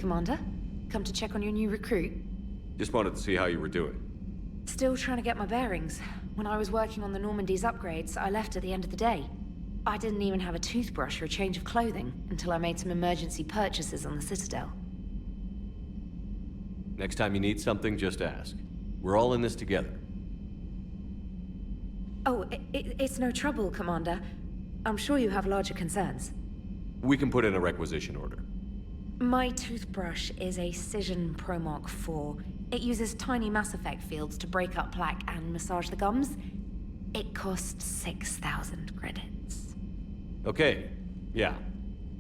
Commander? Come to check on your new recruit? Just wanted to see how you were doing. Still trying to get my bearings. When I was working on the Normandy's upgrades, I left at the end of the day. I didn't even have a toothbrush or a change of clothing until I made some emergency purchases on the Citadel. Next time you need something, just ask. We're all in this together. Oh, it's no trouble, Commander. I'm sure you have larger concerns. We can put in a requisition order. My toothbrush is a Cision Pro Mark IV. It uses tiny Mass Effect fields to break up plaque and massage the gums. It costs 6,000 credits. Okay, yeah.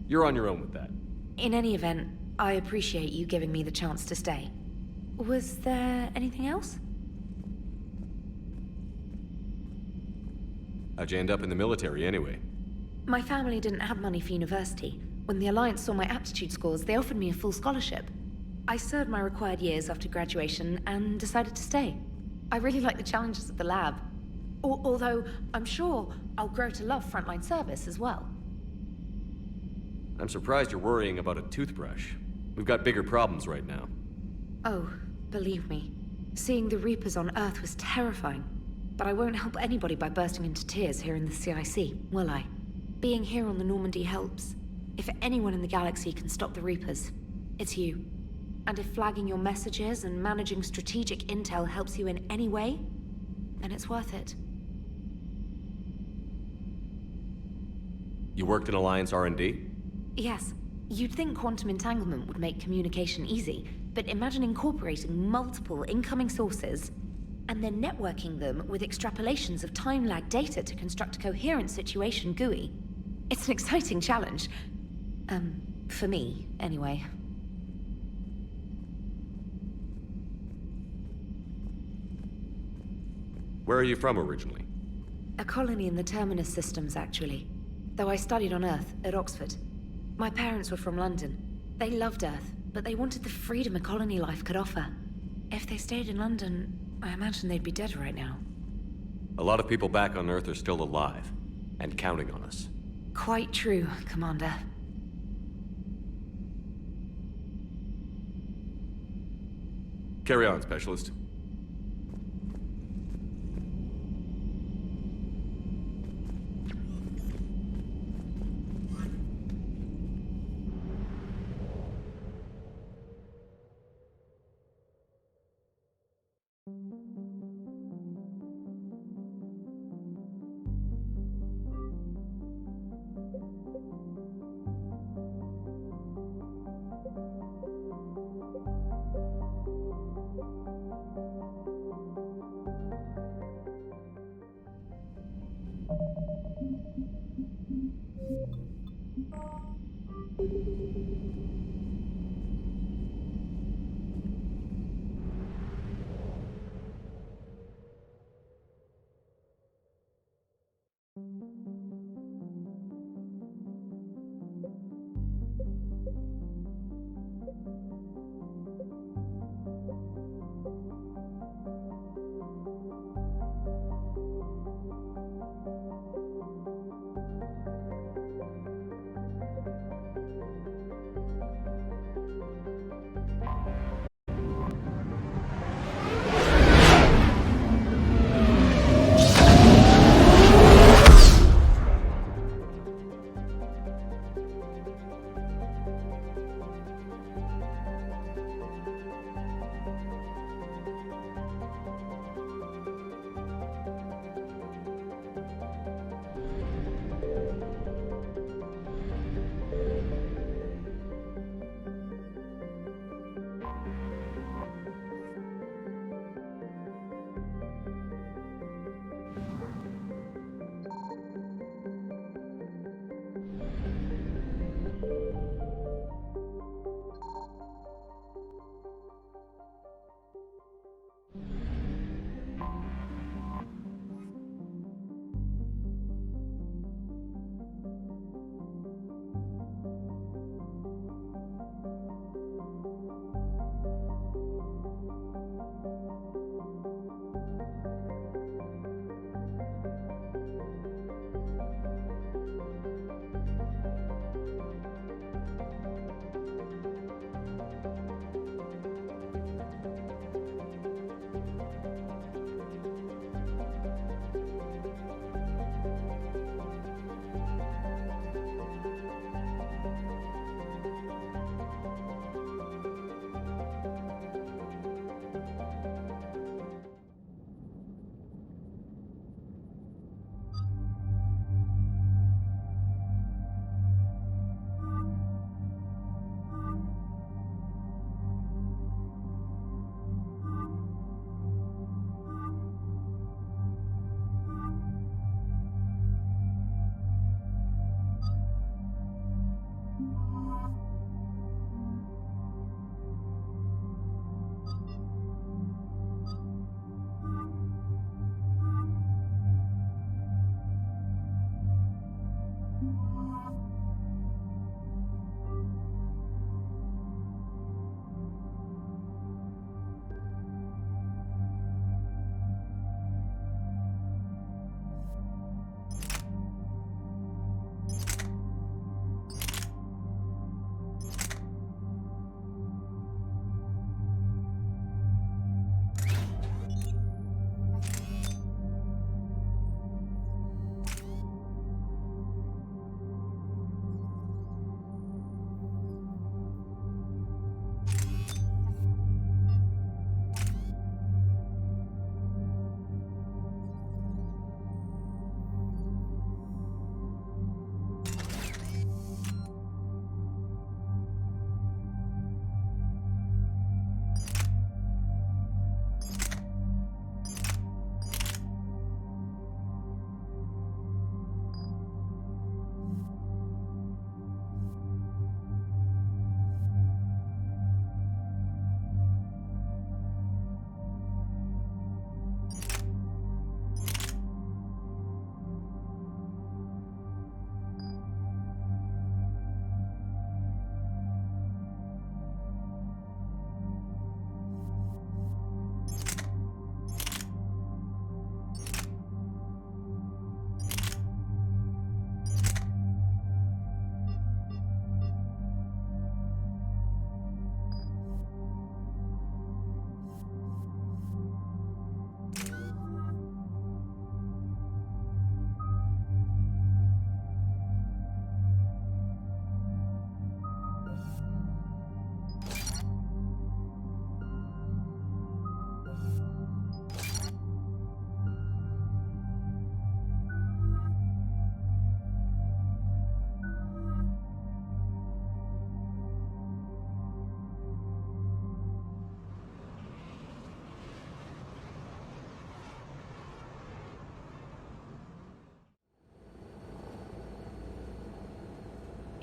You're on your own with that. In any event, I appreciate you giving me the chance to stay. Was there anything else? How'd you end up in the military anyway? My family didn't have money for university. When the Alliance saw my aptitude scores, they offered me a full scholarship. I served my required years after graduation and decided to stay. I really like the challenges of the lab. Although, I'm sure I'll grow to love frontline service as well. I'm surprised you're worrying about a toothbrush. We've got bigger problems right now. Oh, believe me. Seeing the Reapers on Earth was terrifying. But I won't help anybody by bursting into tears here in the CIC, will I? Being here on the Normandy helps. If anyone in the galaxy can stop the Reapers, it's you. And if flagging your messages and managing strategic intel helps you in any way, then it's worth it. You worked in Alliance R&D? Yes. You'd think quantum entanglement would make communication easy, but imagine incorporating multiple incoming sources and then networking them with extrapolations of time-lag data to construct a coherent situation GUI. It's an exciting challenge. For me, anyway. Where are you from originally? A colony in the Terminus systems, actually. Though I studied on Earth, at Oxford. My parents were from London. They loved Earth, but they wanted the freedom a colony life could offer. If they stayed in London, I imagine they'd be dead right now. A lot of people back on Earth are still alive, and counting on us. Quite true, Commander. Carry on, Specialist.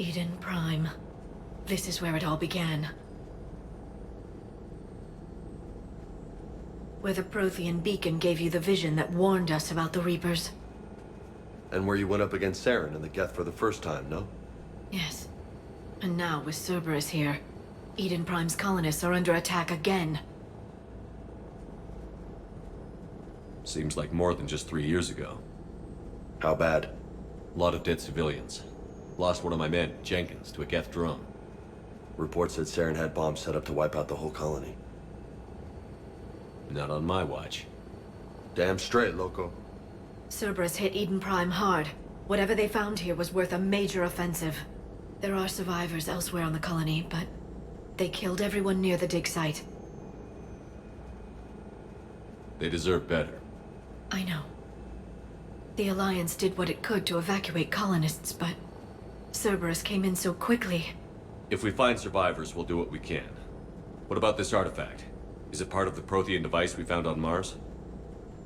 Eden Prime. This is where it all began. Where the Prothean beacon gave you the vision that warned us about the Reapers. And where you went up against Saren and the Geth for the first time, no? Yes. And now, with Cerberus here, Eden Prime's colonists are under attack again. Seems like more than just 3 years ago. How bad? A lot of dead civilians. Lost one of my men, Jenkins, to a Geth drone. Reports said Saren had bombs set up to wipe out the whole colony. Not on my watch. Damn straight, loco. Cerberus hit Eden Prime hard. Whatever they found here was worth a major offensive. There are survivors elsewhere on the colony, but they killed everyone near the dig site. They deserve better. I know. The Alliance did what it could to evacuate colonists, but Cerberus came in so quickly. If we find survivors, we'll do what we can. What about this artifact? Is it part of the Prothean device we found on Mars?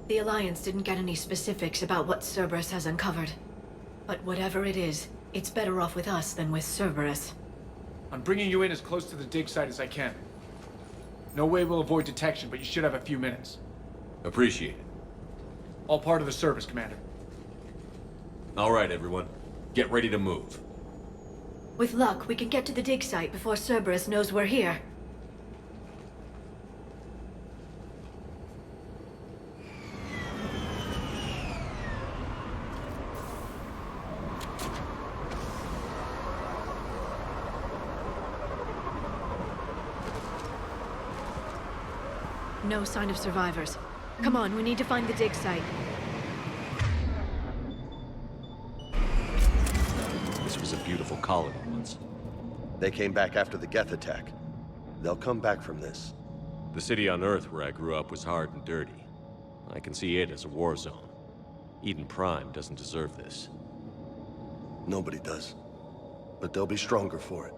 The Alliance didn't get any specifics about what Cerberus has uncovered. But whatever it is, It's better off with us than with Cerberus. I'm bringing you in as close to the dig site as I can. No way we'll avoid detection, but you should have a few minutes. Appreciate it. All part of the service, Commander. All right, everyone. Get ready to move. With luck, we can get to the dig site before Cerberus knows we're here. No sign of survivors. Come on, we need to find the dig site. This was a beautiful colony once. They came back after the Geth attack. They'll come back from this. The city on Earth where I grew up was hard and dirty. I can see it as a war zone. Eden Prime doesn't deserve this. Nobody does. But they'll be stronger for it.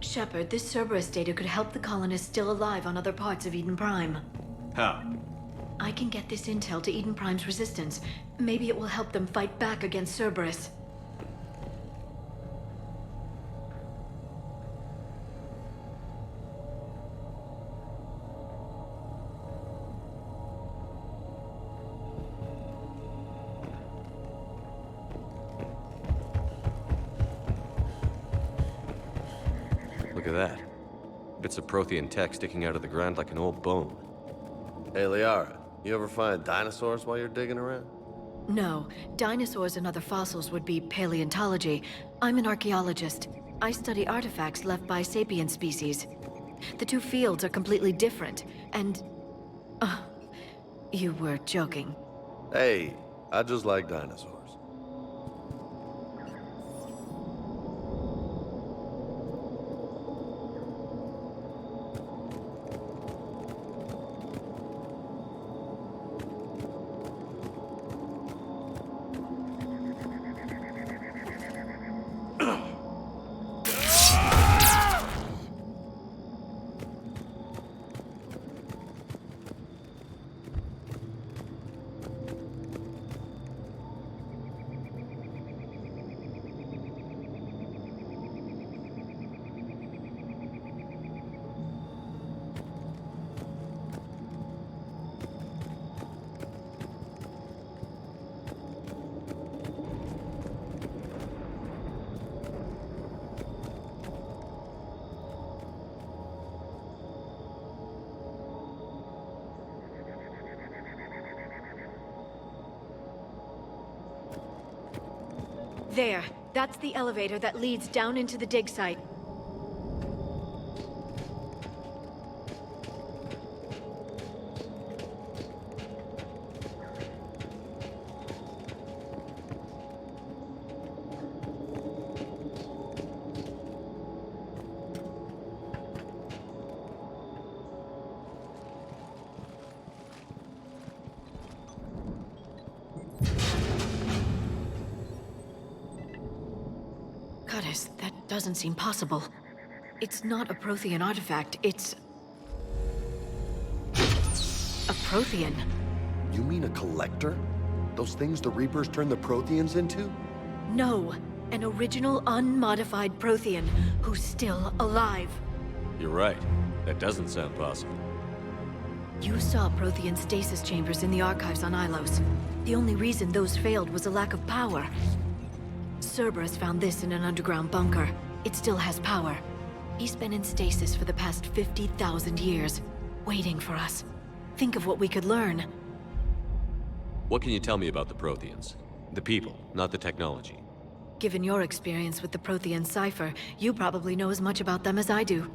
Shepard, this Cerberus data could help the colonists still alive on other parts of Eden Prime. How? I can get this intel to Eden Prime's resistance. Maybe it will help them fight back against Cerberus. Look at that. Bits of Prothean tech sticking out of the ground like an old bone. Hey, Liara, you ever find dinosaurs while you're digging around? No, dinosaurs and other fossils would be paleontology. I'm an archaeologist. I study artifacts left by sapient species. The two fields are completely different, and... you were joking. Hey, I just like dinosaurs. There. That's the elevator that leads down into the dig site. Goddess, that doesn't seem possible. It's not a Prothean artifact, it's... a Prothean. You mean a collector? Those things the Reapers turn the Protheans into? No, an original unmodified Prothean who's still alive. You're right. That doesn't sound possible. You saw Prothean stasis chambers in the archives on Ilos. The only reason those failed was a lack of power. Cerberus found this in an underground bunker. It still has power. He's been in stasis for the past 50,000 years, waiting for us. Think of what we could learn. What can you tell me about the Protheans? The people, not the technology. Given your experience with the Prothean cipher, you probably know as much about them as I do.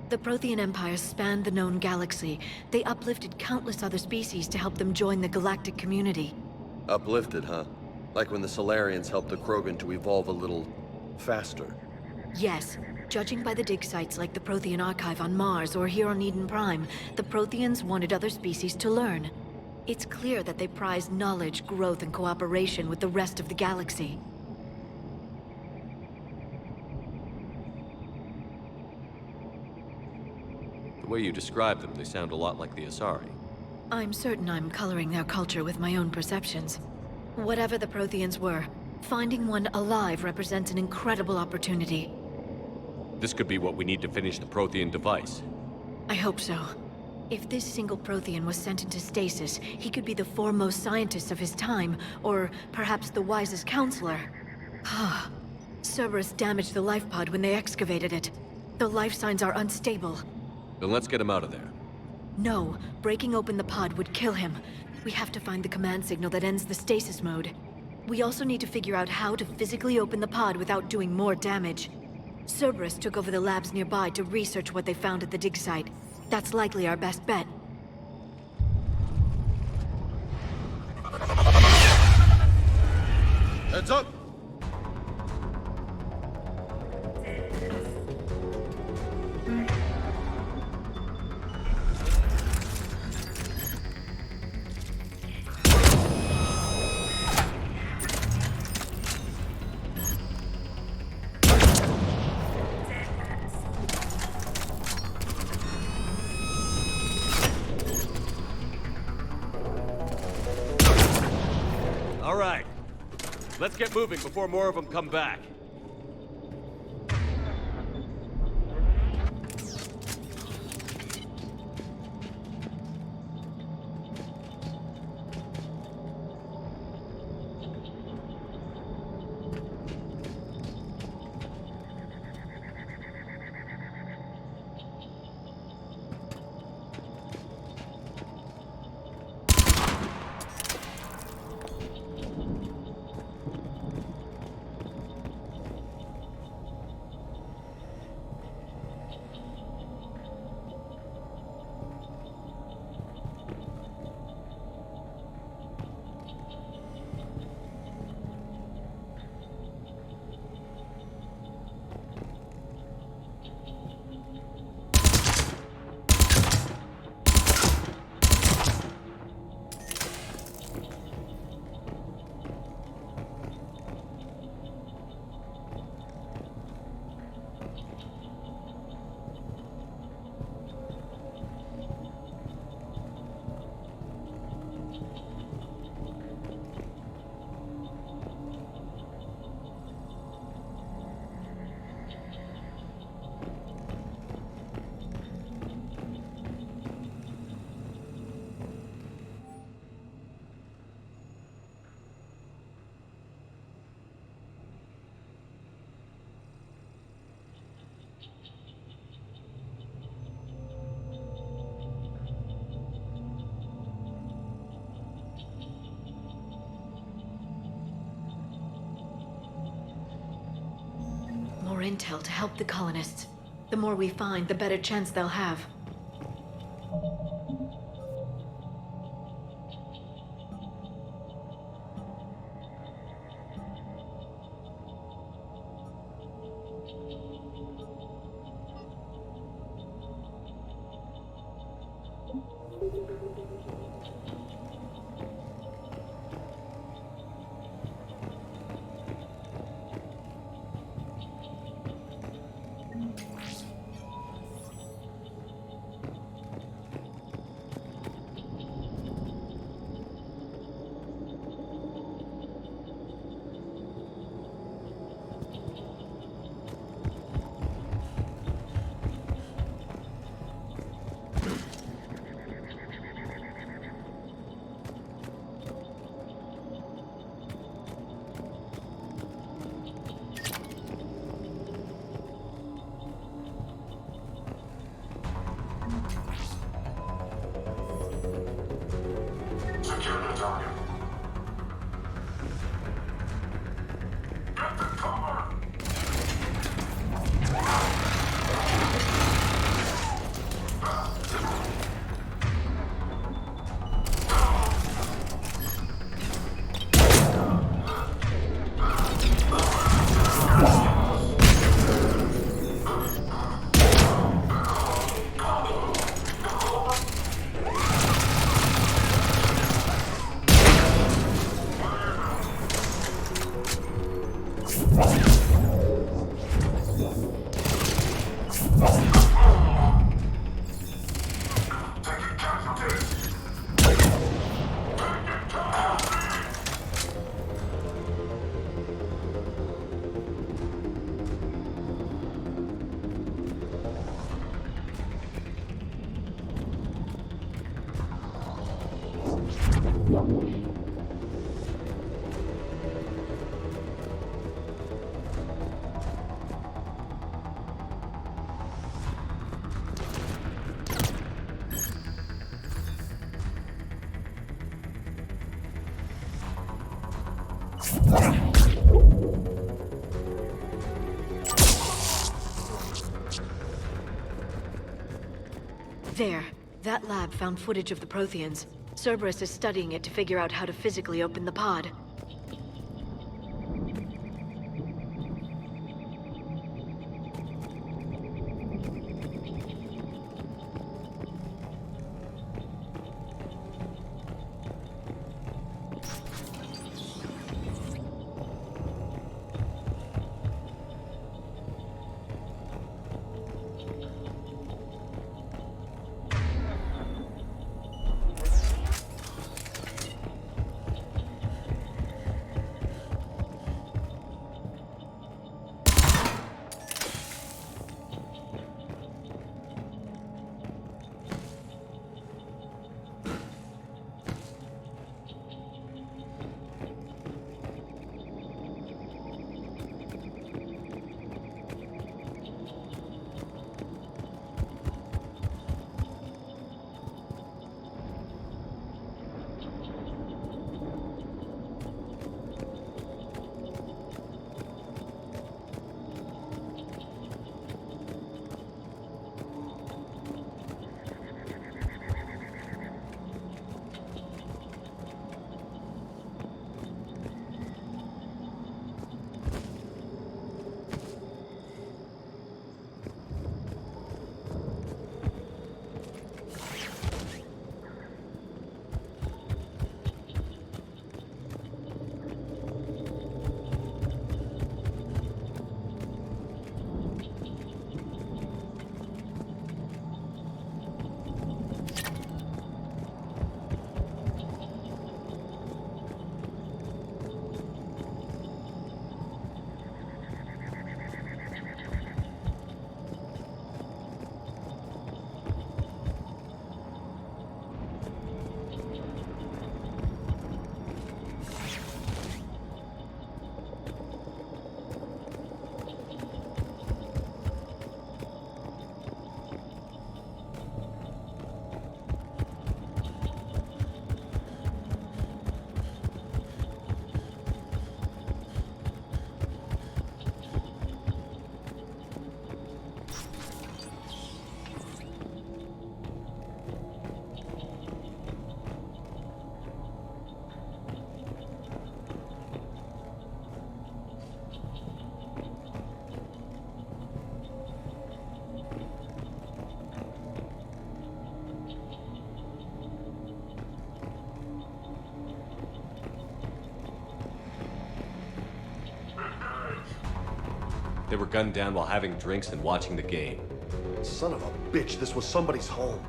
The Prothean Empire spanned the known galaxy. They uplifted countless other species to help them join the galactic community. Uplifted, huh? Like when the Solarians helped the Krogan to evolve a little... faster. Yes. Judging by the dig sites like the Prothean Archive on Mars or here on Eden Prime, the Protheans wanted other species to learn. It's clear that they prize knowledge, growth, and cooperation with the rest of the galaxy. The way you describe them, they sound a lot like the Asari. I'm certain I'm coloring their culture with my own perceptions. Whatever the Protheans were, finding one alive represents an incredible opportunity. This could be what we need to finish the Prothean device. I hope so. If this single Prothean was sent into stasis, he could be the foremost scientist of his time, or perhaps the wisest counselor. Cerberus damaged the life pod when they excavated it. The life signs are unstable. Then let's get him out of there. No, breaking open the pod would kill him. We have to find the command signal that ends the stasis mode. We also need to figure out how to physically open the pod without doing more damage. Cerberus took over the labs nearby to research what they found at the dig site. That's likely our best bet. Heads up! All right. Let's get moving before more of them come back. intel to help the colonists. The more we find, the better chance they'll have. There. That lab found footage of the Protheans. Cerberus is studying it to figure out how to physically open the pod. They were gunned down while having drinks and watching the game. Son of a bitch, this was somebody's home.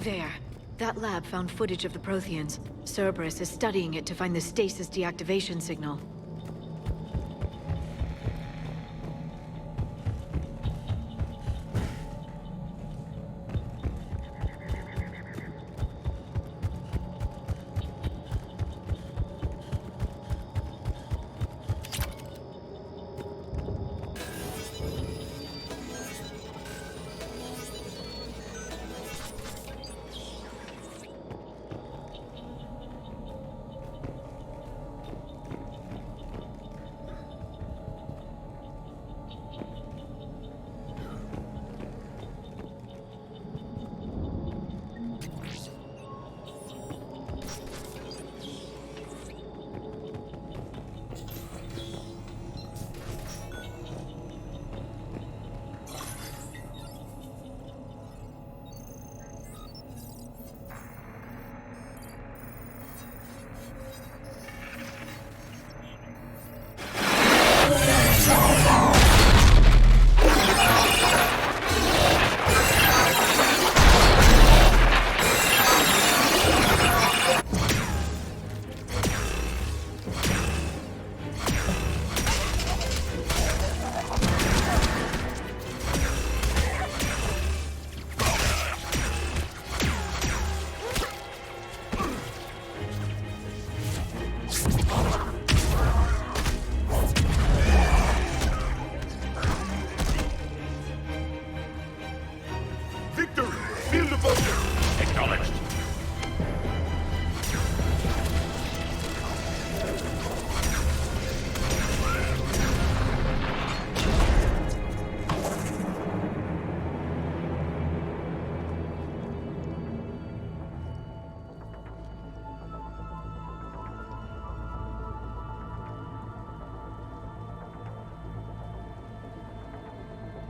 There. That lab found footage of the Protheans. Cerberus is studying it to find the stasis deactivation signal.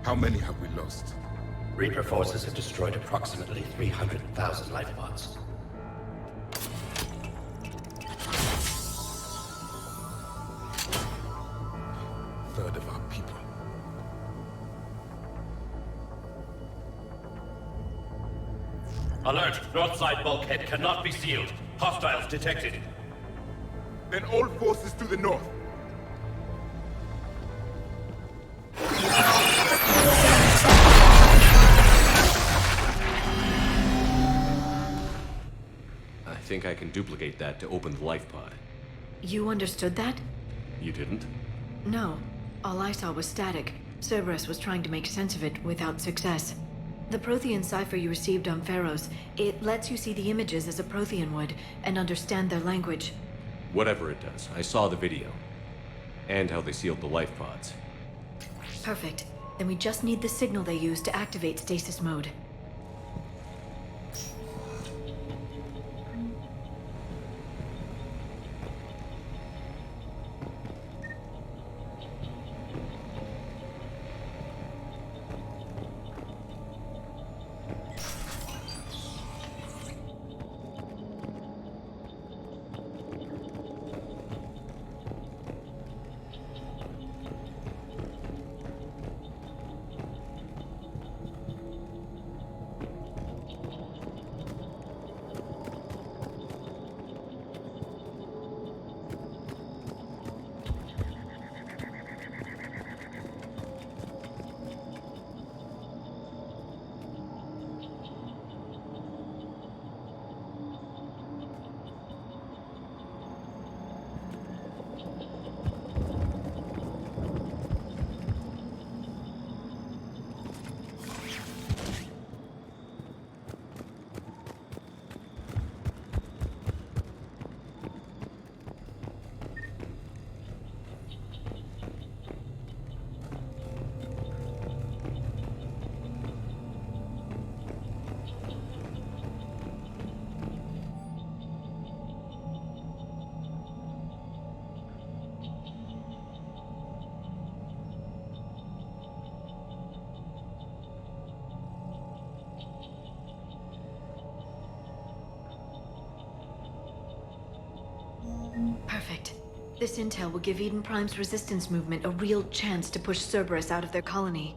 How many have we lost? Reaper forces have destroyed approximately 300,000 life pods. Third of our people. Alert! North side bulkhead cannot be sealed. Hostiles detected. Then all forces to the north. I think I can duplicate that to open the life pod. You understood that? You didn't? No. All I saw was static. Cerberus was trying to make sense of it without success. The Prothean cipher you received on Pharaohs, it lets you see the images as a Prothean would, and understand their language. Whatever it does, I saw the video. And how they sealed the life pods. Perfect. Then we just need the signal they use to activate stasis mode. This intel will give Eden Prime's resistance movement a real chance to push Cerberus out of their colony.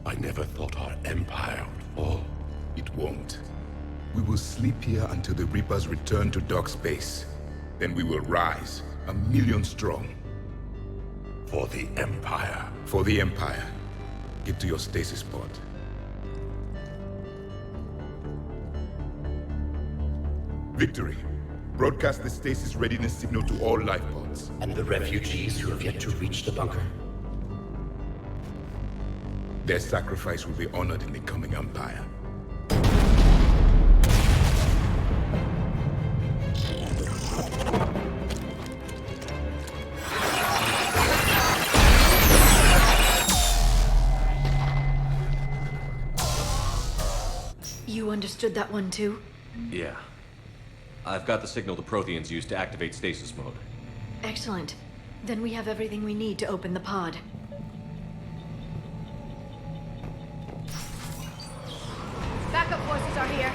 I never thought our empire would fall. It won't. We will sleep here until the Reapers return to dark space. Then we will rise, 1,000,000 strong. For the Empire. For the Empire. Get to your stasis pod. Victory. Broadcast the stasis readiness signal to all life pods. And the refugees who have yet to reach the bunker. Their sacrifice will be honored in the coming Empire. You understood that one too? Yeah. I've got the signal the Protheans use to activate stasis mode. Excellent. Then we have everything we need to open the pod. Backup forces are here.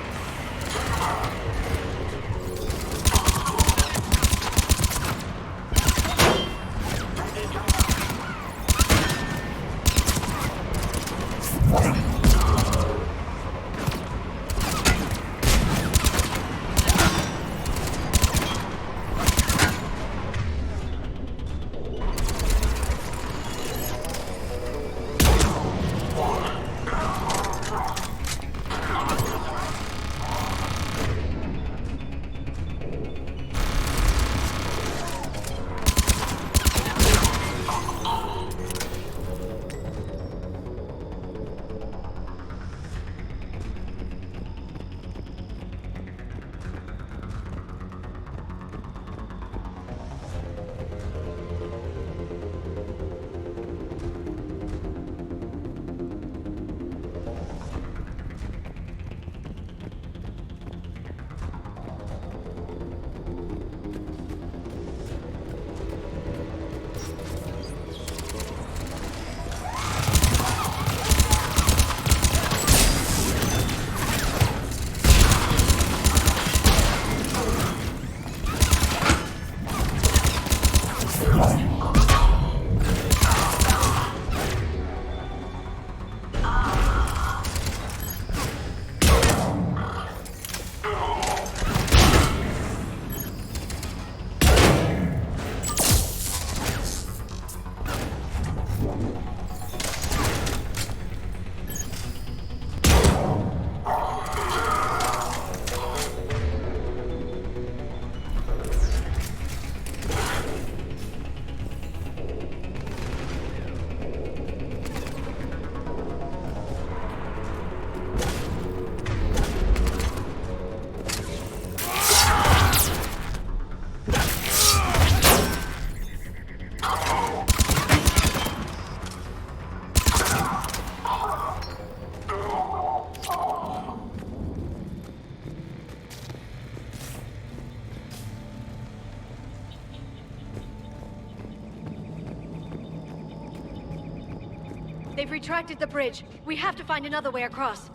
They've retracted the bridge. We have to find another way across.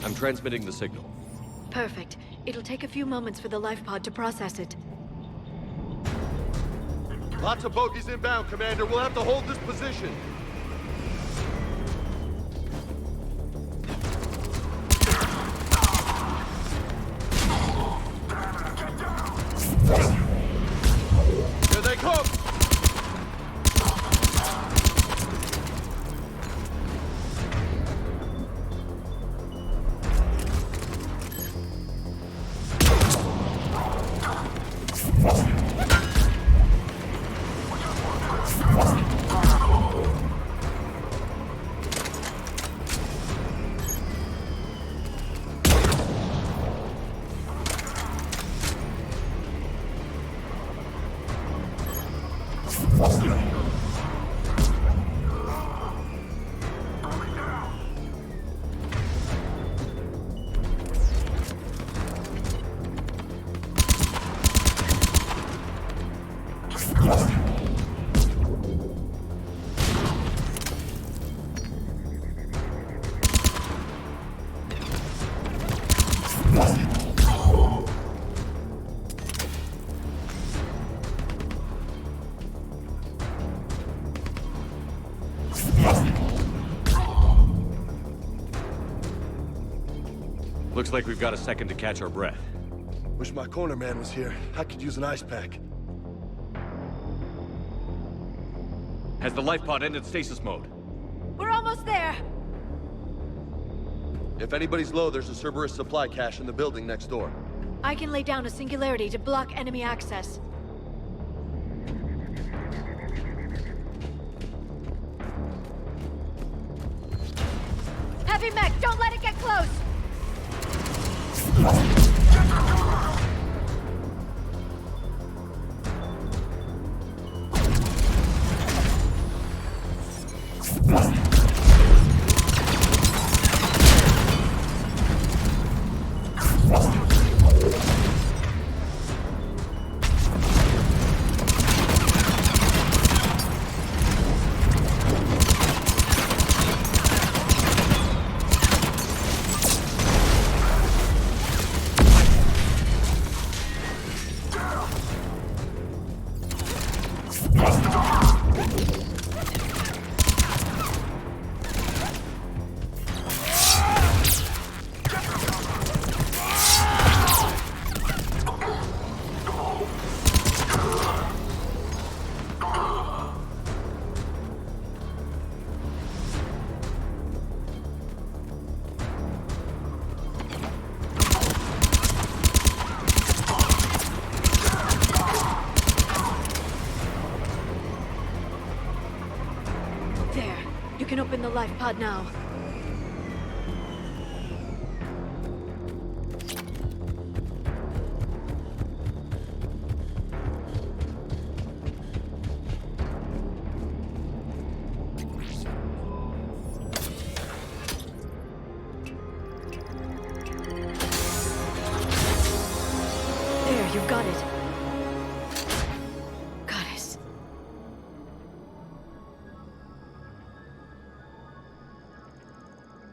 I'm transmitting the signal. Perfect. It'll take a few moments for the life pod to process it. Lots of bogies inbound, Commander. We'll have to hold this position. Here they come! Looks like we've got a second to catch our breath. Wish my corner man was here. I could use an ice pack. Has the life pod ended stasis mode? We're almost there! If anybody's low, there's a Cerberus supply cache in the building next door. I can lay down a singularity to block enemy access. Heavy mech, don't let it get close! You can open the life pod now.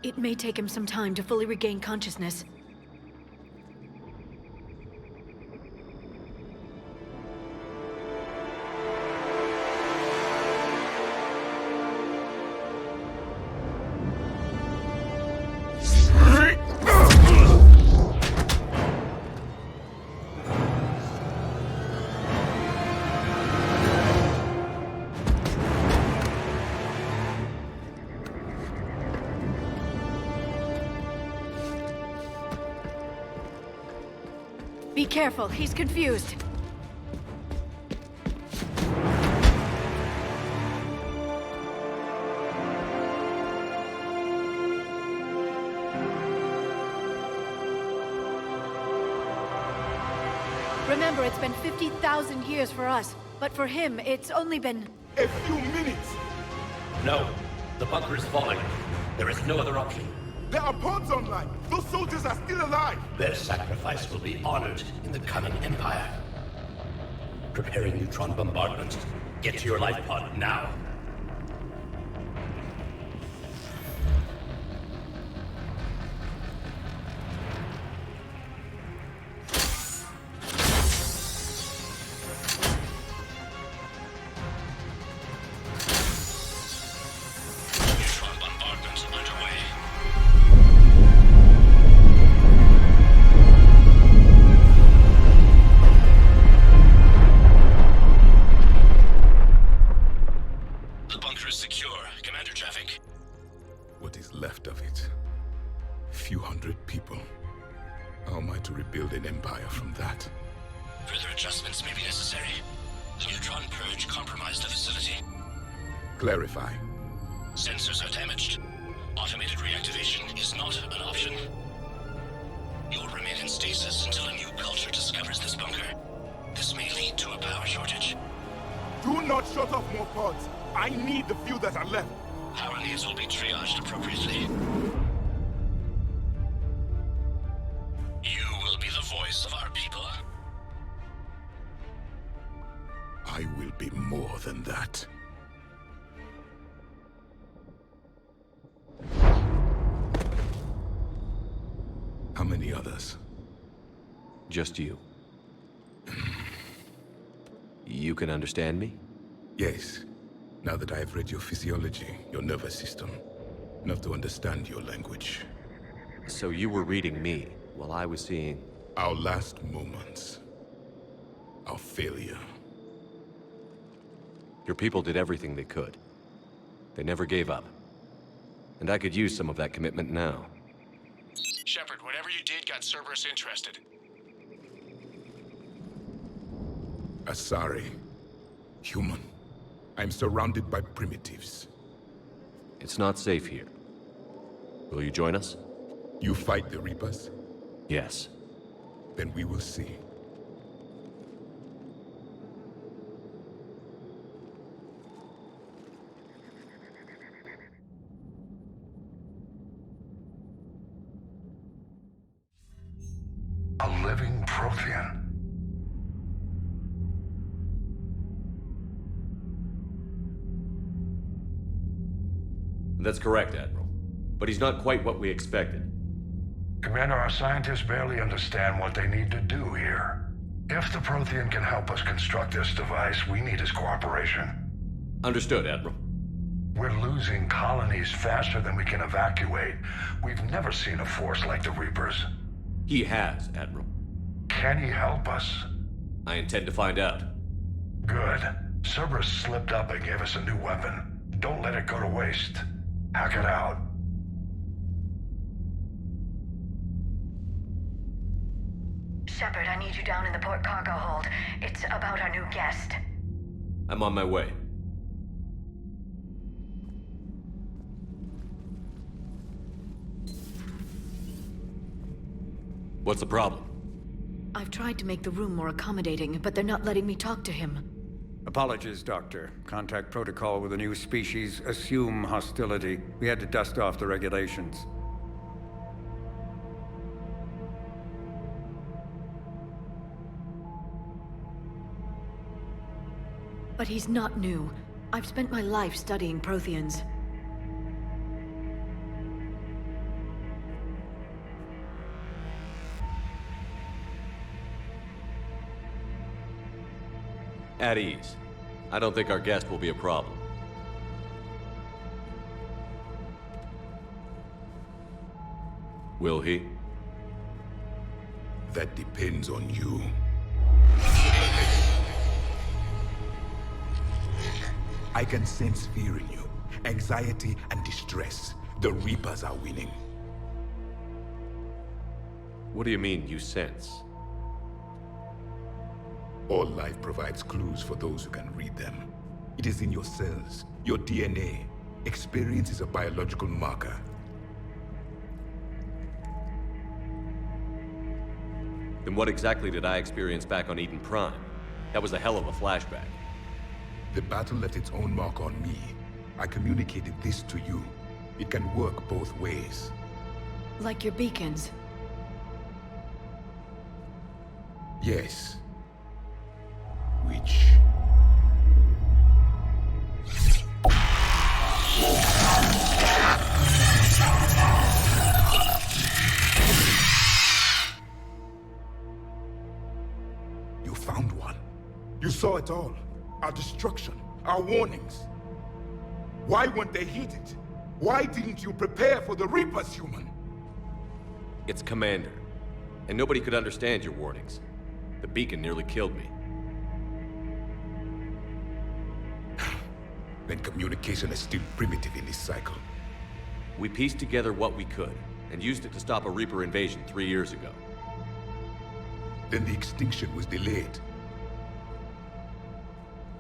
It may take him some time to fully regain consciousness. Be careful, he's confused. Remember, it's been 50,000 years for us, but for him, it's only been... A few minutes! No. The bunker is falling. There is no other option. There are pods online! Those soldiers are still alive! Their sacrifice will be honored in the coming Empire. Preparing neutron bombardment. Get to your life pod now. Neutron bombardment underway. The bunker is secure. Commander traffic. What is left of it? Few hundred people. How am I to rebuild an empire from that? Further adjustments may be necessary. The neutron purge compromised the facility. Clarify. Sensors are damaged. Automated reactivation is not an option. You'll remain in stasis until a new culture discovers this bunker. This may lead to a power shortage. Do not shut off more pods! I need the few that are left! Power needs will be triaged appropriately. You will be the voice of our people. I will be more than that. How many others? Just you. You can understand me? Yes. Now that I have read your physiology, your nervous system, enough to understand your language. So you were reading me, while I was seeing... Our last moments. Our failure. Your people did everything they could. They never gave up. And I could use some of that commitment now. Shepard, whatever you did got Cerberus interested. Asari. Human. I'm surrounded by primitives. It's not safe here. Will you join us? You fight the Reapers? Yes. Then we will see. A living Prothean. That's correct, Admiral. But he's not quite what we expected. Commander, our scientists barely understand what they need to do here. If the Prothean can help us construct this device, we need his cooperation. Understood, Admiral. We're losing colonies faster than we can evacuate. We've never seen a force like the Reapers. He has, Admiral. Can he help us? I intend to find out. Good. Cerberus slipped up and gave us a new weapon. Don't let it go to waste. Hack it out. Shepard, I need you down in the port cargo hold. It's about our new guest. I'm on my way. What's the problem? I've tried to make the room more accommodating, but they're not letting me talk to him. Apologies, Doctor. Contact protocol with a new species. Assume hostility. We had to dust off the regulations. But he's not new. I've spent my life studying Protheans. At ease. I don't think our guest will be a problem. Will he? That depends on you. I can sense fear in you, anxiety and distress. The Reapers are winning. What do you mean, you sense? All life provides clues for those who can read them. It is in your cells, your DNA. Experience is a biological marker. Then what exactly did I experience back on Eden Prime? That was a hell of a flashback. The battle left its own mark on me. I communicated this to you. It can work both ways. Like your beacons. Yes. Which... You found one. You saw it all. Our destruction, our warnings. Why weren't they heeded? Why didn't you prepare for the Reapers, human? It's Commander. And nobody could understand your warnings. The beacon nearly killed me. Then communication is still primitive in this cycle. We pieced together what we could, and used it to stop a Reaper invasion 3 years ago. Then the extinction was delayed.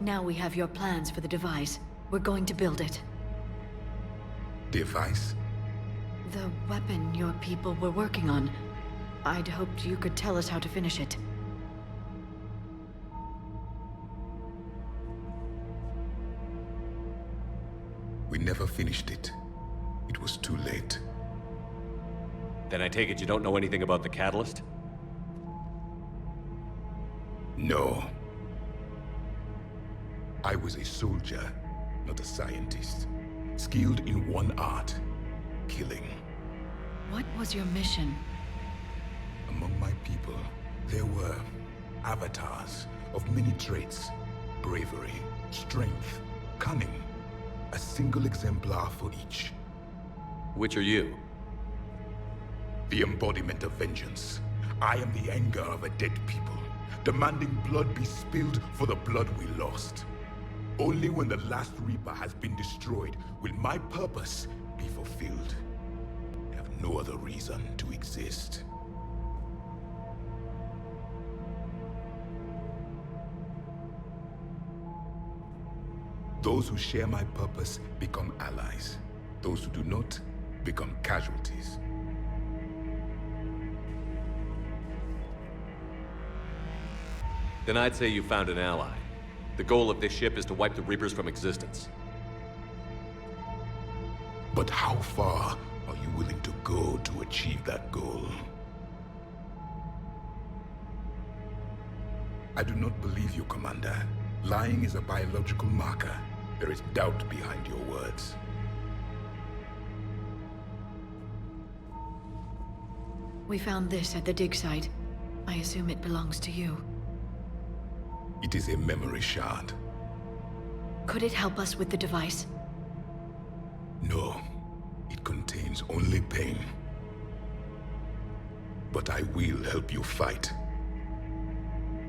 Now we have your plans for the device. We're going to build it. Device? The weapon your people were working on. I'd hoped you could tell us how to finish it. We never finished it. It was too late. Then I take it you don't know anything about the catalyst? No. I was a soldier, not a scientist. Skilled in one art, killing. What was your mission? Among my people, there were avatars of many traits. Bravery, strength, cunning. A single exemplar for each. Which are you? The embodiment of vengeance. I am the anger of a dead people, demanding blood be spilled for the blood we lost. Only when the last Reaper has been destroyed will my purpose be fulfilled. I have no other reason to exist. Those who share my purpose become allies. Those who do not become casualties. Then I'd say you found an ally. The goal of this ship is to wipe the Reapers from existence. But how far are you willing to go to achieve that goal? I do not believe you, Commander. Lying is a biological marker. There is doubt behind your words. We found this at the dig site. I assume it belongs to you. It is a memory shard. Could it help us with the device? No. It contains only pain. But I will help you fight.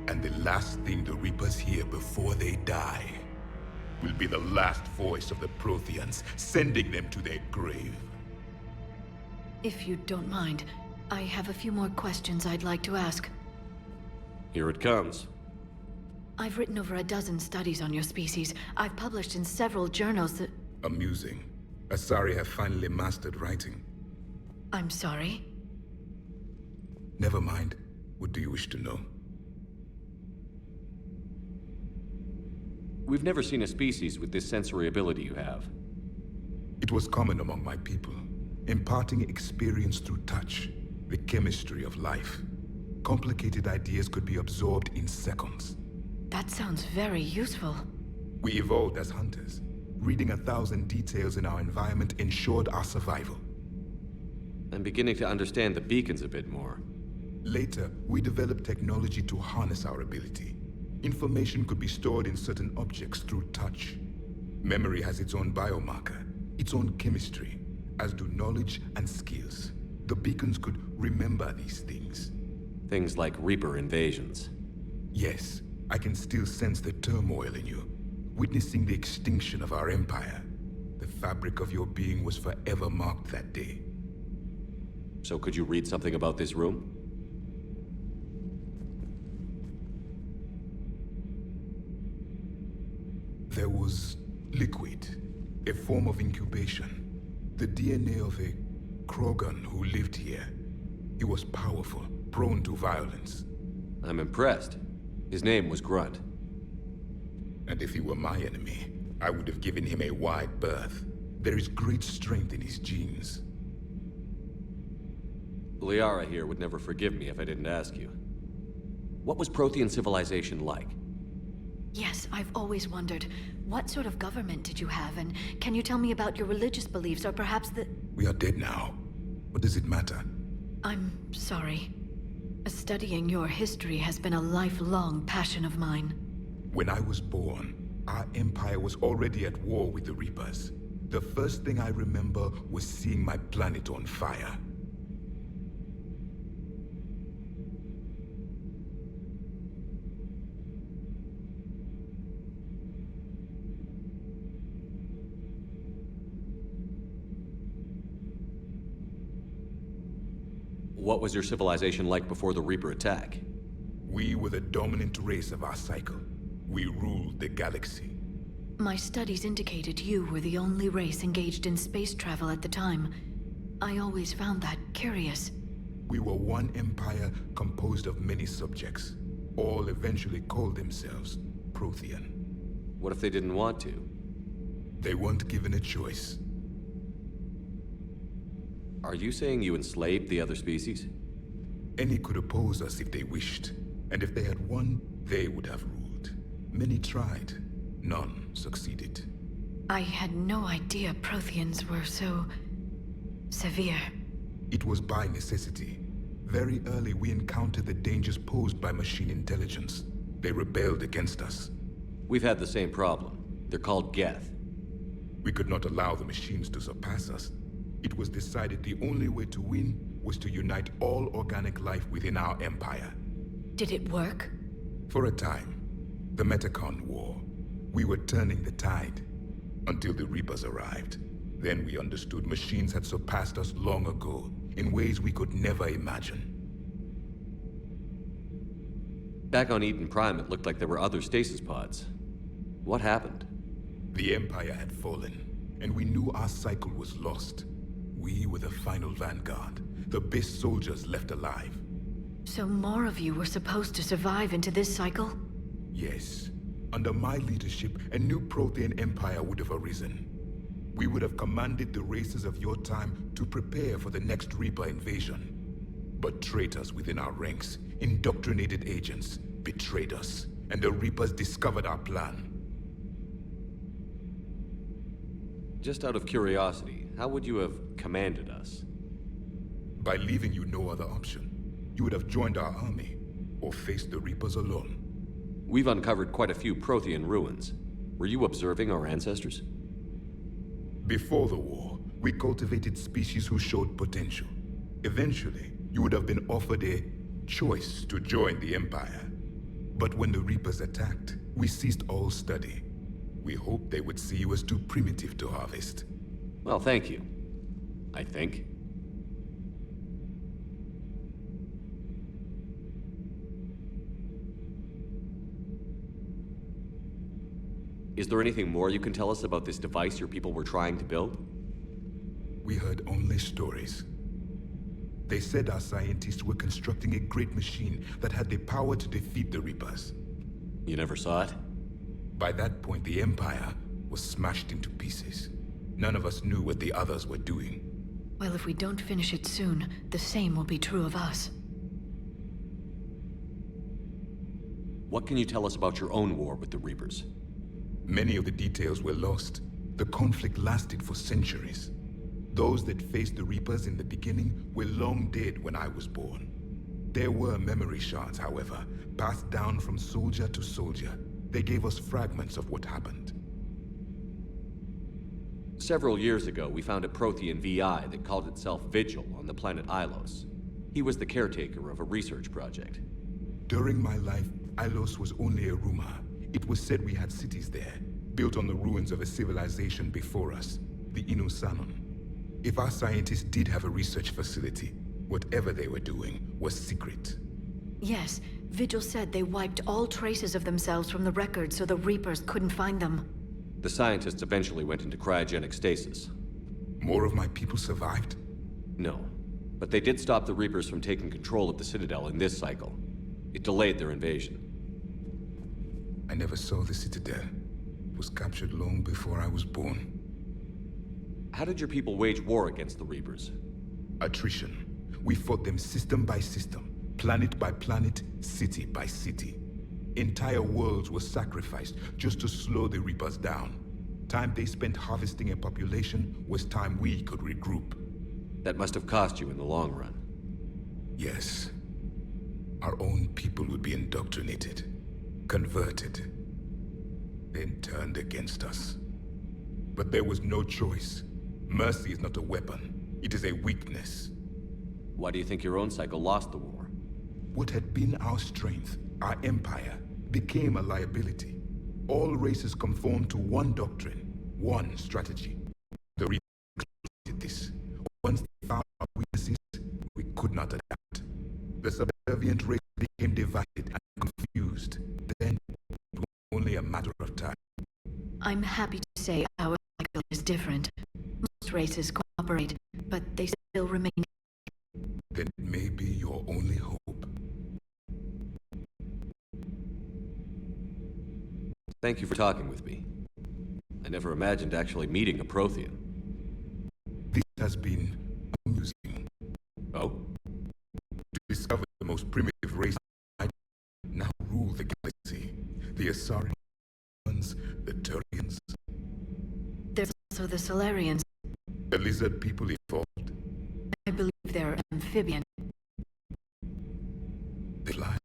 And the last thing the Reapers hear before they die will be the last voice of the Protheans, sending them to their grave. If you don't mind, I have a few more questions I'd like to ask. Here it comes. I've written over a dozen studies on your species. I've published in several journals that... Amusing. Asari have finally mastered writing. I'm sorry? Never mind. What do you wish to know? We've never seen a species with this sensory ability you have. It was common among my people, imparting experience through touch, the chemistry of life. Complicated ideas could be absorbed in seconds. That sounds very useful. We evolved as hunters. Reading 1,000 details in our environment ensured our survival. I'm beginning to understand the beacons a bit more. Later, we developed technology to harness our ability. Information could be stored in certain objects through touch. Memory has its own biomarker, its own chemistry, as do knowledge and skills. The beacons could remember these things. Things like Reaper invasions. Yes, I can still sense the turmoil in you, witnessing the extinction of our empire. The fabric of your being was forever marked that day. So could you read something about this room? There was liquid, a form of incubation. The DNA of a Krogan who lived here. He was powerful, prone to violence. I'm impressed. His name was Grunt. And if he were my enemy, I would have given him a wide berth. There is great strength in his genes. Liara here would never forgive me if I didn't ask you. What was Prothean civilization like? Yes, I've always wondered, what sort of government did you have, and can you tell me about your religious beliefs, or perhaps the... We are dead now. What does it matter? I'm sorry. Studying your history has been a lifelong passion of mine. When I was born, our empire was already at war with the Reapers. The first thing I remember was seeing my planet on fire. What was your civilization like before the Reaper attack? We were the dominant race of our cycle. We ruled the galaxy. My studies indicated you were the only race engaged in space travel at the time. I always found that curious. We were one empire composed of many subjects. All eventually called themselves Prothean. What if they didn't want to? They weren't given a choice. Are you saying you enslaved the other species? Any could oppose us if they wished. And if they had won, they would have ruled. Many tried. None succeeded. I had no idea Protheans were so... severe. It was by necessity. Very early we encountered the dangers posed by machine intelligence. They rebelled against us. We've had the same problem. They're called Geth. We could not allow the machines to surpass us. It was decided the only way to win was to unite all organic life within our empire. Did it work? For a time. The Metacon War. We were turning the tide. Until the Reapers arrived. Then we understood machines had surpassed us long ago, in ways we could never imagine. Back on Eden Prime, it looked like there were other stasis pods. What happened? The Empire had fallen, and we knew our cycle was lost. We were the final vanguard, the best soldiers left alive. So more of you were supposed to survive into this cycle? Yes. Under my leadership, a new Prothean empire would have arisen. We would have commanded the races of your time to prepare for the next Reaper invasion. But traitors within our ranks, indoctrinated agents, betrayed us, and the Reapers discovered our plan. Just out of curiosity, how would you have commanded us? By leaving you no other option. You would have joined our army, or faced the Reapers alone. We've uncovered quite a few Prothean ruins. Were you observing our ancestors? Before the war, we cultivated species who showed potential. Eventually, you would have been offered a choice to join the Empire. But when the Reapers attacked, we ceased all study. We hoped they would see you as too primitive to harvest. Well, thank you. I think. Is there anything more you can tell us about this device your people were trying to build? We heard only stories. They said our scientists were constructing a great machine that had the power to defeat the Reapers. You never saw it? By that point, the Empire was smashed into pieces. None of us knew what the others were doing. Well, if we don't finish it soon, the same will be true of us. What can you tell us about your own war with the Reapers? Many of the details were lost. The conflict lasted for centuries. Those that faced the Reapers in the beginning were long dead when I was born. There were memory shards, however, passed down from soldier to soldier. They gave us fragments of what happened. Several years ago, we found a Prothean VI that called itself Vigil on the planet Ilos. He was the caretaker of a research project. During my life, Ilos was only a rumor. It was said we had cities there, built on the ruins of a civilization before us, the Encino. If our scientists did have a research facility, whatever they were doing was secret. Yes, Vigil said they wiped all traces of themselves from the records so the Reapers couldn't find them. The scientists eventually went into cryogenic stasis. More of my people survived? No, but they did stop the Reapers from taking control of the Citadel in this cycle. It delayed their invasion. I never saw the Citadel. It was captured long before I was born. How did your people wage war against the Reapers? Attrition. We fought them system by system, planet by planet, city by city. Entire worlds were sacrificed just to slow the Reapers down. Time they spent harvesting a population was time we could regroup. That must have cost you in the long run. Yes. Our own people would be indoctrinated, converted, then turned against us. But there was no choice. Mercy is not a weapon. It is a weakness. Why do you think your own cycle lost the war? What had been our strength, our empire, became a liability. All races conformed to one doctrine, one strategy. The Reapers did this. Once they found our weaknesses, we could not adapt. The subservient race became divided and confused. Then, it was only a matter of time. I'm happy to say our cycle is different. Most races cooperate, but they still remain. Then it may be your only hope. Thank you for talking with me. I never imagined actually meeting a Prothean. This has been amusing. Oh? To discover the most primitive race I now rule the galaxy. The Asarians, the Turians. There's also the Solarians. The lizard people evolved. I believe they're amphibian. They lie.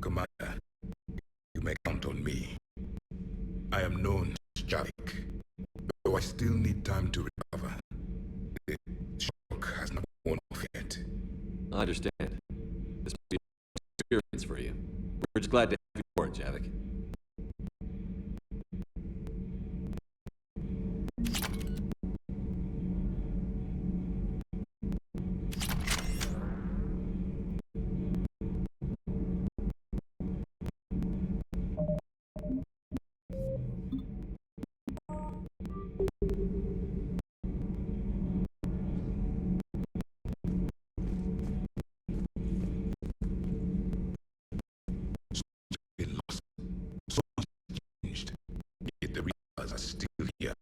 Commander, you may count on me. I am known as Javik, though I still need time to recover. The shock has not worn off yet. I understand. This must be an experience for you. We're just glad to have you aboard, Javik. Been lost. So much has changed. Yet the Reapers are still here.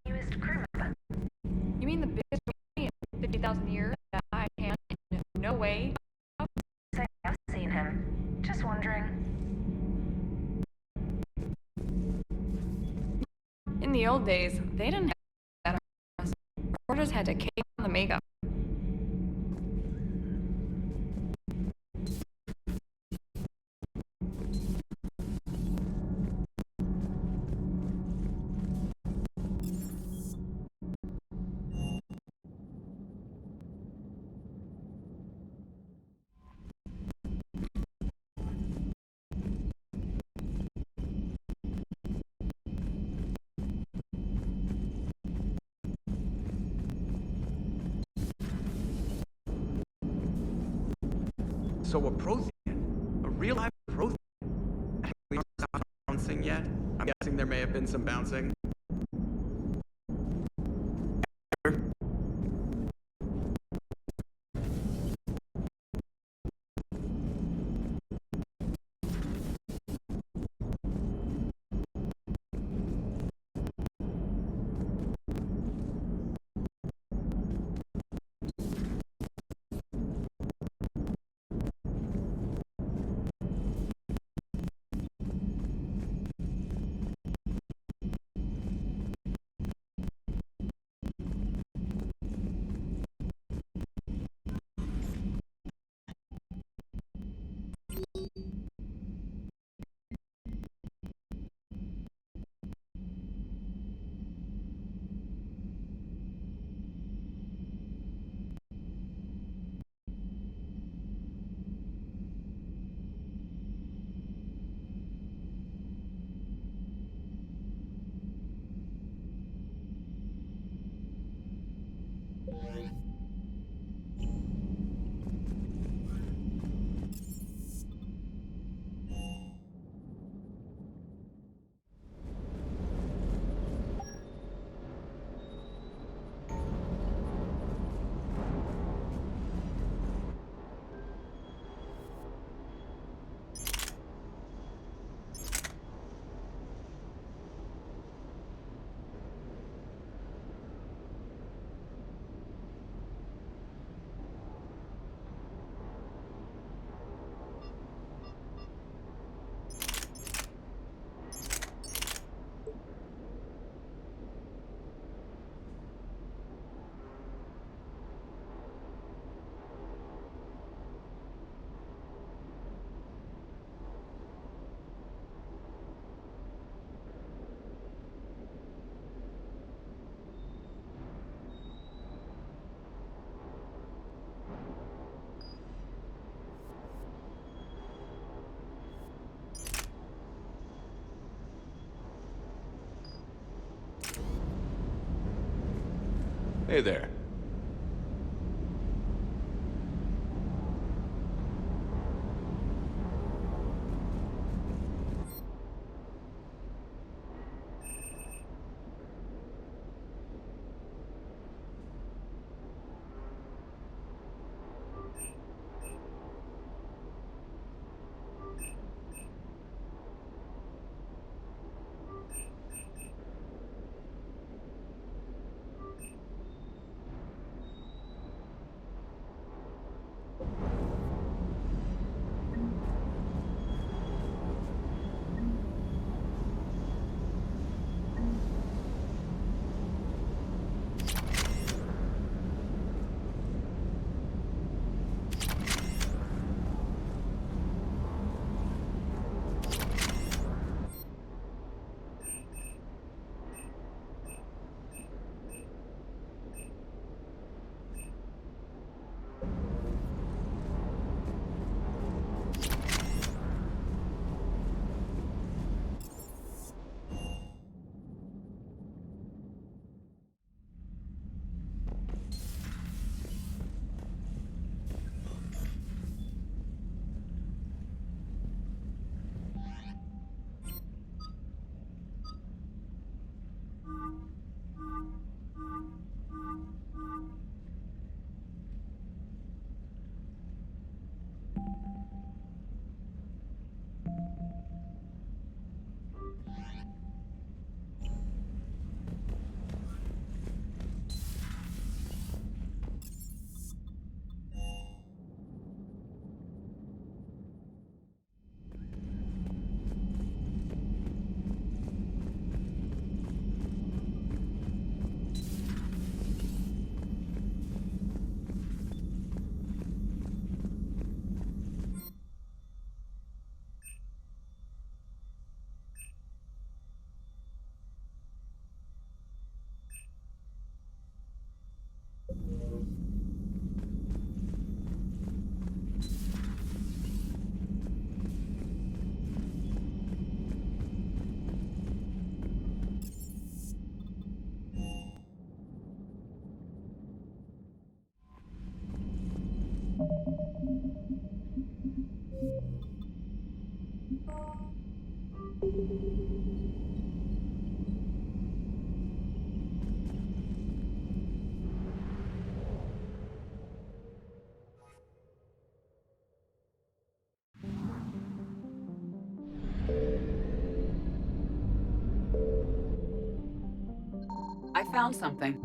Newest crew member. You mean the biggest in 50,000 years that I can't in no way? Say I've seen him. Just wondering. In the old days, they didn't have that. Reporters had to cake on the makeup. So a Prothean? A real life Prothean? We aren't stopped bouncing yet? I'm guessing there may have been some bouncing. Hey there. I found something.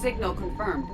Signal confirmed.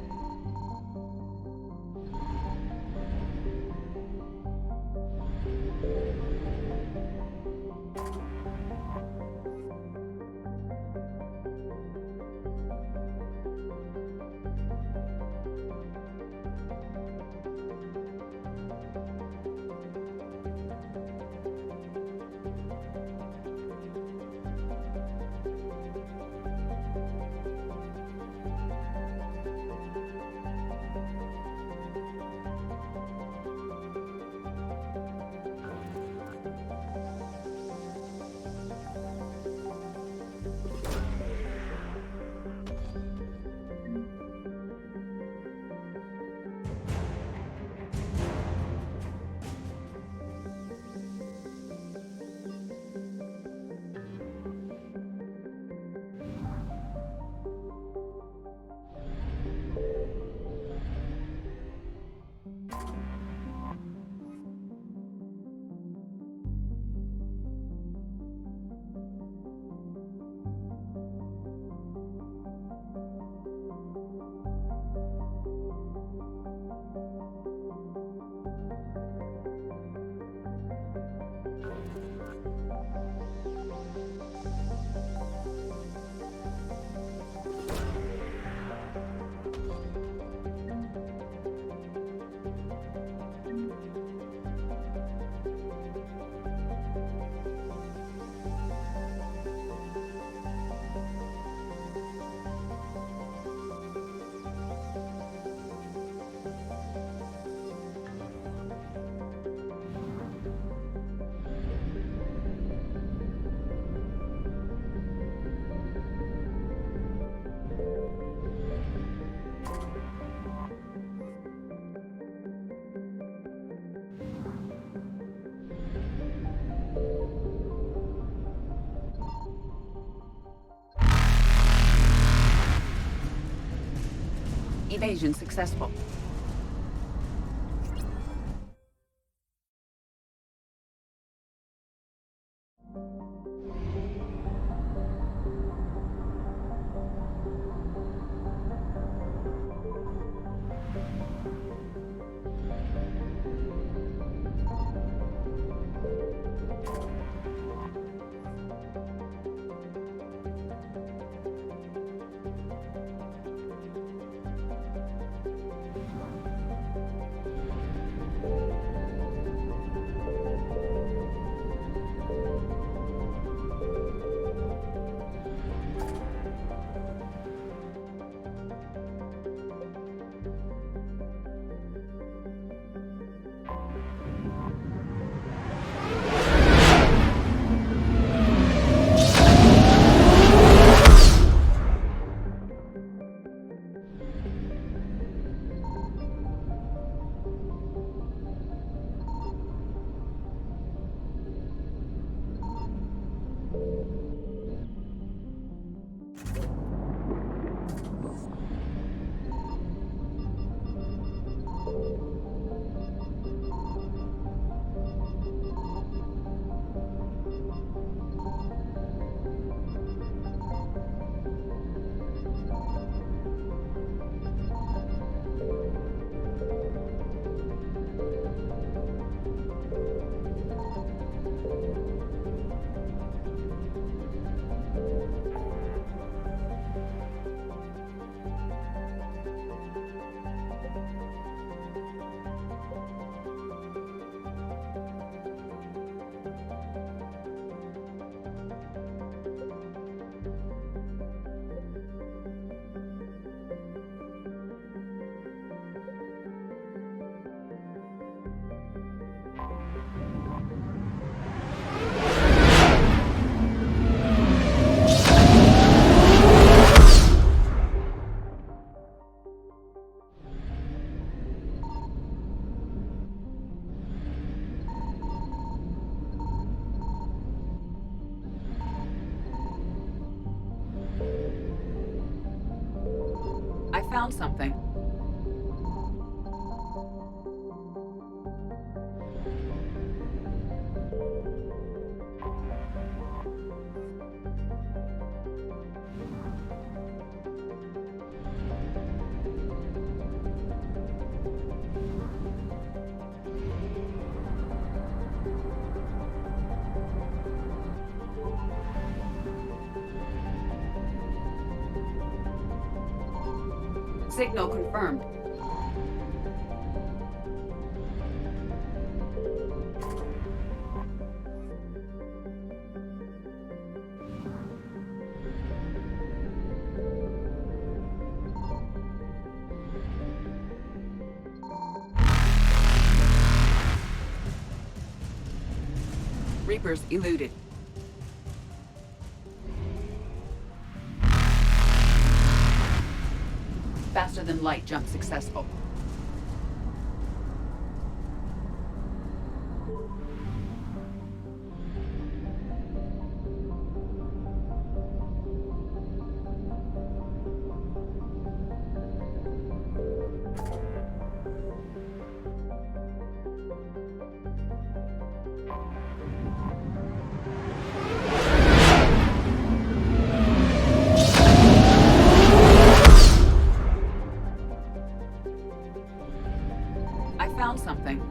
Evasion successful. I found something. Signal confirmed. Reapers eluded. Faster than light jump successful. I found something.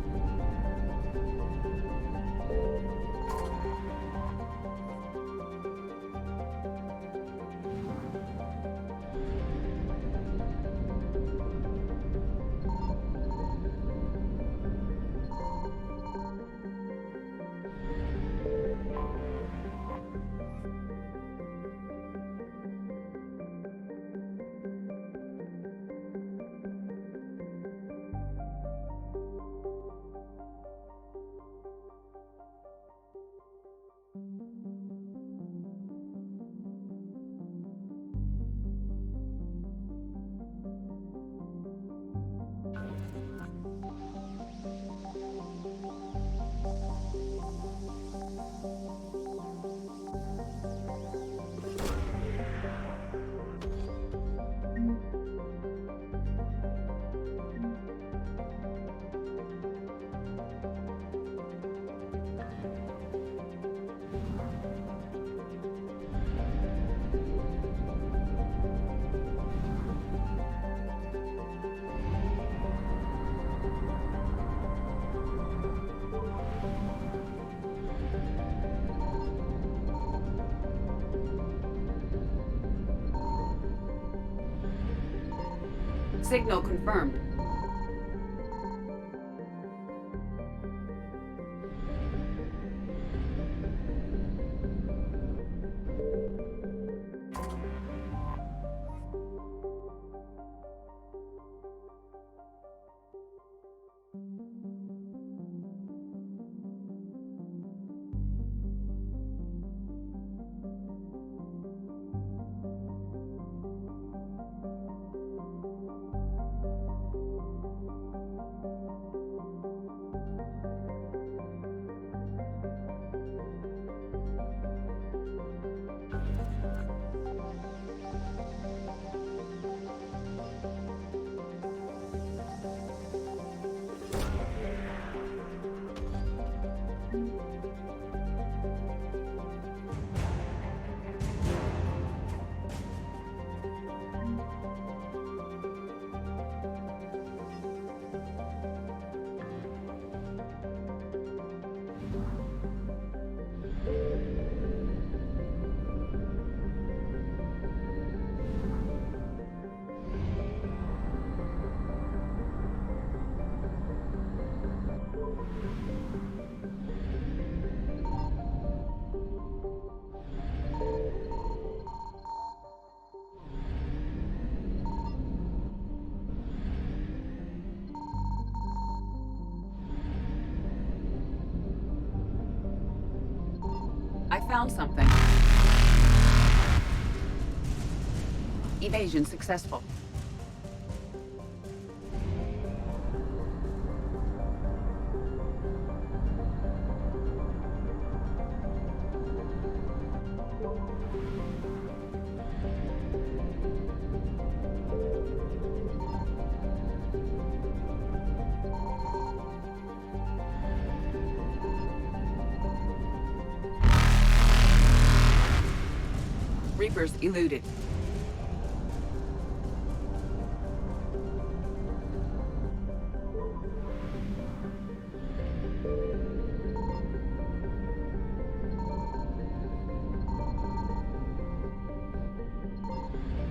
Signal confirmed. I found something. Evasion successful. Reapers eluded.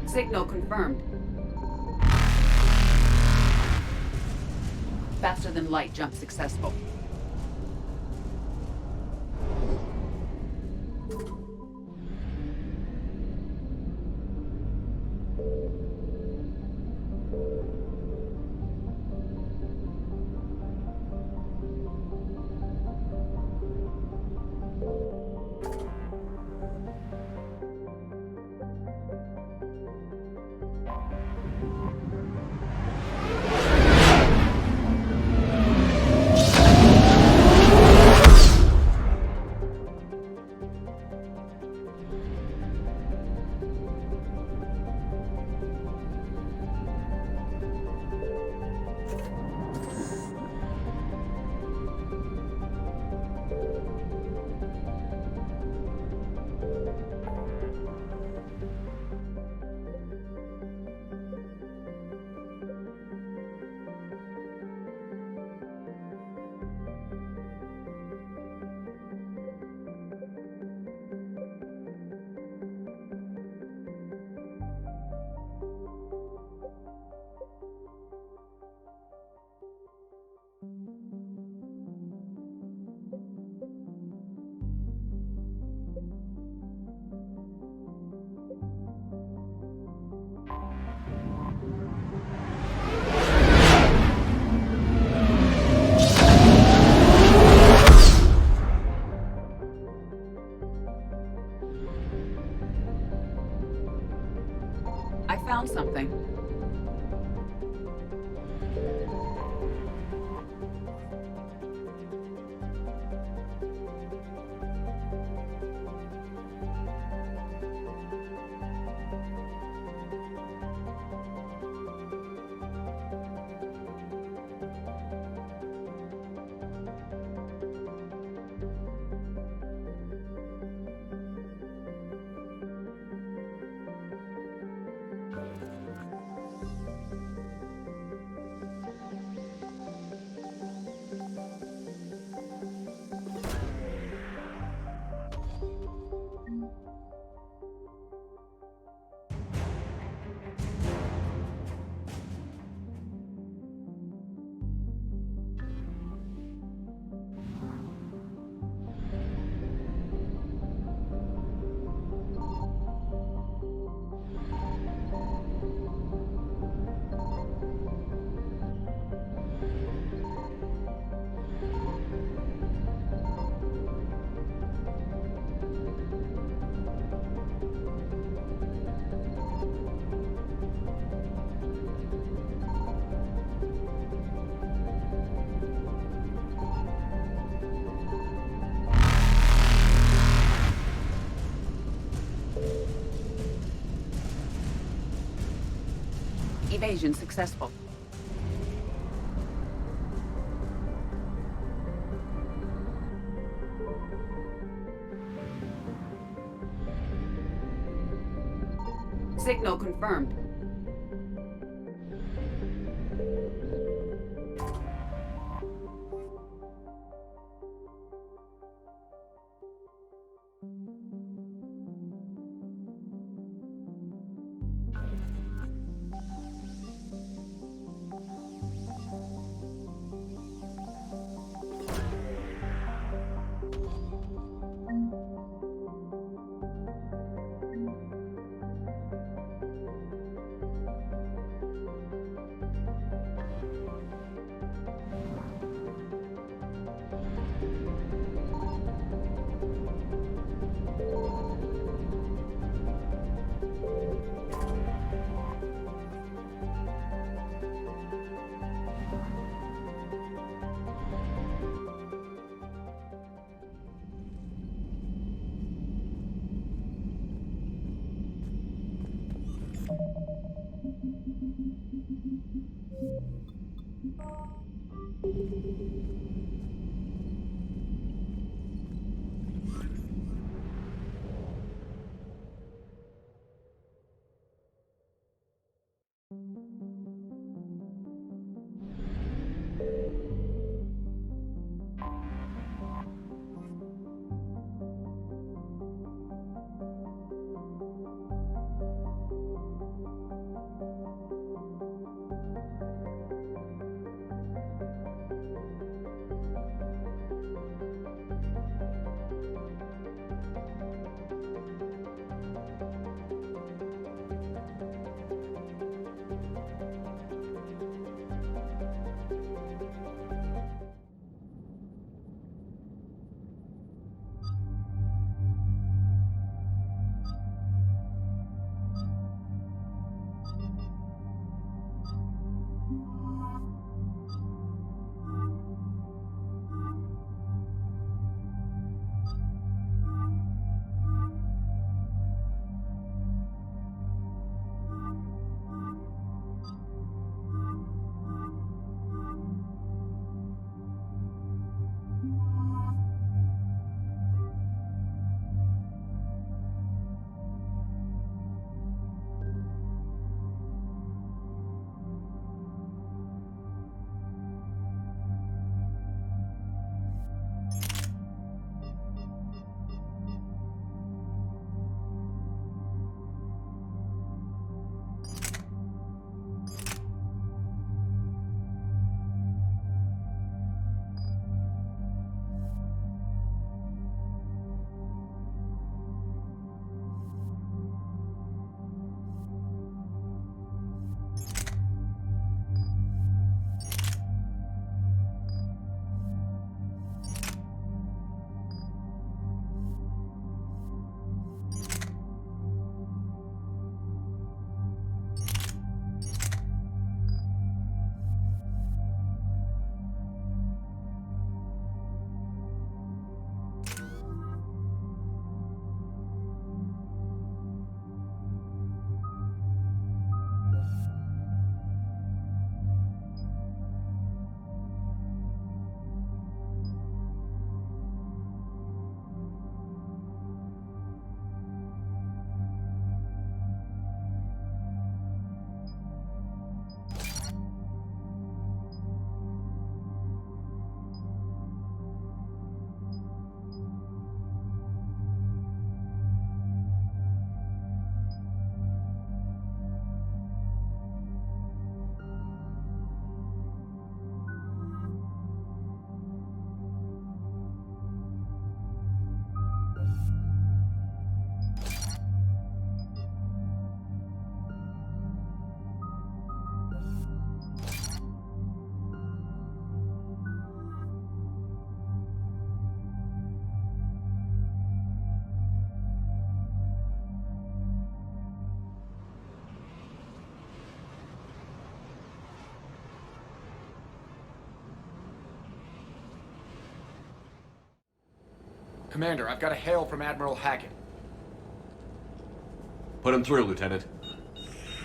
Signal confirmed. Faster than light jump successful. I found something. Evasion successful. Signal confirmed. Commander, I've got a hail from Admiral Hackett. Put him through, Lieutenant.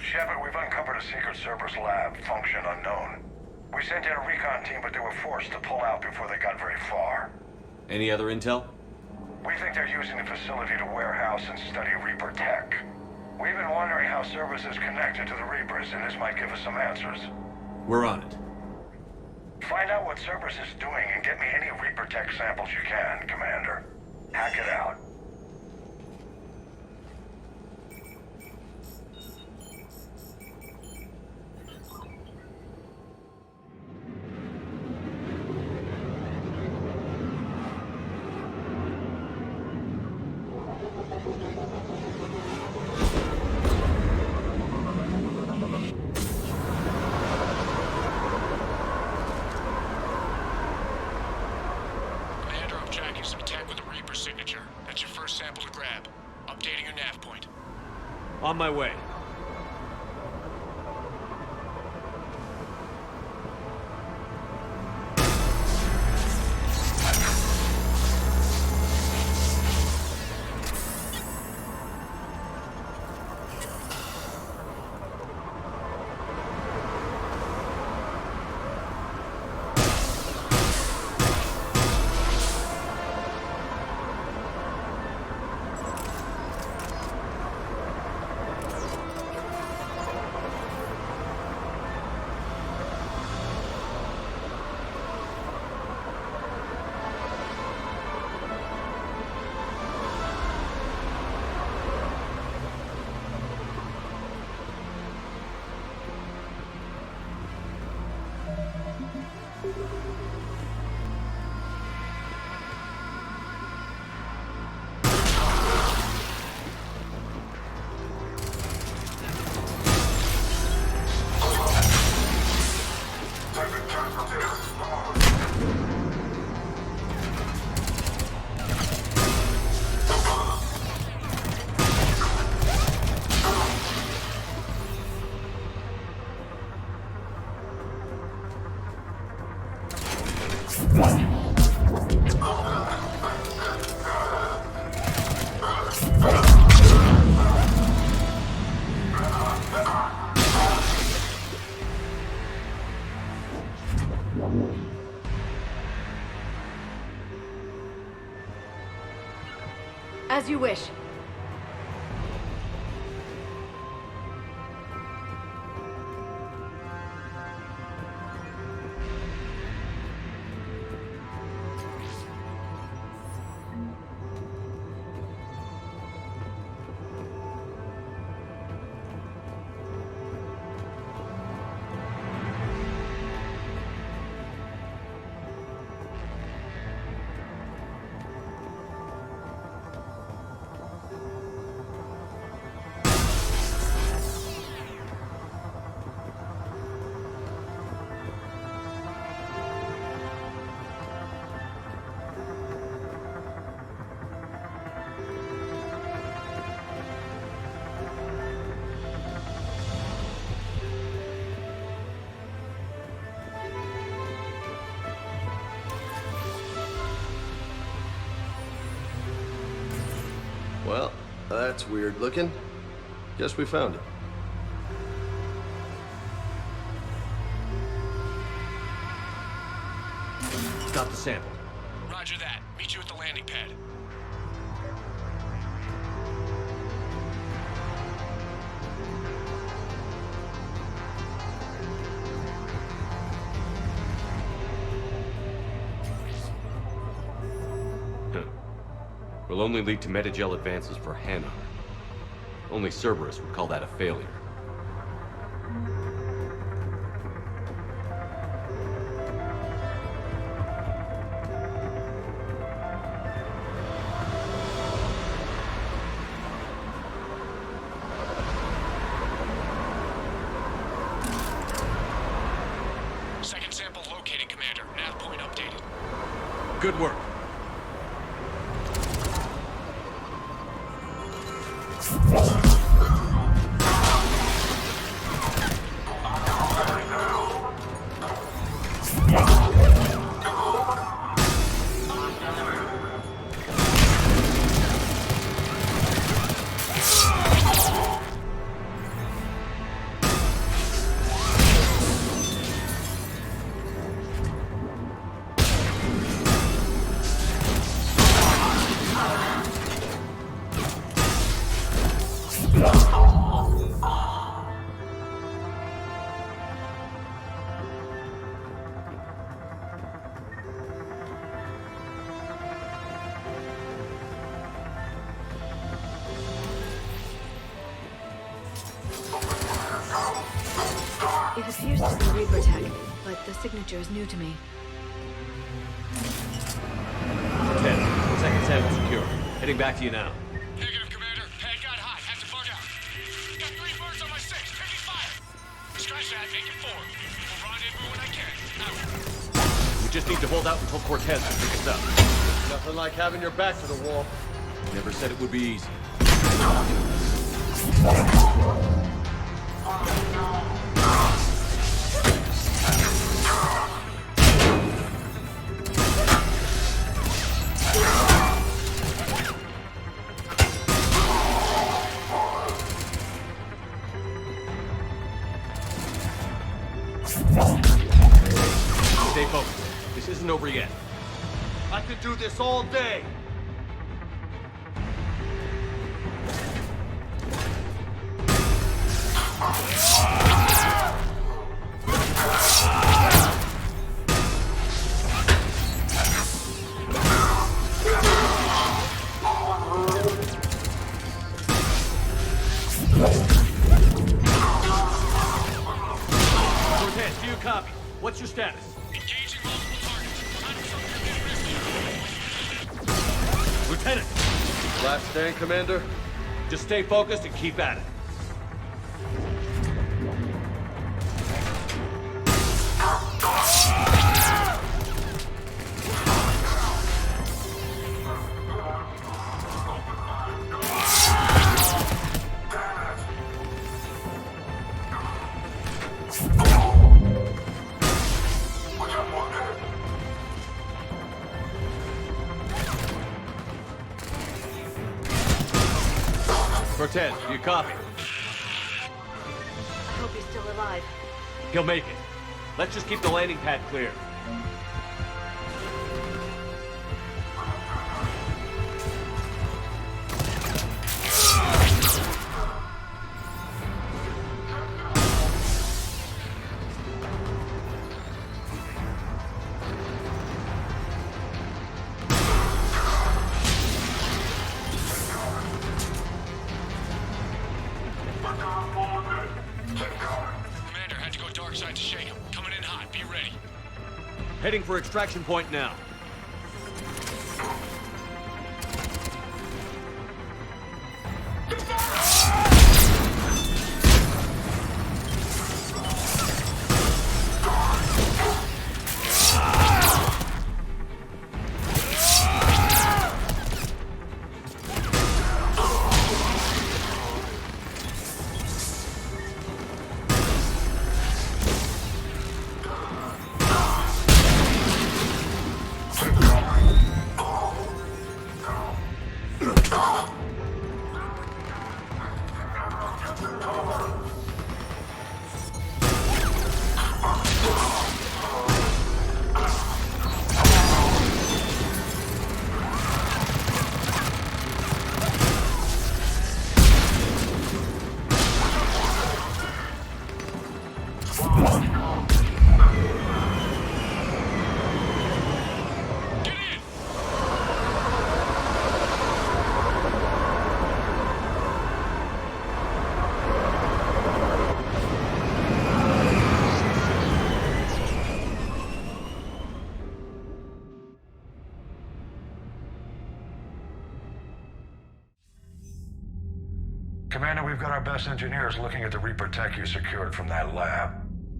Shepard, we've uncovered a Secret Service lab, function unknown. We sent in a recon team, but they were forced to pull out before they got very far. Any other intel? We think they're using the facility to warehouse and study Reaper tech. We've been wondering how Cerberus is connected to the Reapers, and this might give us some answers. We're on it. Find out what Cerberus is doing and get me any Reaper tech samples you can, Commander. Hack it out. On my way. As you wish. Well, that's weird looking. Guess we found it. Got the sample. Roger that. Meet you at the landing pad. Will only lead to metagel advances for Hanar. Only Cerberus would call that a failure. Second sample located, Commander. Nav point updated. Good work. Appears to be Reaper tech, but the signature is new to me. 10. Second sample secure. Heading back to you now. Negative, Commander. Pad got hot. Have to bug out. Got 3 birds on my 6. Taking fire. Scratch that. Make it 4. We'll rendezvous when I can. Out. We just need to hold out until Cortez can pick us up. Nothing like having your back to the wall. Never said it would be easy. Stay focused. This isn't over yet. I could do this all day. Cortez, do you copy? What's your status? Engaging multiple targets. I know something a bit risky. Lieutenant! Last stand, Commander? Just stay focused and keep at it. Cortez, do you copy? I hope he's still alive. He'll make it. Let's just keep the landing pad clear. Commander, had to go dark side to shake him. Coming in hot. Be ready. Heading for extraction point now. Commander, we've got our best engineers looking at the Reaper tech you secured from that lab.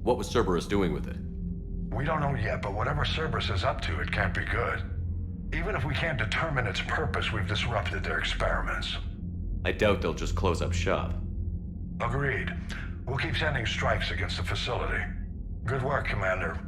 What was Cerberus doing with it? We don't know yet, but whatever Cerberus is up to, it can't be good. Even if we can't determine its purpose, we've disrupted their experiments. I doubt they'll just close up shop. Agreed. We'll keep sending strikes against the facility. Good work, Commander.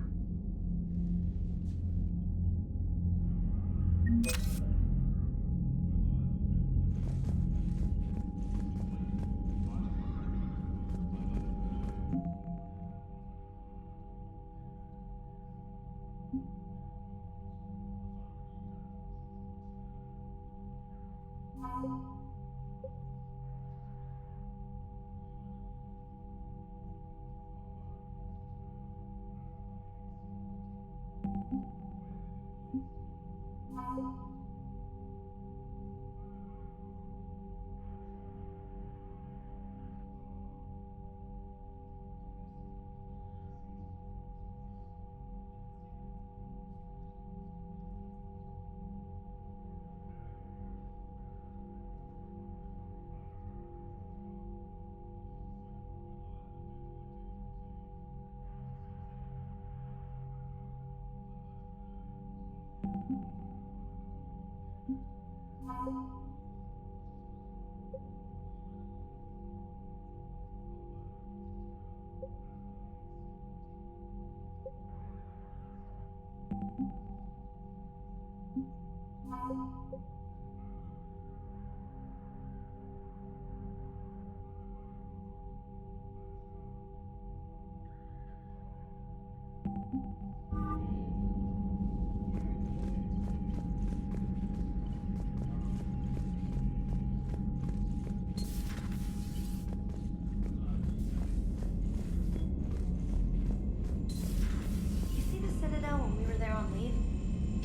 You see the Citadel when we were there on leave?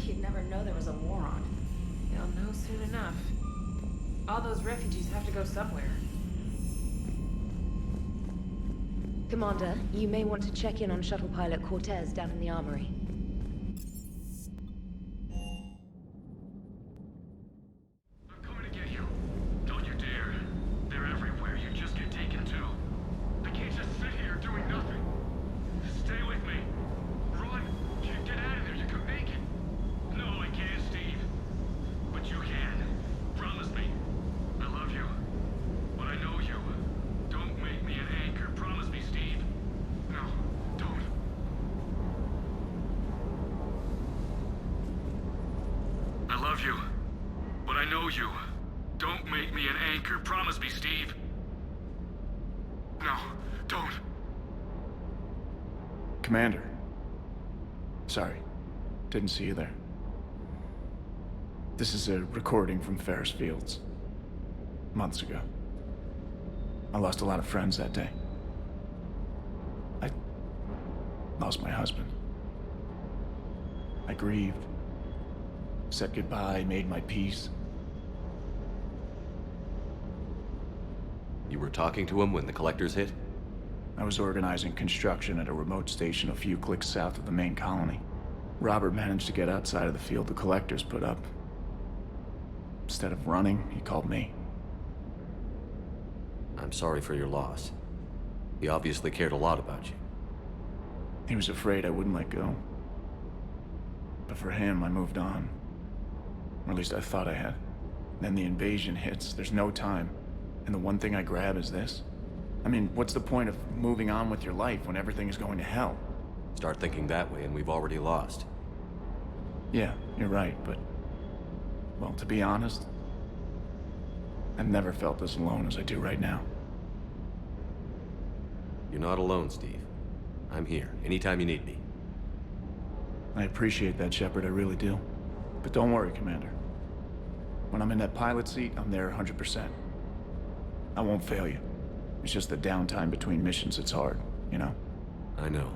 You'd never know there was a war on. You'll know soon enough. All those refugees have to go somewhere. Commander, you may want to check in on shuttle pilot Cortez down in the armory. I'm coming to get you. Don't you dare. They're everywhere. You just get taken too. I can't just sit here doing nothing. Stay with me. Run. Get out of there. You can make it. No, I can't, Steve. But you can. Promise me. I love you. But I know you. Don't make me an anchor. Promise me, Steve. No, don't. I love you. But I know you. Don't make me an anchor. Promise me, Steve. No, don't. Commander. Sorry. Didn't see you there. This is a recording from Ferris Fields. Months ago. I lost a lot of friends that day. I lost my husband. I grieved. Said goodbye, made my peace. You were talking to him when the collectors hit? I was organizing construction at a remote station a few clicks south of the main colony. Robert managed to get outside of the field the collectors put up. Instead of running, he called me. I'm sorry for your loss. He obviously cared a lot about you. He was afraid I wouldn't let go. But for him, I moved on. Or at least I thought I had. Then the invasion hits, there's no time. And the one thing I grab is this. I mean, what's the point of moving on with your life when everything is going to hell? Start thinking that way and we've already lost. Yeah, you're right, but... well, to be honest, I've never felt as alone as I do right now. You're not alone, Steve. I'm here, anytime you need me. I appreciate that, Shepard, I really do. But don't worry, Commander. When I'm in that pilot seat, I'm there 100%. I won't fail you. It's just the downtime between missions that's hard, you know? I know.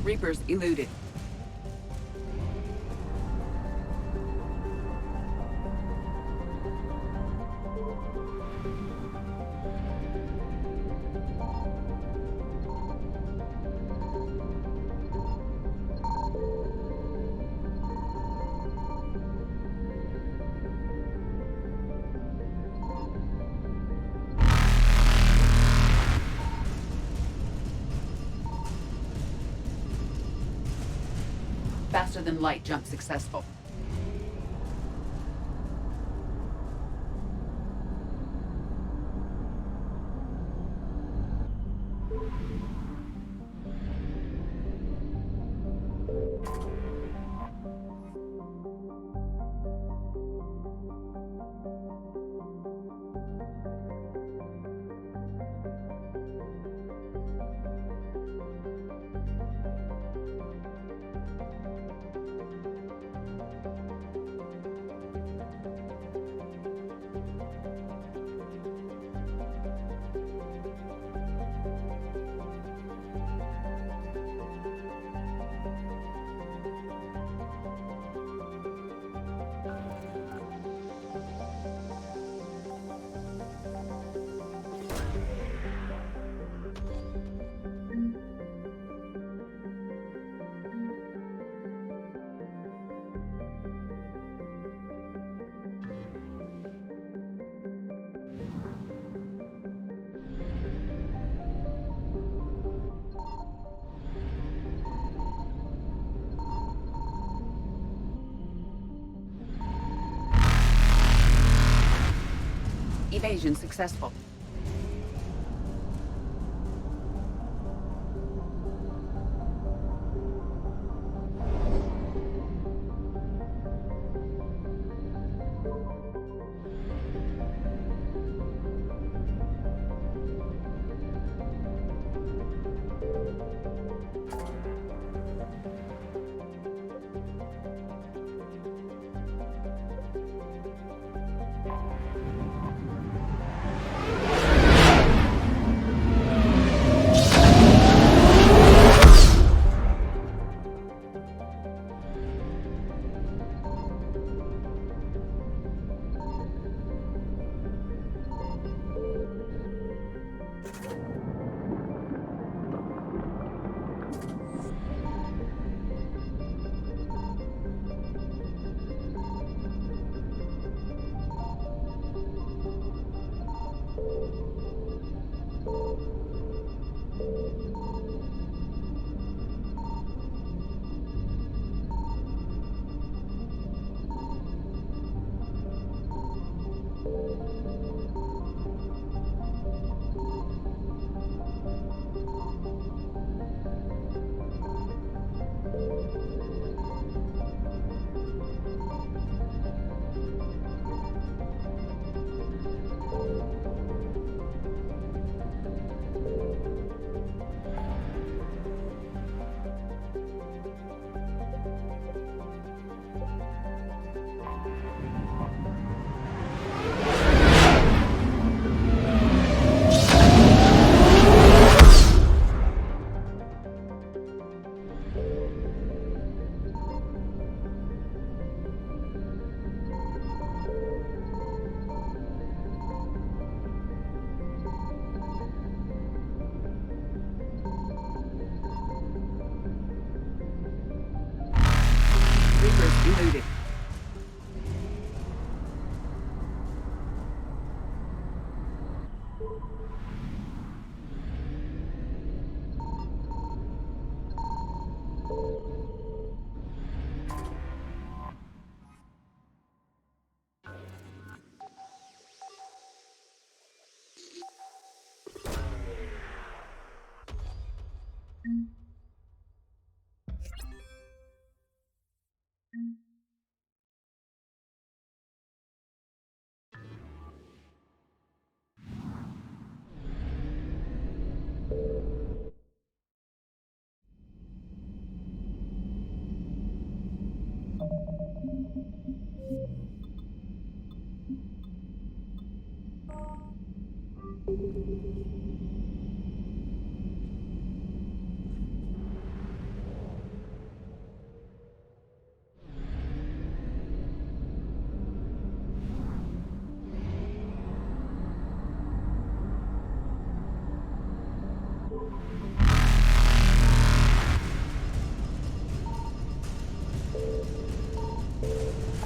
Reapers eluded. Faster than light jump successful. Evasion successful. Reapers eluded.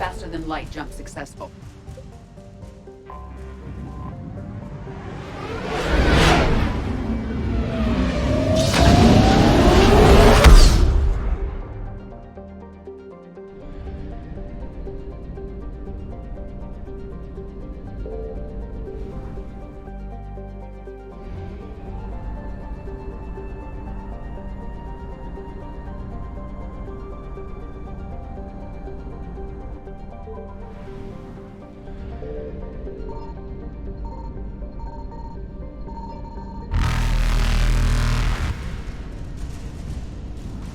Faster than light jump successful.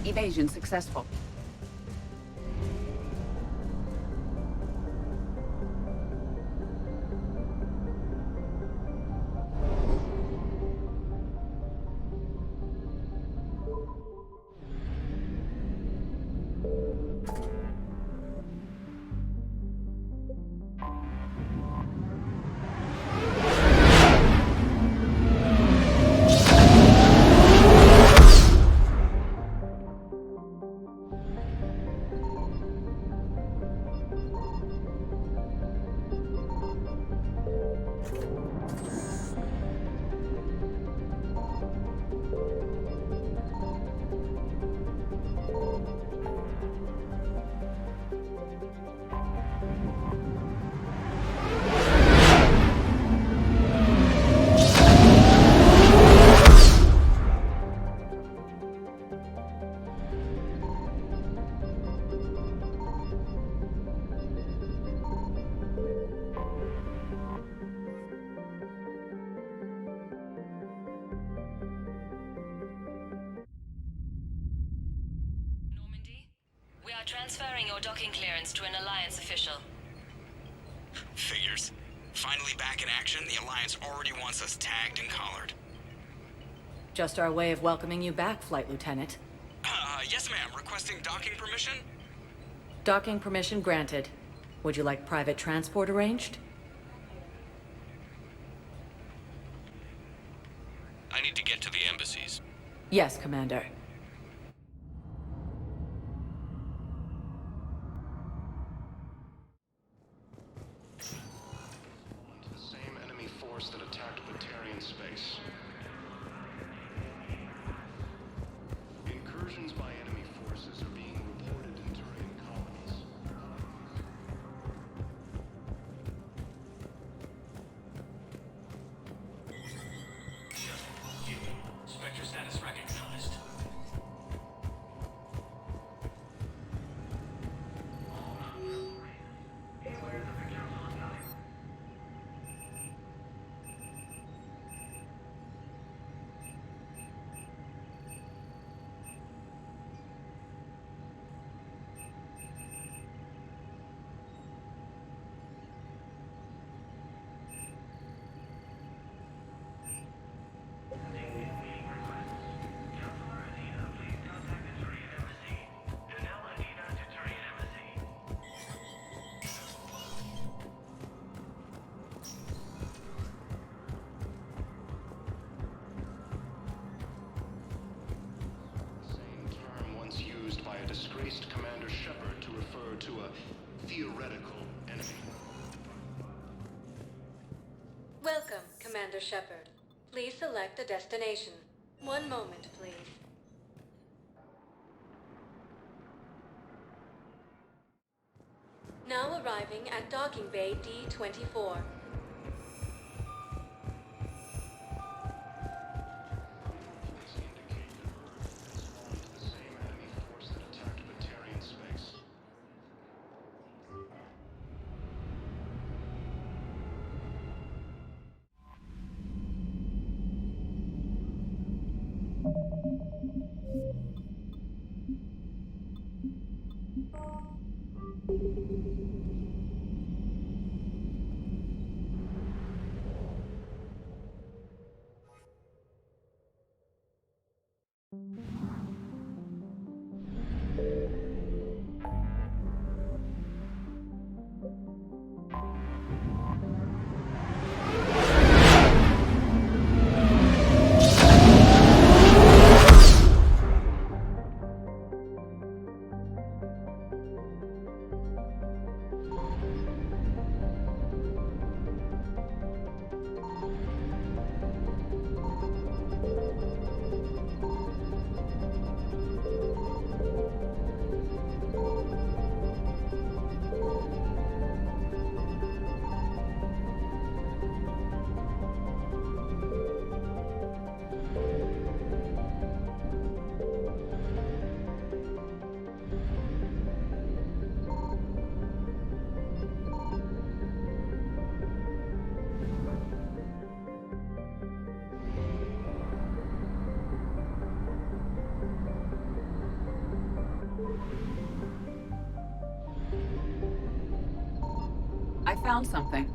Evasion successful. Transferring your docking clearance to an Alliance official. Figures. Finally back in action, the Alliance already wants us tagged and collared. Just our way of welcoming you back, Flight Lieutenant. Yes ma'am. Requesting docking permission? Docking permission granted. Would you like private transport arranged? I need to get to the embassies. Yes, Commander. That attacked Batarian space. Incursions by enemy forces are being reported in Turian colonies. Spectre status recognized. Disgraced Commander Shepard to refer to a theoretical enemy. Welcome, Commander Shepard. Please select a destination. One moment, please. Now arriving at Docking Bay D-24. found something.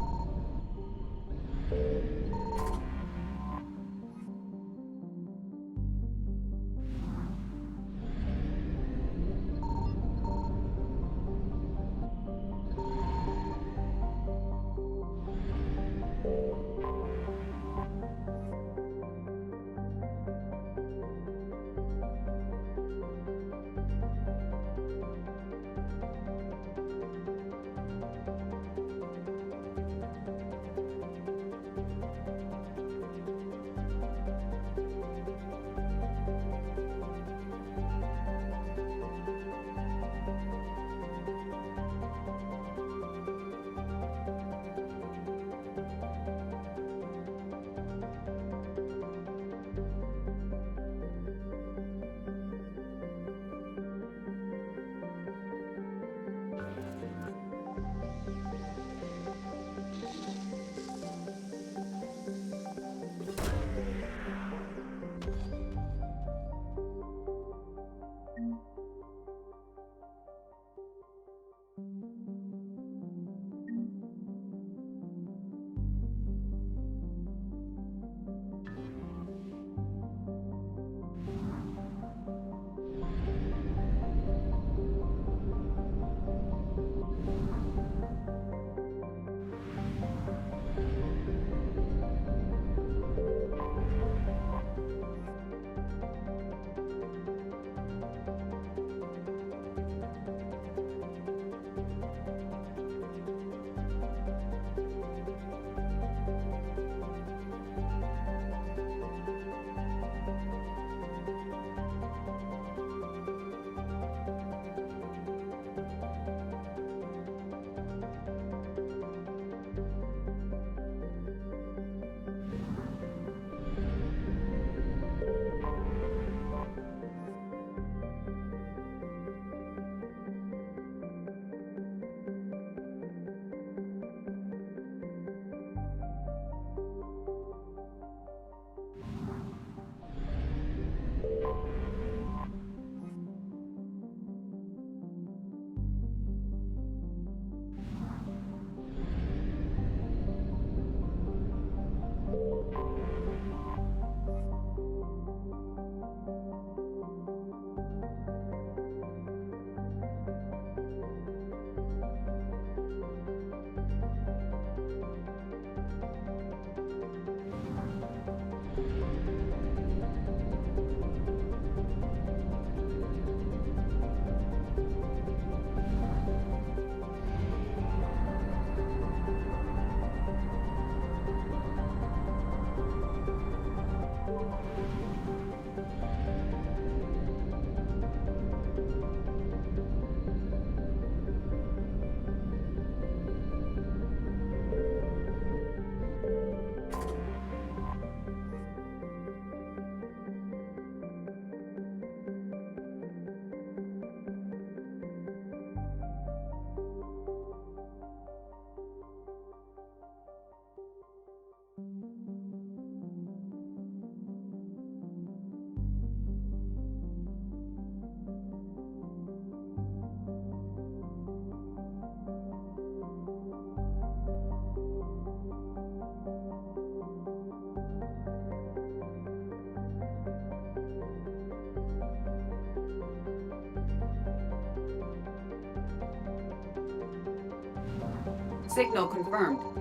Signal confirmed.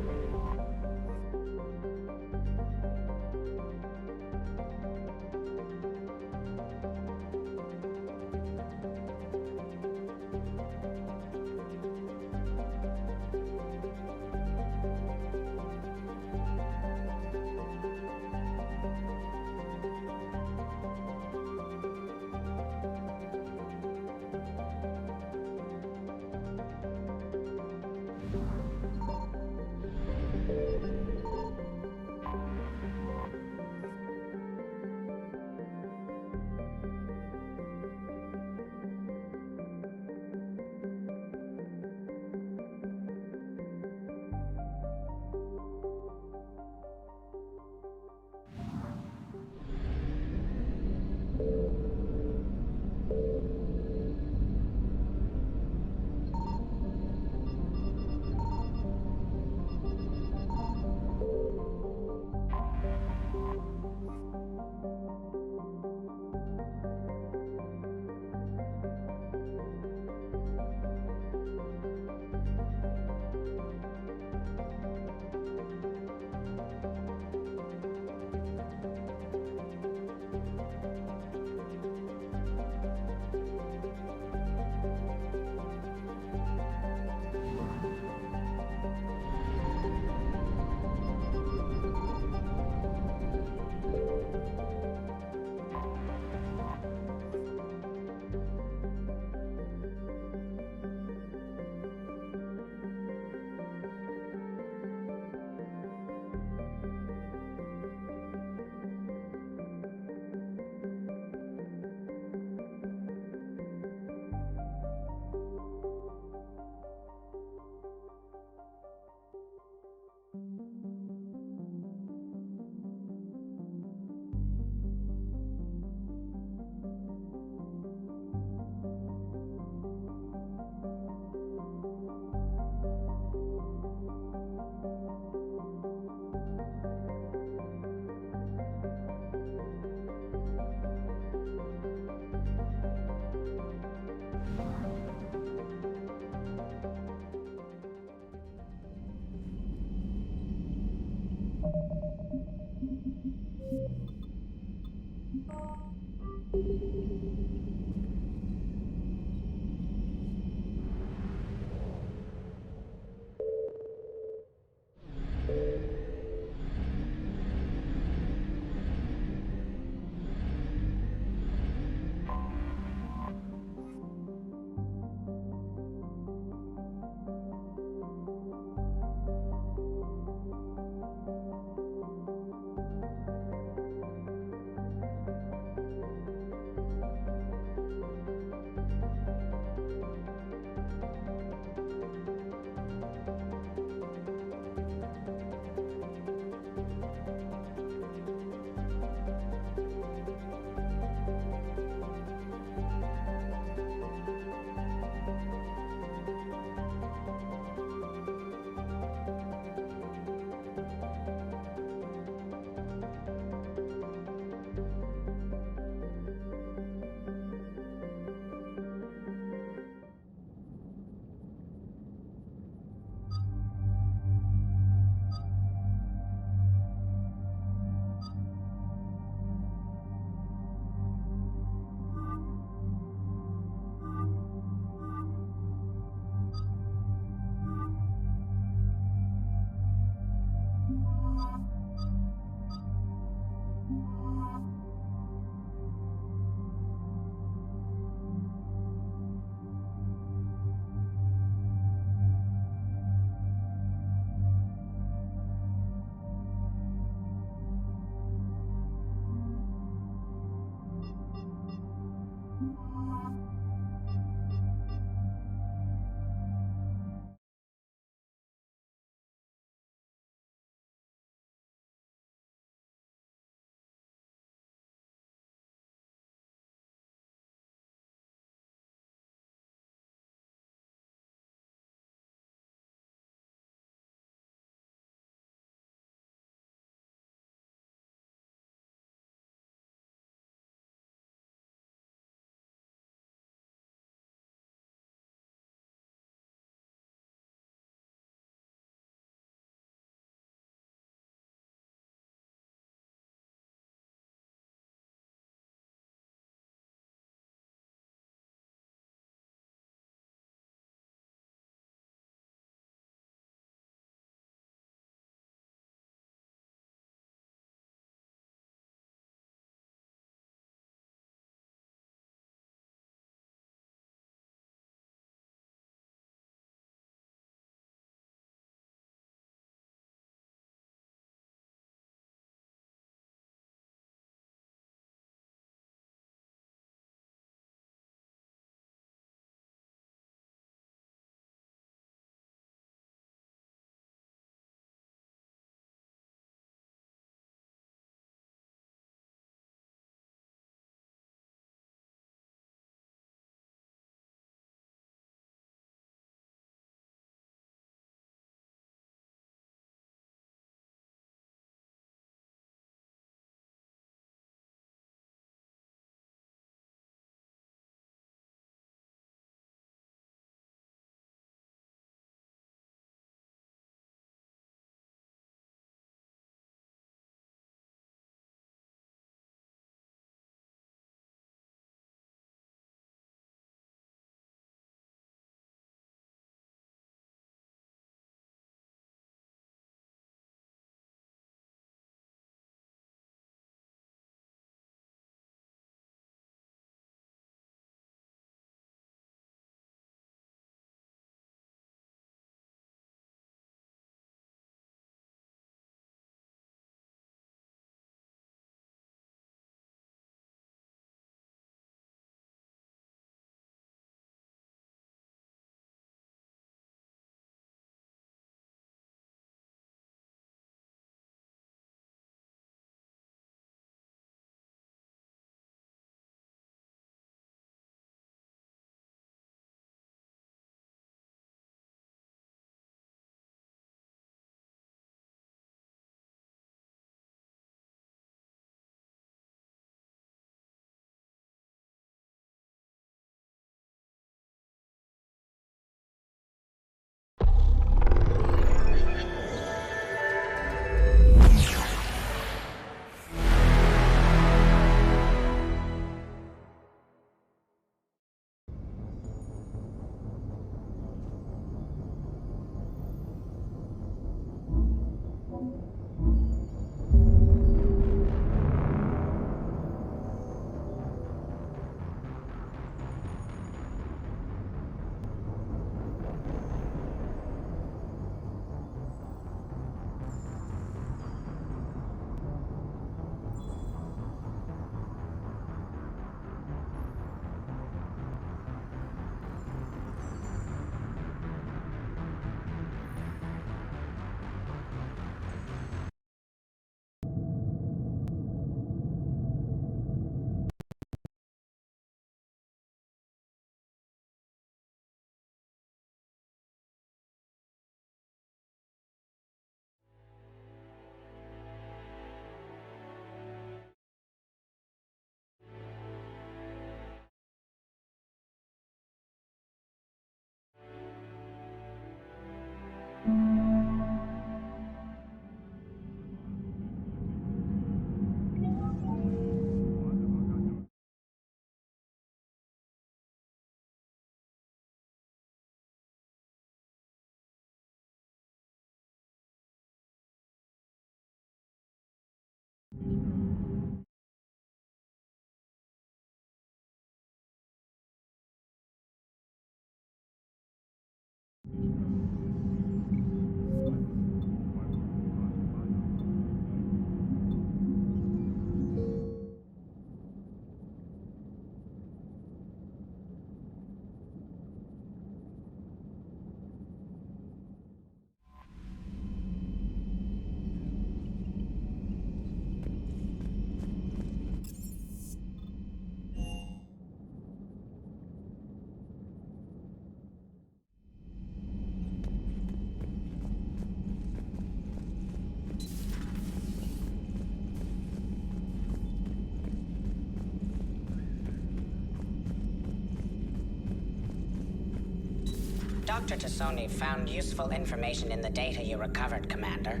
Dr. Tassoni found useful information in the data you recovered, Commander.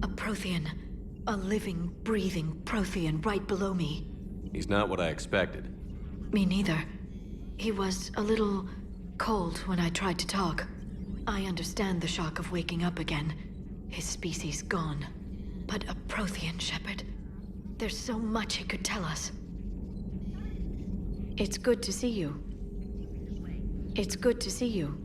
A Prothean. A living, breathing Prothean right below me. He's not what I expected. Me neither. He was a little cold when I tried to talk. I understand the shock of waking up again. His species gone. But a Prothean, Shepard. There's so much he could tell us. It's good to see you. It's good to see you.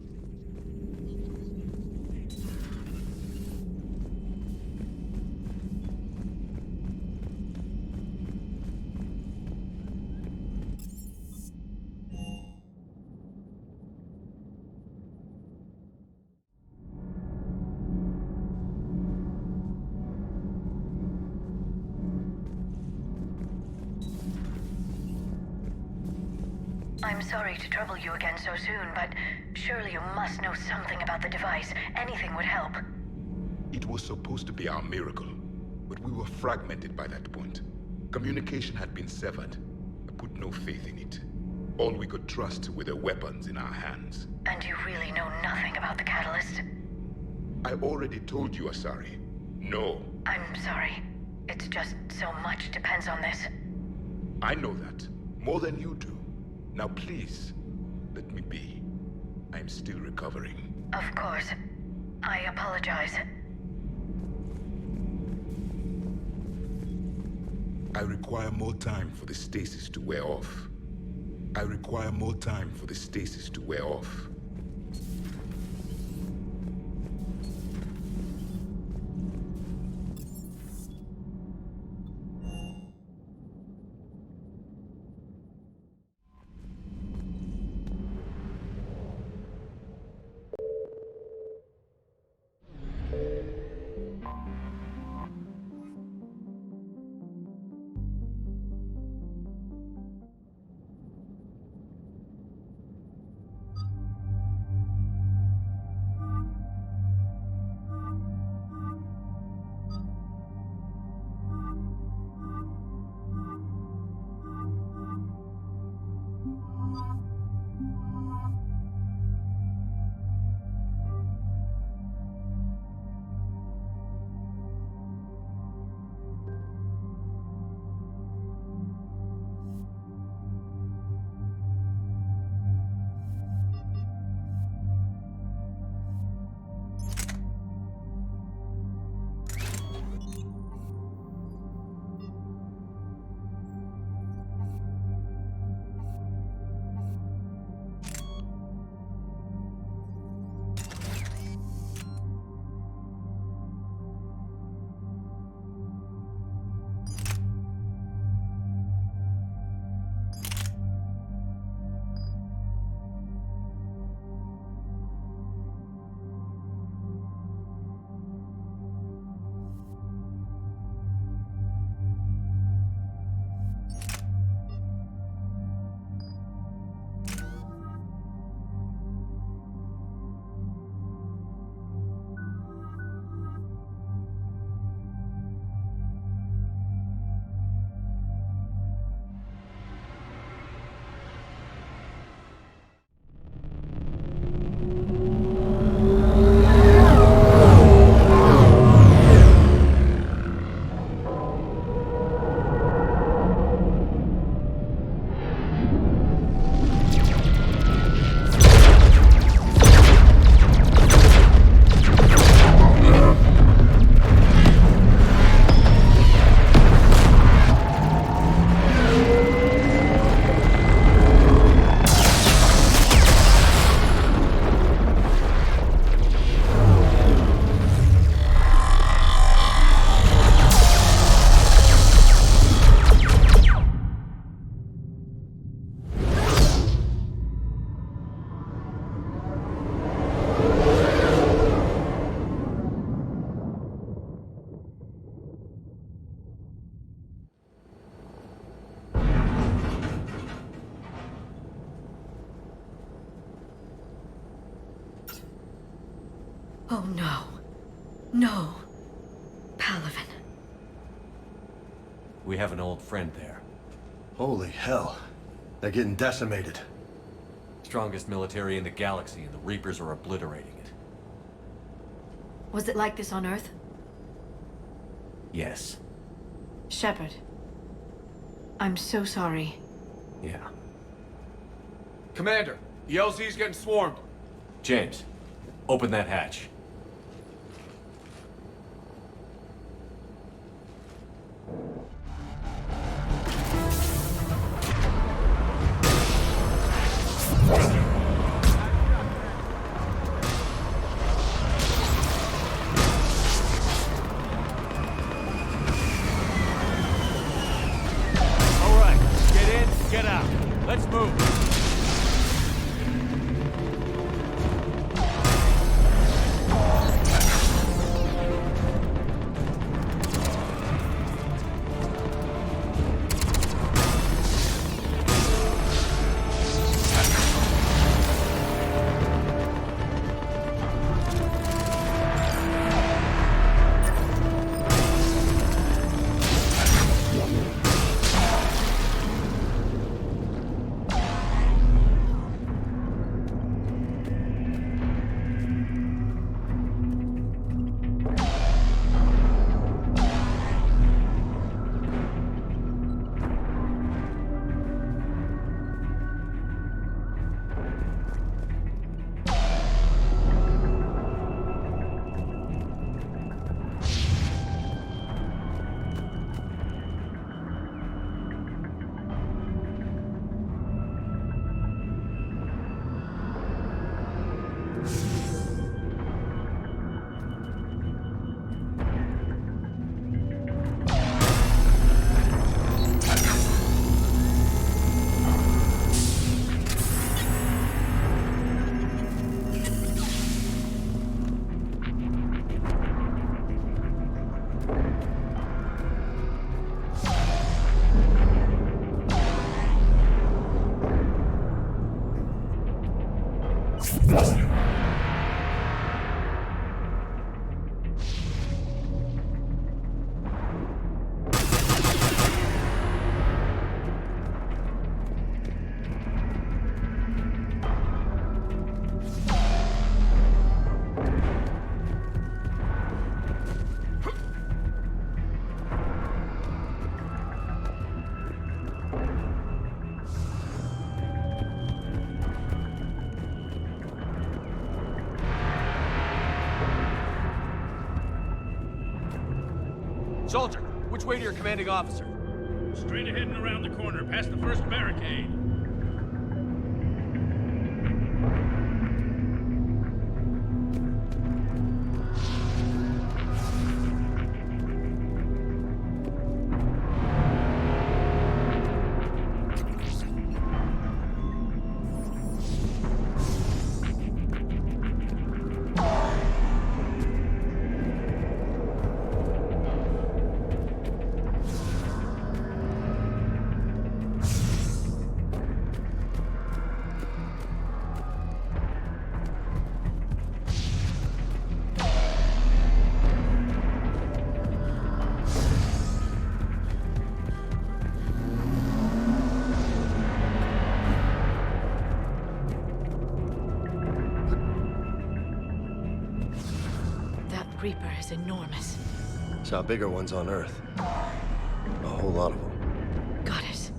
I'm sorry to trouble you again so soon, but surely you must know something about the device. Anything would help. It was supposed to be our miracle, but we were fragmented by that point. Communication had been severed. I put no faith in it. All we could trust were the weapons in our hands. And you really know nothing about the catalyst? I already told you, Asari. No. I'm sorry. It's just so much depends on this. I know that. More than you do. Now please, let me be. I'm still recovering. Of course. I apologize. I require more time for the stasis to wear off. I require more time for the stasis to wear off. Oh no. No. Palaven. We have an old friend there. Holy hell. They're getting decimated. Strongest military in the galaxy, and the Reapers are obliterating it. Was it like this on Earth? Yes. Shepard. I'm so sorry. Yeah. Commander, the LZ's getting swarmed. James, open that hatch. All right, get in, get out. Let's move. Soldier, which way to your commanding officer? Straight ahead and around the corner, past the first barricade. Reaper is enormous. Saw bigger ones on Earth. A whole lot of them. Got it.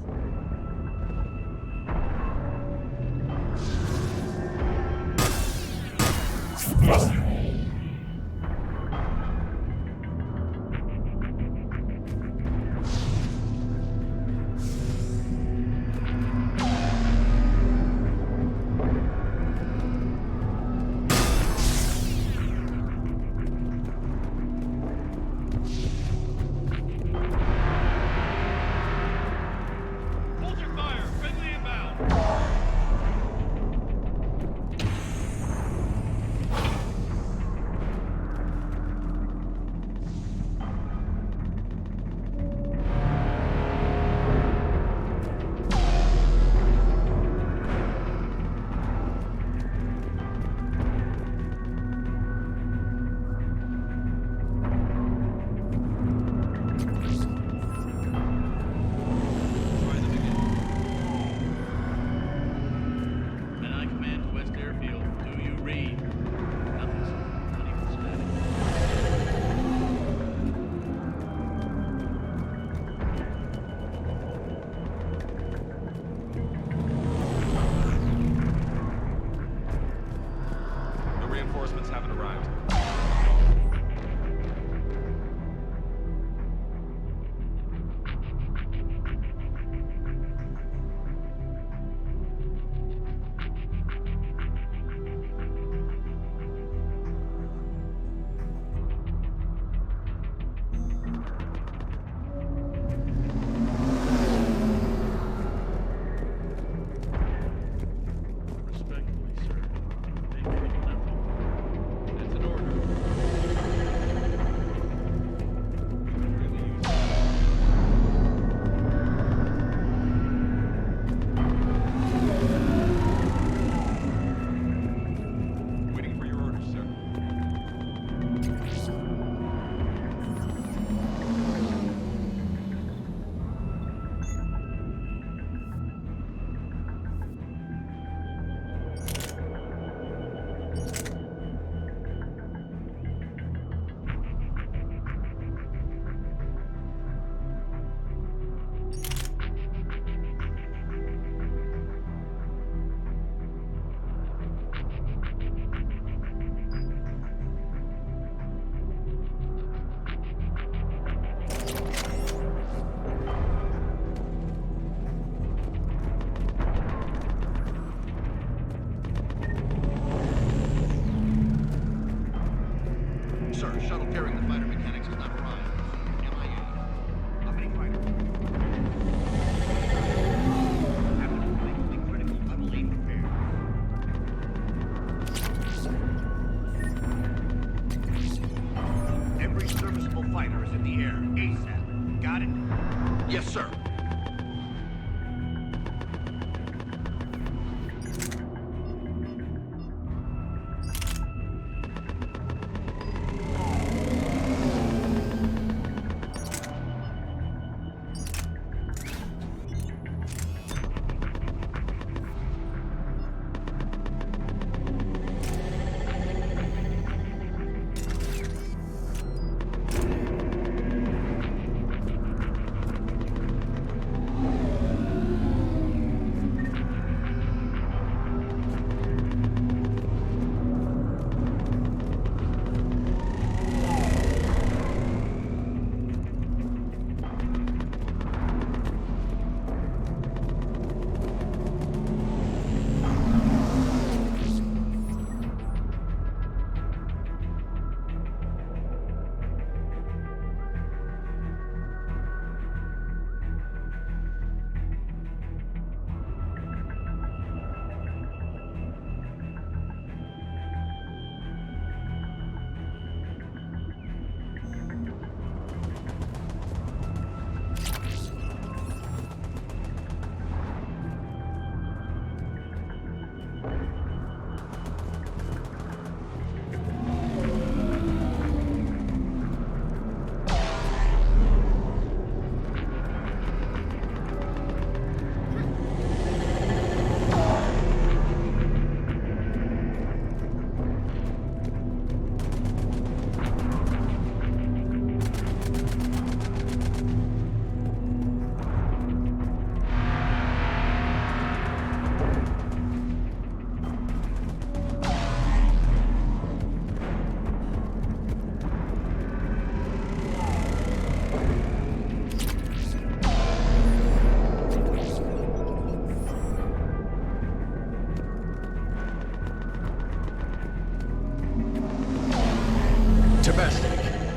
Reinforcements haven't arrived. Sir, shuttle carrying the fighter mechanics has not arrived. MIA. How many fighters? Absolutely critical level 8 repair. Every serviceable fighter is in the air. ASAP. Got it? Yes, sir.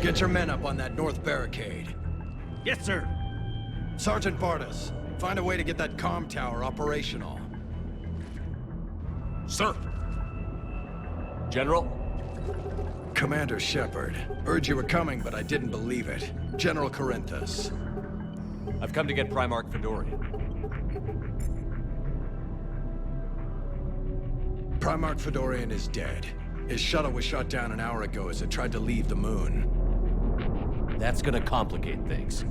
Get your men up on that north barricade. Yes, sir. Sergeant Bartas, find a way to get that comm tower operational. Sir. General? Commander Shepard. Heard you were coming, but I didn't believe it. General Corinthus. I've come to get Primarch Fedorian. Primarch Fedorian is dead. His shuttle was shot down an hour ago as it tried to leave the moon. That's gonna complicate things.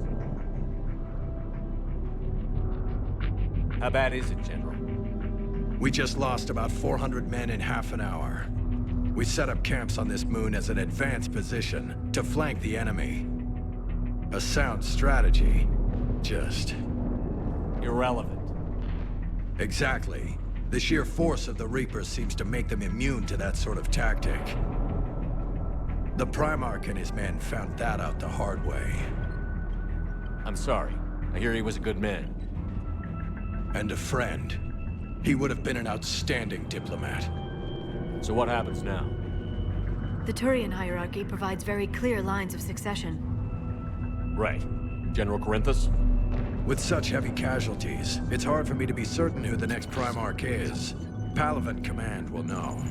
How bad is it, General? We just lost about 400 men in half an hour. We set up camps on this moon as an advanced position to flank the enemy. A sound strategy. Just... irrelevant. Exactly. The sheer force of the Reapers seems to make them immune to that sort of tactic. The Primarch and his men found that out the hard way. I'm sorry. I hear he was a good man. And a friend. He would have been an outstanding diplomat. So what happens now? The Turian hierarchy provides very clear lines of succession. Right. General Corinthus? With such heavy casualties, it's hard for me to be certain who the next Primarch is. Palaven Command will know.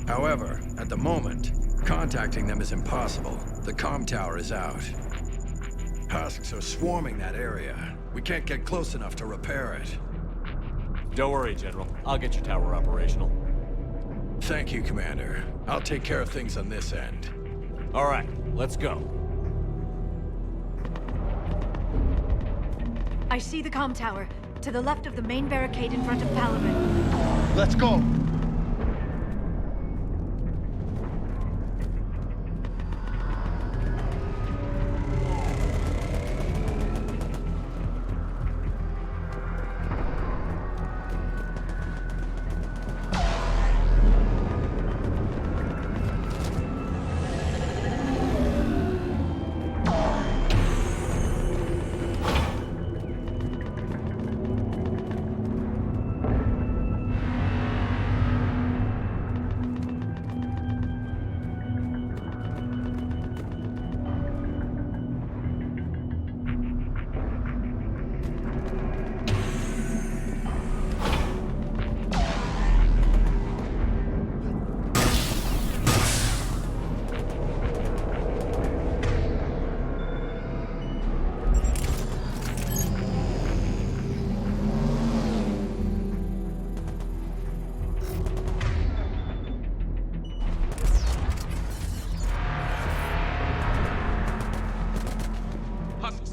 However, at the moment, contacting them is impossible. The comm tower is out. Husks are swarming that area. We can't get close enough to repair it. Don't worry, General. I'll get your tower operational. Thank you, Commander. I'll take care of things on this end. All right, let's go. I see the comm tower, to the left of the main barricade in front of Palaven. Let's go!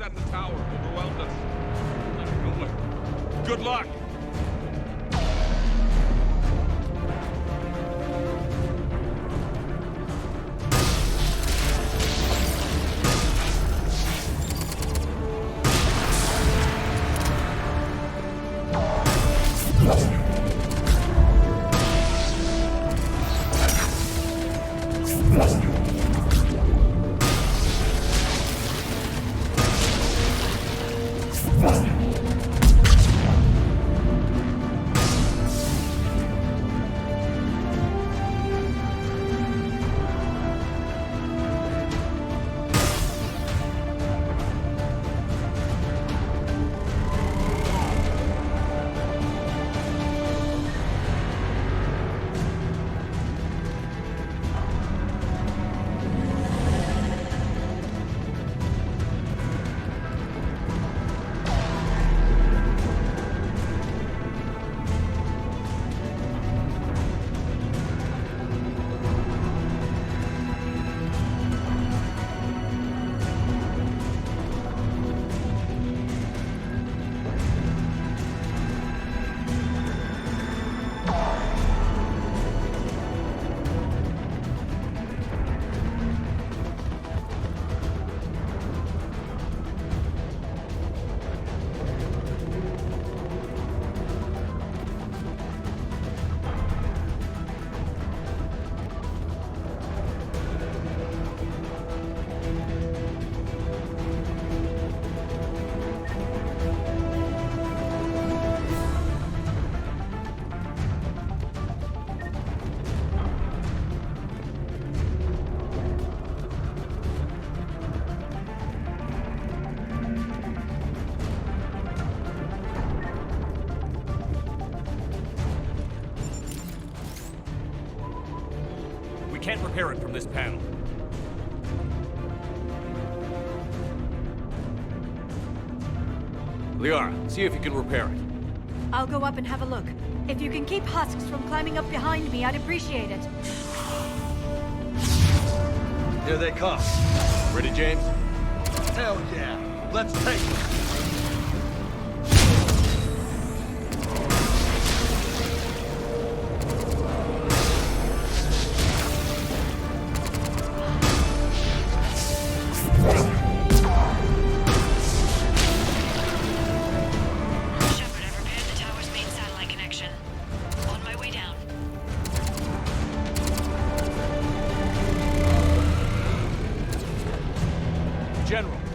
At the tower, overwhelmed us. I'm going. Good luck! Can't repair it from this panel. Liara, see if you can repair it. I'll go up and have a look. If you can keep husks from climbing up behind me, I'd appreciate it. Here they come. Ready, James? Hell yeah. Let's take them. Shepard, I've repaired the tower's main satellite connection.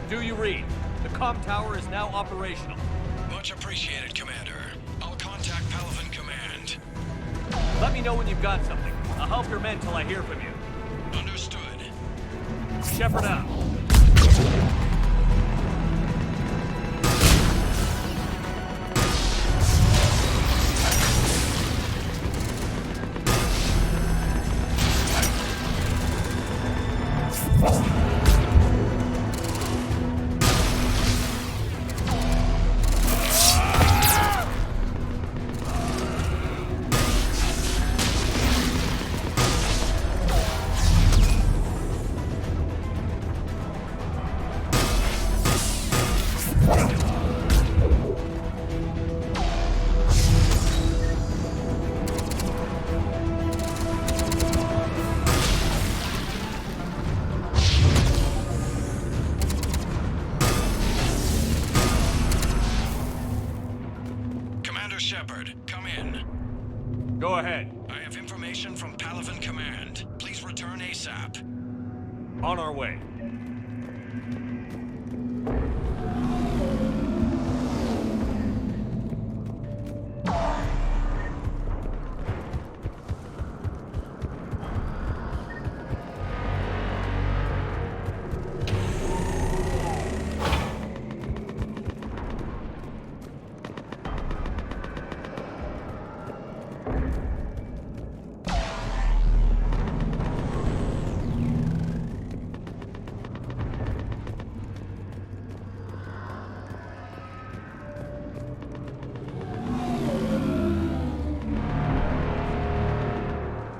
do you read? The comm tower is now operational. Much appreciated, Commander. I'll contact Palavan Command. Let me know when you've got something. I'll help your men till I hear from you. Understood. Shepard out. Shepard, come in. Go ahead. I have information from Palavan Command. Please return ASAP. On our way.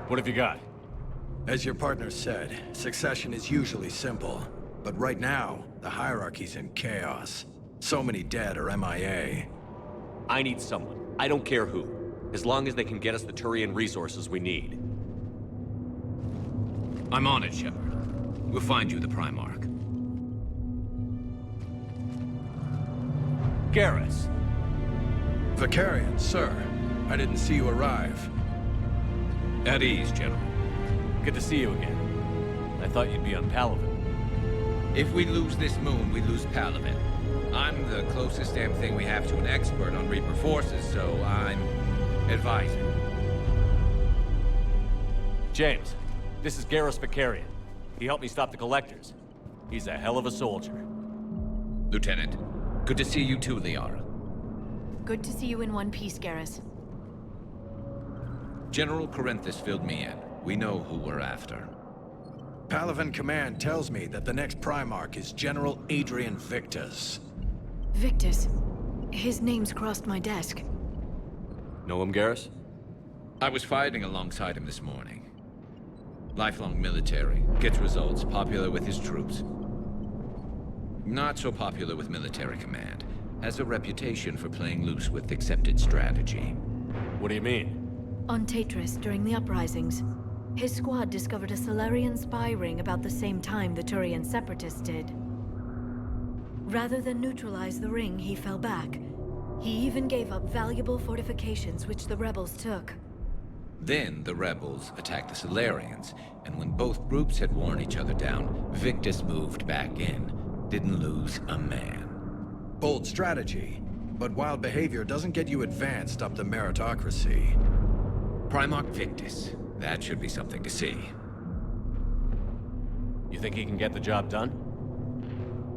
What have you got? As your partner said, succession is usually simple. But right now, the hierarchy's in chaos. So many dead or MIA. I need someone. I don't care who. As long as they can get us the Turian resources we need. I'm on it, Shepard. We'll find you the Primarch. Garrus. Vicarian, sir. I didn't see you arrive. At ease, General. Good to see you again. I thought you'd be on Palavan. If we lose this moon, we lose Palavan. I'm the closest damn thing we have to an expert on Reaper forces, so I'm advising. James, this is Garrus Vicarian. He helped me stop the Collectors. He's a hell of a soldier. Lieutenant, good to see you too, Liara. Good to see you in one piece, Garrus. General Corinthus filled me in. We know who we're after. Palavan Command tells me that the next Primarch is General Adrian Victus. Victus? His name's crossed my desk. Know him, Garrus? I was fighting alongside him this morning. Lifelong military, gets results, popular with his troops. Not so popular with military command. Has a reputation for playing loose with accepted strategy. What do you mean? On Tatris, during the uprisings, his squad discovered a Solarian spy ring about the same time the Turian separatists did. Rather than neutralize the ring, he fell back. He even gave up valuable fortifications which the rebels took. Then the rebels attacked the Solarians, and when both groups had worn each other down, Victus moved back in. Didn't lose a man. Bold strategy, but wild behavior doesn't get you advanced up the meritocracy. Primarch Victus. That should be something to see. You think he can get the job done?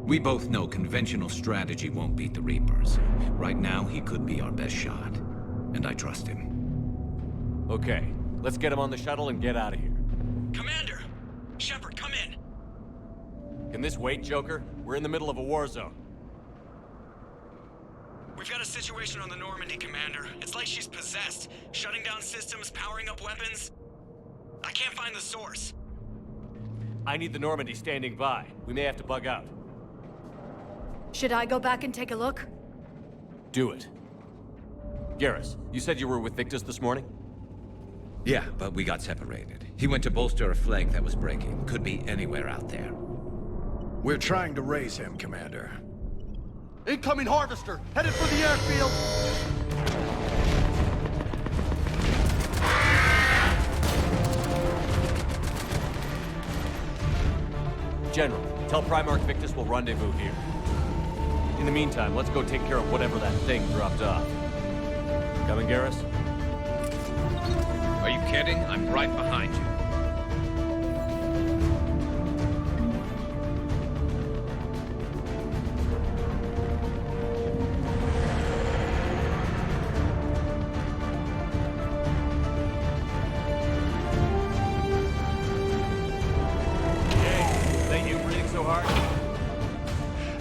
We both know conventional strategy won't beat the Reapers. Right now, he could be our best shot. And I trust him. Okay, let's get him on the shuttle and get out of here. Commander! Shepard, come in! Can this wait, Joker? We're in the middle of a war zone. We've got a situation on the Normandy, Commander. It's like she's possessed. Shutting down systems, powering up weapons. I can't find the source. I need the Normandy standing by. We may have to bug out. Should I go back and take a look? Do it. Garrus, you said you were with Victus this morning? Yeah, but we got separated. He went to bolster a flank that was breaking. Could be anywhere out there. We're trying to raise him, Commander. Incoming Harvester! Headed for the airfield! General, tell Primarch Victus we'll rendezvous here. In the meantime, let's go take care of whatever that thing dropped off. Coming, Garrus? Are you kidding? I'm right behind you.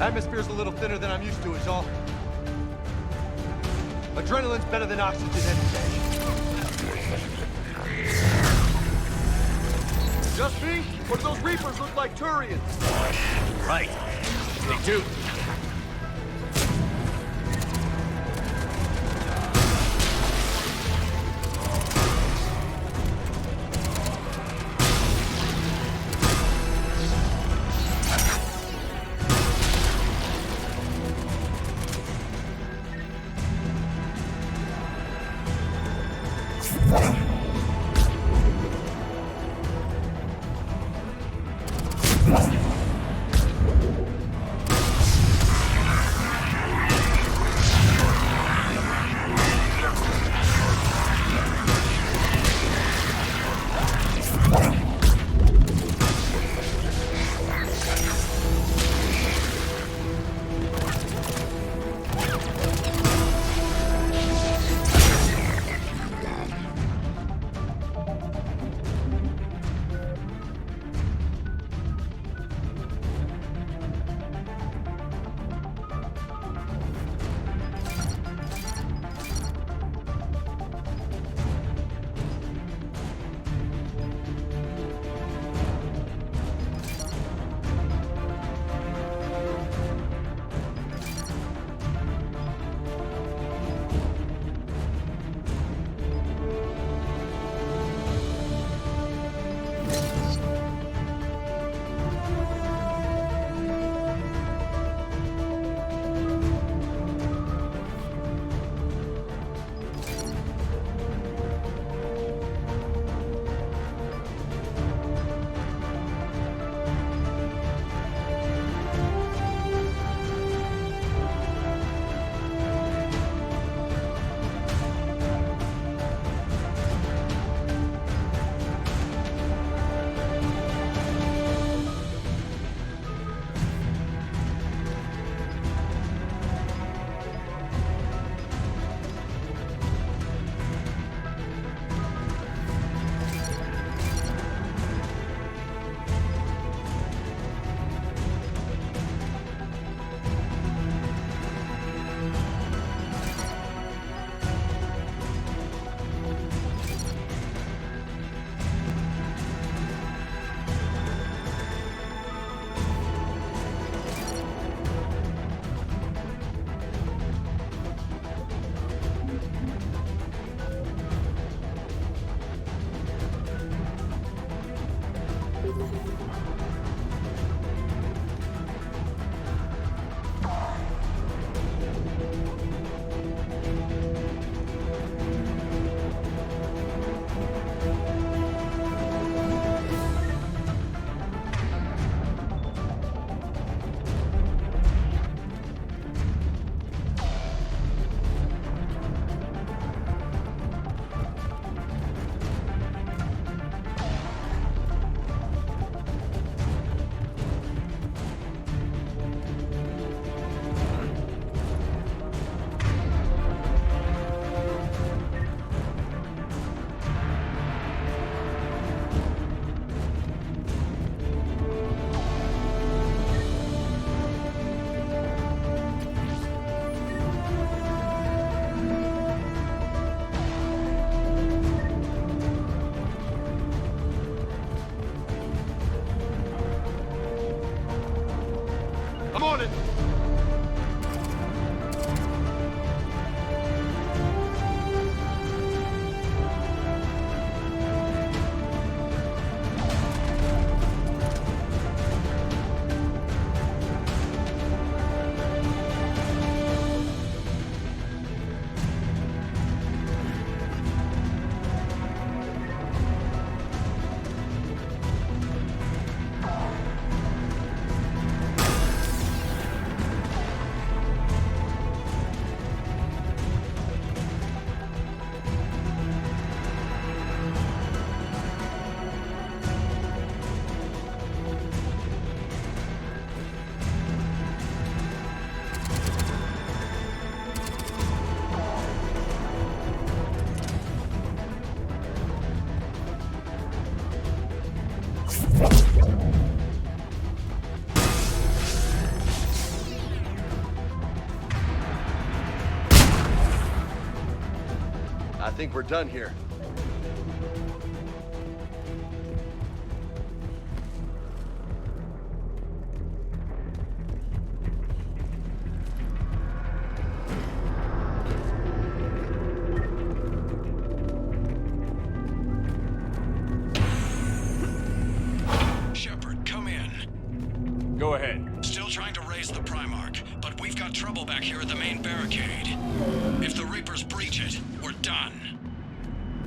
Atmosphere's a little thinner than I'm used to, is all. Adrenaline's better than oxygen any day. Just me? Or do those Reapers look like Turians? Right. They do. think we're done here. Shepard, come in. Go ahead. Still trying to raise the Primarch, but we've got trouble back here at the main barricade. If the Reapers breach it, we're done.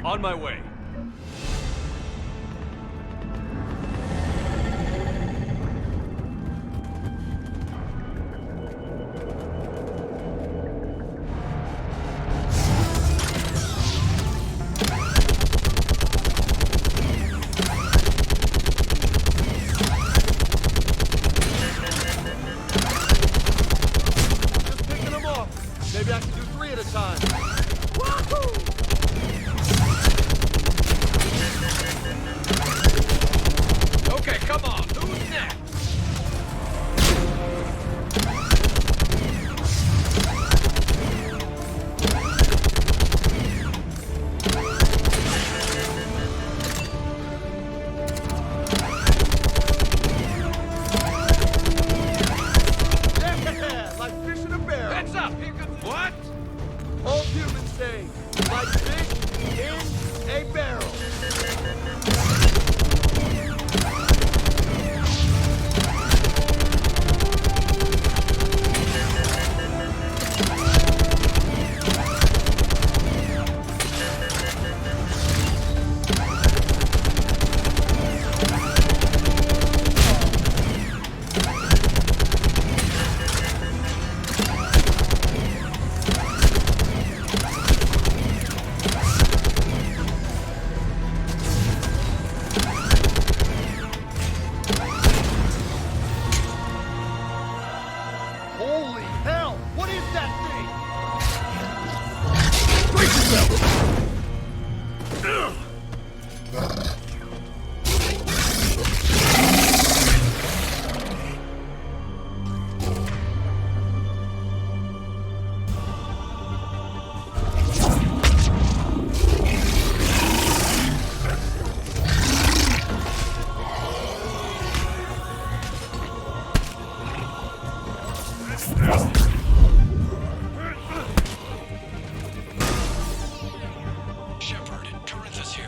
On my way. Maybe I can do 3 at a time. Okay, come on. Who's next? Yeah, like fish in a barrel. Heads up! Here comes... What? Old humans say, like fish in a barrel. Holy hell! What is that thing? Brace yourself! Shepard, Corinthus here.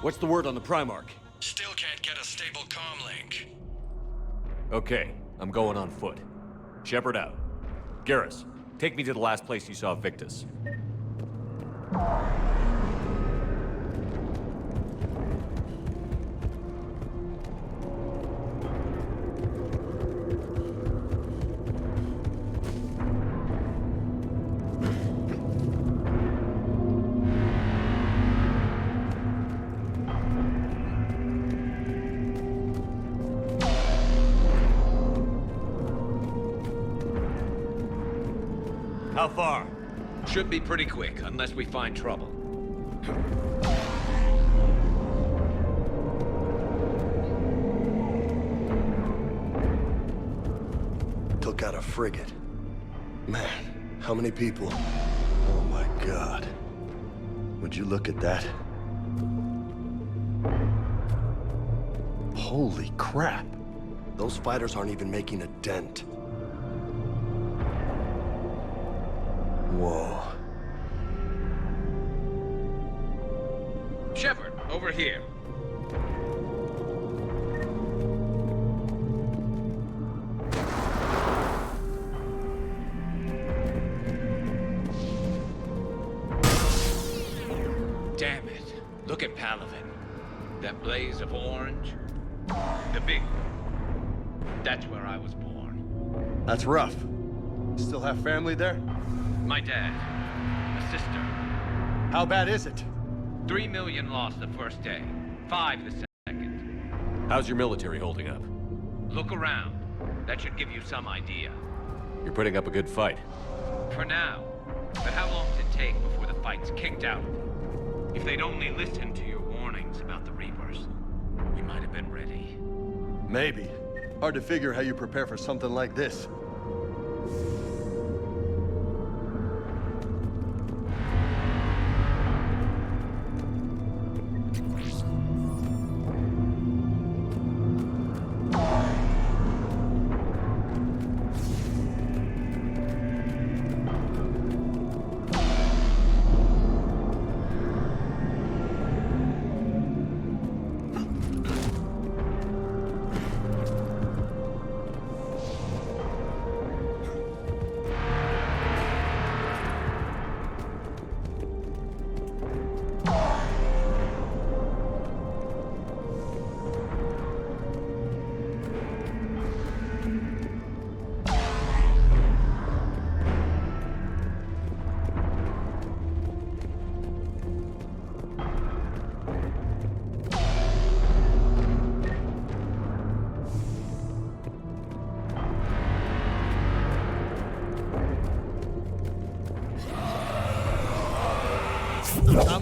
What's the word on the Primarch? Still can't get a stable comm link. Okay, I'm going on foot. Shepard out. Garrus, take me to the last place you saw Victus. How far? Should be pretty quick, unless we find trouble. Took out a frigate. Man, how many people? Oh my god. Would you look at that? Holy crap. Those fighters aren't even making a dent. Whoa. Shepard, over here. Damn it. Look at Palaven. That blaze of orange. The big one. That's where I was born. That's rough. Still have family there? My dad. A sister. How bad is it? 3 million lost the first day. 5 the second. How's your military holding up? Look around. That should give you some idea. You're putting up a good fight. For now. But how long does it take before the fight's kicked out? If they'd only listened to your warnings about the Reapers, we might have been ready. Maybe. Hard to figure how you prepare for something like this.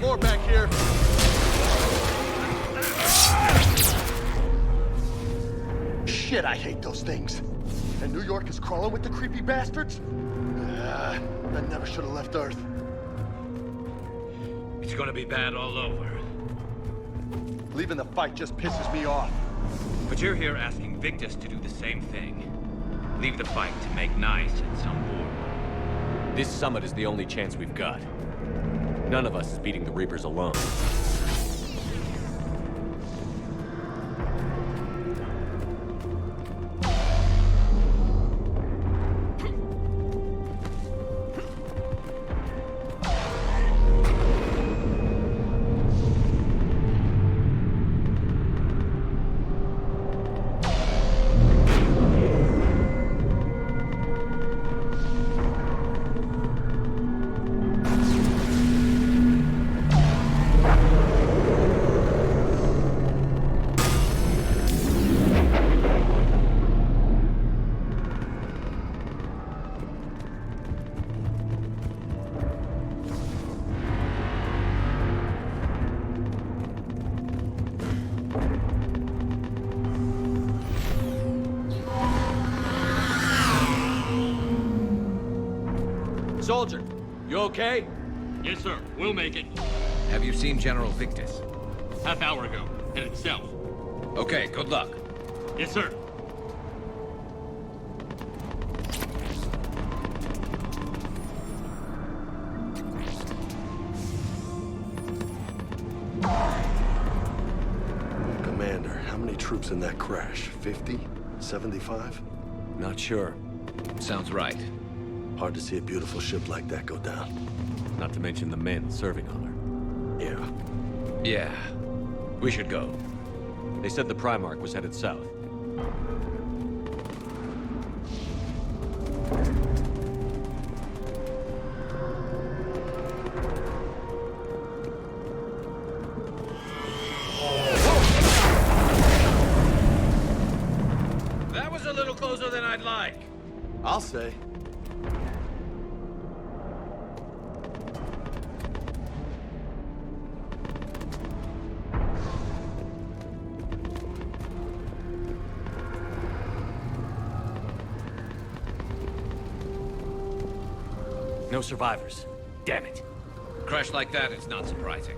more back here. Shit, I hate those things. And New York is crawling with the creepy bastards? That never should have left Earth. It's gonna be bad all over. Leaving the fight just pisses me off. But you're here asking Victus to do the same thing. Leave the fight to make nice at some war. This summit is the only chance we've got. None of us is beating the Reapers alone. Soldier, you okay? Yes, sir. We'll make it. Have you seen General Victus? Half hour ago. Headed south. Okay, good luck. Yes, sir. Commander, how many troops in that crash? 50? 75? Not sure. Sounds right. Hard to see a beautiful ship like that go down. Not to mention the men serving on her. Yeah. Yeah. We should go. They said the Primarch was headed south. That was a little closer than I'd like. I'll say. No survivors. Damn it. Crash like that, it's not surprising.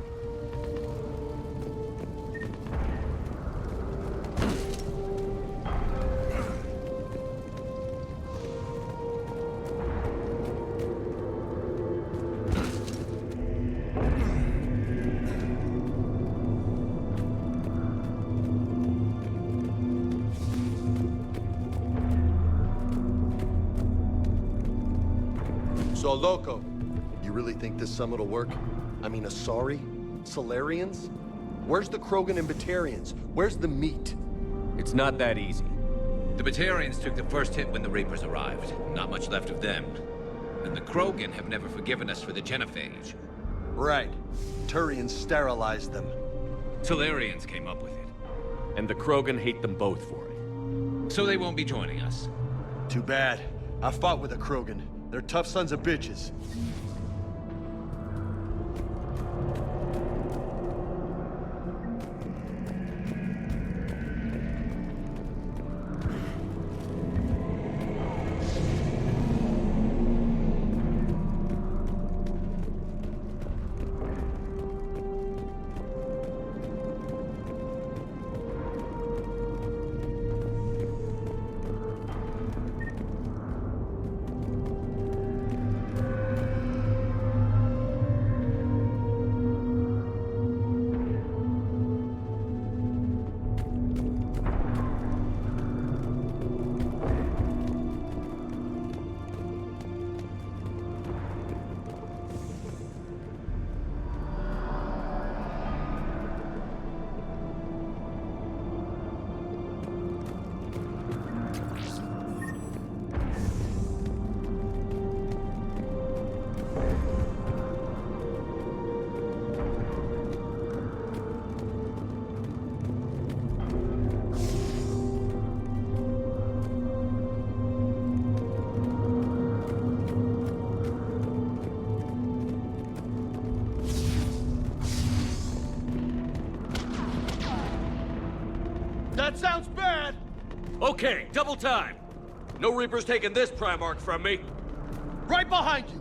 So, Loco, you really think this summit will work? I mean, Asari? Solarians? Where's the Krogan and Batarians? Where's the meat? It's not that easy. The Batarians took the first hit when the Reapers arrived. Not much left of them. And the Krogan have never forgiven us for the genophage. Right. Turians sterilized them. Solarians came up with it. And the Krogan hate them both for it. So they won't be joining us. Too bad. I fought with a Krogan. They're tough sons of bitches. That sounds bad! Okay, double time. No Reapers taking this Primarch from me. Right behind you!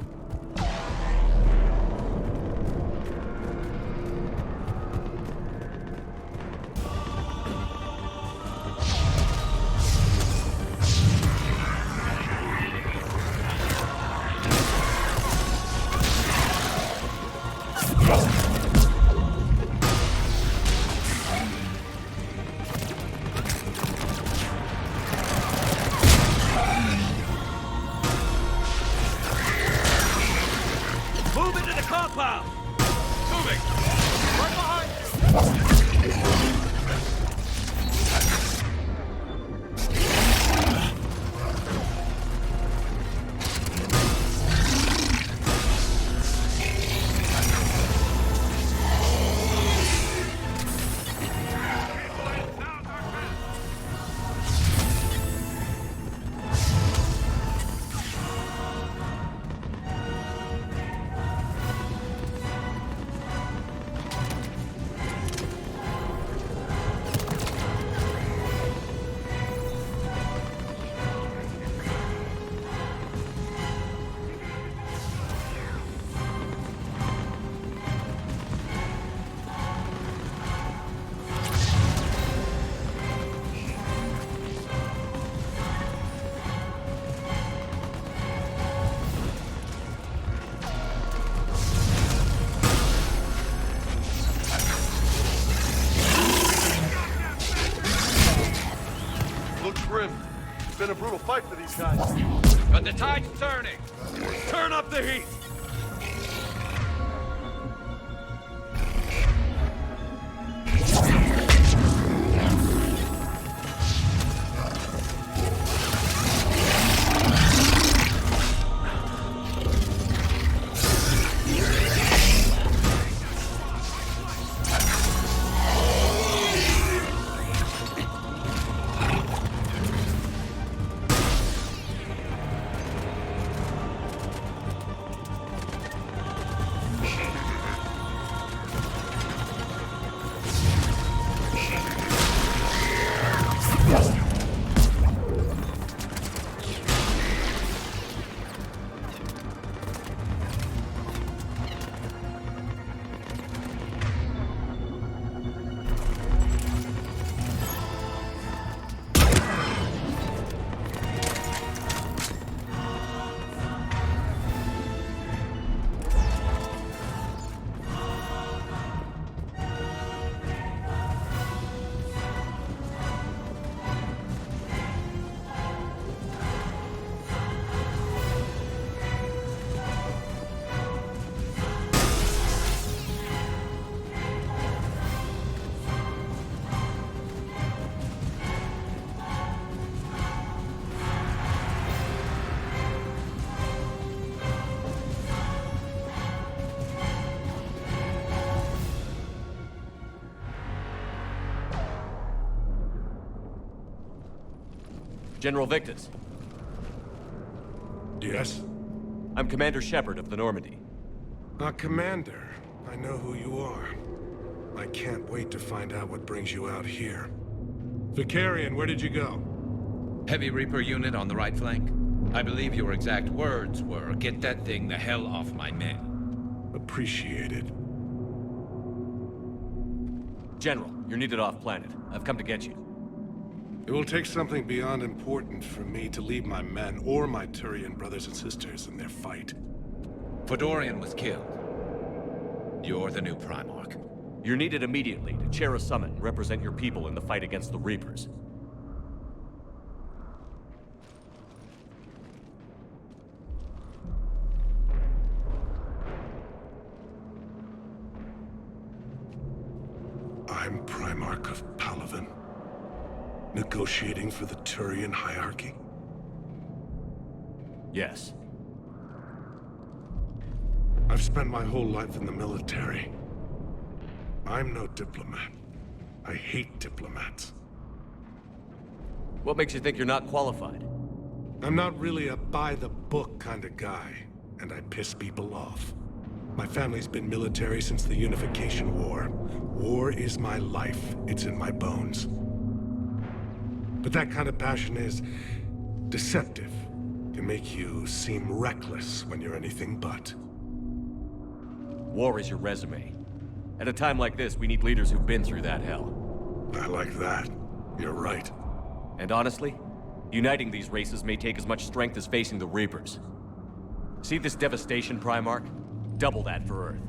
Move into the compound! Moving! Right behind you! Looks grim. It's been a brutal fight for these guys. But the tide's turning. Turn up the heat. General Victus. Yes? I'm Commander Shepard of the Normandy. Commander. I know who you are. I can't wait to find out what brings you out here. Vicarian, where did you go? Heavy Reaper unit on the right flank. I believe your exact words were, "Get that thing the hell off my men." Appreciated. General, you're needed off-planet. I've come to get you. It will take something beyond important for me to leave my men or my Turian brothers and sisters in their fight. Fodorian was killed. You're the new Primarch. You're needed immediately to chair a summit and represent your people in the fight against the Reapers. I'm Primarch of Palaven. Negotiating for the Turian hierarchy? Yes. I've spent my whole life in the military. I'm no diplomat. I hate diplomats. What makes you think you're not qualified? I'm not really a by-the-book kind of guy, and I piss people off. My family's been military since the Unification War. War is my life. It's in my bones. But that kind of passion is deceptive. Can make you seem reckless when you're anything but. War is your resume. At a time like this, we need leaders who've been through that hell. I like that. You're right. And honestly, uniting these races may take as much strength as facing the Reapers. See this devastation, Primarch? Double that for Earth.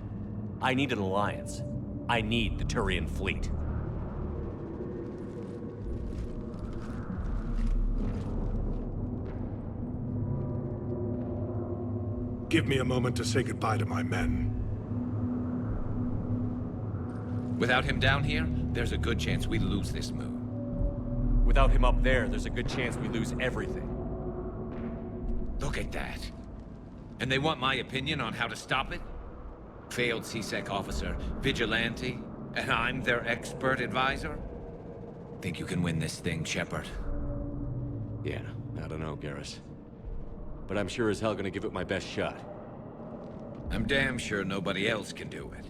I need an alliance. I need the Turian fleet. Give me a moment to say goodbye to my men. Without him down here, there's a good chance we lose this move. Without him up there, there's a good chance we lose everything. Look at that. And they want my opinion on how to stop it? Failed CSEC officer, vigilante, and I'm their expert advisor? Think you can win this thing, Shepard? Yeah, I don't know, Garrus. But I'm sure as hell gonna give it my best shot. I'm damn sure nobody else can do it.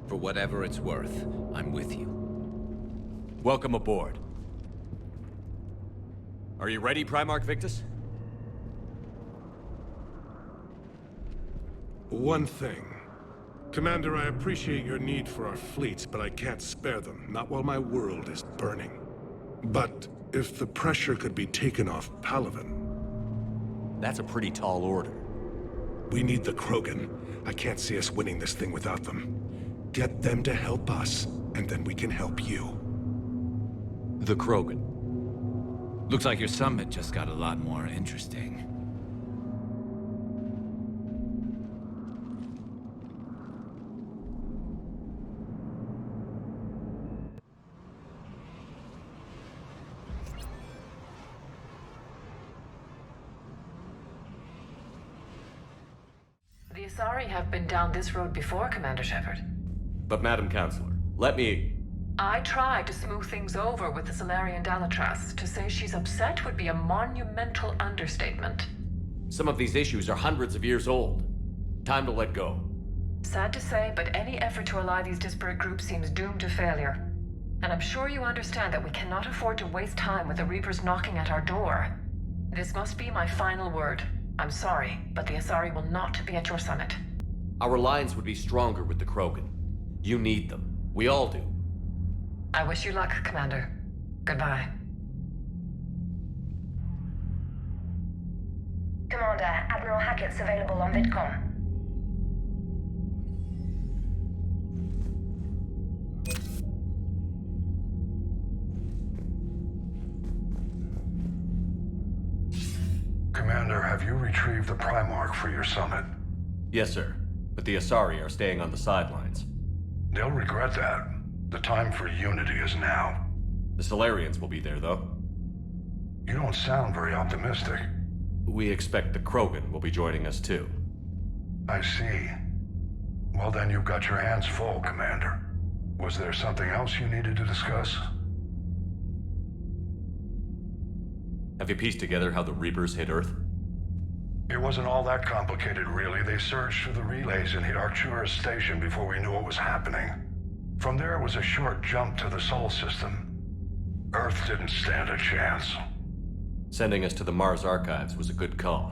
For whatever it's worth, I'm with you. Welcome aboard. Are you ready, Primarch Victus? One thing. Commander, I appreciate your need for our fleets, but I can't spare them. Not while my world is burning. But if the pressure could be taken off Palaven... That's a pretty tall order. We need the Krogan. I can't see us winning this thing without them. Get them to help us, and then we can help you. The Krogan. Looks like your summit just got a lot more interesting. The Asari have been down this road before, Commander Shepard. But Madam Counselor, let me... I tried to smooth things over with the Salarian Dalatras. To say she's upset would be a monumental understatement. Some of these issues are hundreds of years old. Time to let go. Sad to say, but any effort to ally these disparate groups seems doomed to failure. And I'm sure you understand that we cannot afford to waste time with the Reapers knocking at our door. This must be my final word. I'm sorry, but the Asari will not be at your summit. Our alliance would be stronger with the Krogan. You need them. We all do. I wish you luck, Commander. Goodbye. Commander, Admiral Hackett's available on VidCom. Commander, have you retrieved the Primarch for your summit? Yes, sir. But the Asari are staying on the sidelines. They'll regret that. The time for unity is now. The Solarians will be there, though. You don't sound very optimistic. We expect the Krogan will be joining us, too. I see. Well, then you've got your hands full, Commander. Was there something else you needed to discuss? Have you pieced together how the Reapers hit Earth? It wasn't all that complicated, really. They surged through the relays and hit Arcturus Station before we knew what was happening. From there, it was a short jump to the Sol system. Earth didn't stand a chance. Sending us to the Mars Archives was a good call.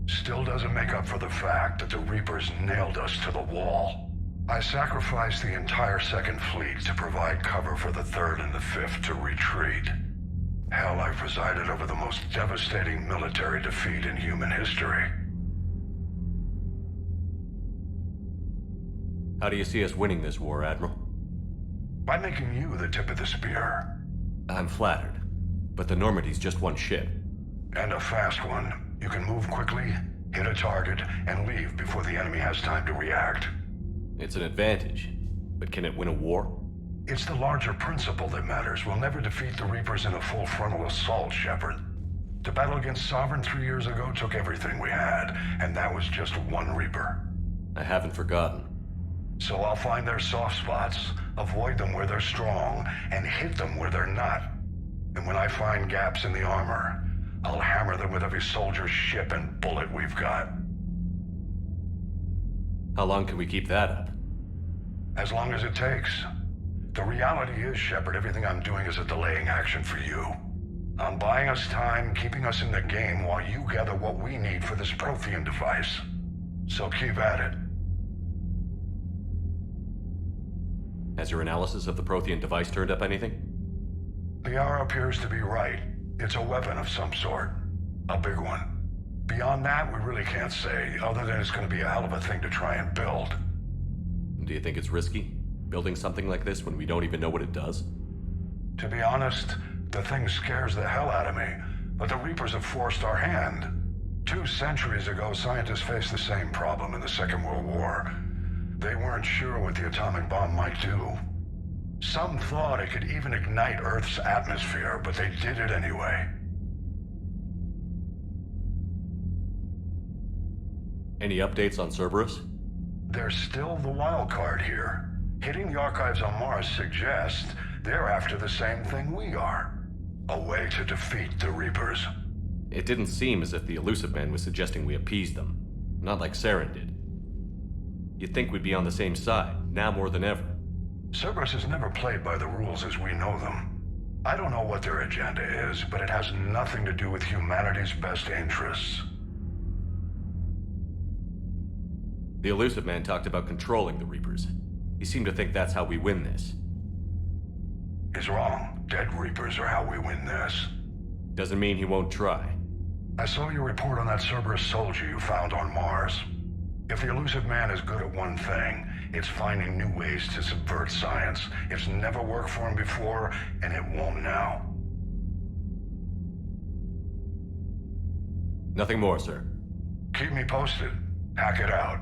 Still doesn't make up for the fact that the Reapers nailed us to the wall. I sacrificed the entire Second Fleet to provide cover for the Third and the Fifth to retreat. Hell, I presided over the most devastating military defeat in human history. How do you see us winning this war, Admiral? By making you the tip of the spear. I'm flattered, but the Normandy's just one ship. And a fast one. You can move quickly, hit a target, and leave before the enemy has time to react. It's an advantage, but can it win a war? It's the larger principle that matters. We'll never defeat the Reapers in a full frontal assault, Shepard. The battle against Sovereign 3 years ago took everything we had, and that was just one Reaper. I haven't forgotten. So I'll find their soft spots, avoid them where they're strong, and hit them where they're not. And when I find gaps in the armor, I'll hammer them with every soldier, ship, and bullet we've got. How long can we keep that up? As long as it takes. The reality is, Shepard, everything I'm doing is a delaying action for you. I'm buying us time, keeping us in the game while you gather what we need for this Prothean device. So keep at it. Has your analysis of the Prothean device turned up anything? The hour appears to be right. It's a weapon of some sort. A big one. Beyond that, we really can't say, other than it's going to be a hell of a thing to try and build. Do you think it's risky, building something like this when we don't even know what it does? To be honest, the thing scares the hell out of me, but the Reapers have forced our hand. 2 centuries ago, scientists faced the same problem in the Second World War. They weren't sure what the atomic bomb might do. Some thought it could even ignite Earth's atmosphere, but they did it anyway. Any updates on Cerberus? They're still the wild card here. Hitting the archives on Mars suggests they're after the same thing we are. A way to defeat the Reapers. It didn't seem as if the Elusive Man was suggesting we appease them. Not like Saren did. You'd think we'd be on the same side, now more than ever. Cerberus has never played by the rules as we know them. I don't know what their agenda is, but it has nothing to do with humanity's best interests. The Elusive Man talked about controlling the Reapers. He seemed to think that's how we win this. He's wrong. Dead Reapers are how we win this. Doesn't mean he won't try. I saw your report on that Cerberus soldier you found on Mars. If the Elusive Man is good at one thing, it's finding new ways to subvert science. It's never worked for him before, and it won't now. Nothing more, sir. Keep me posted. Hack it out.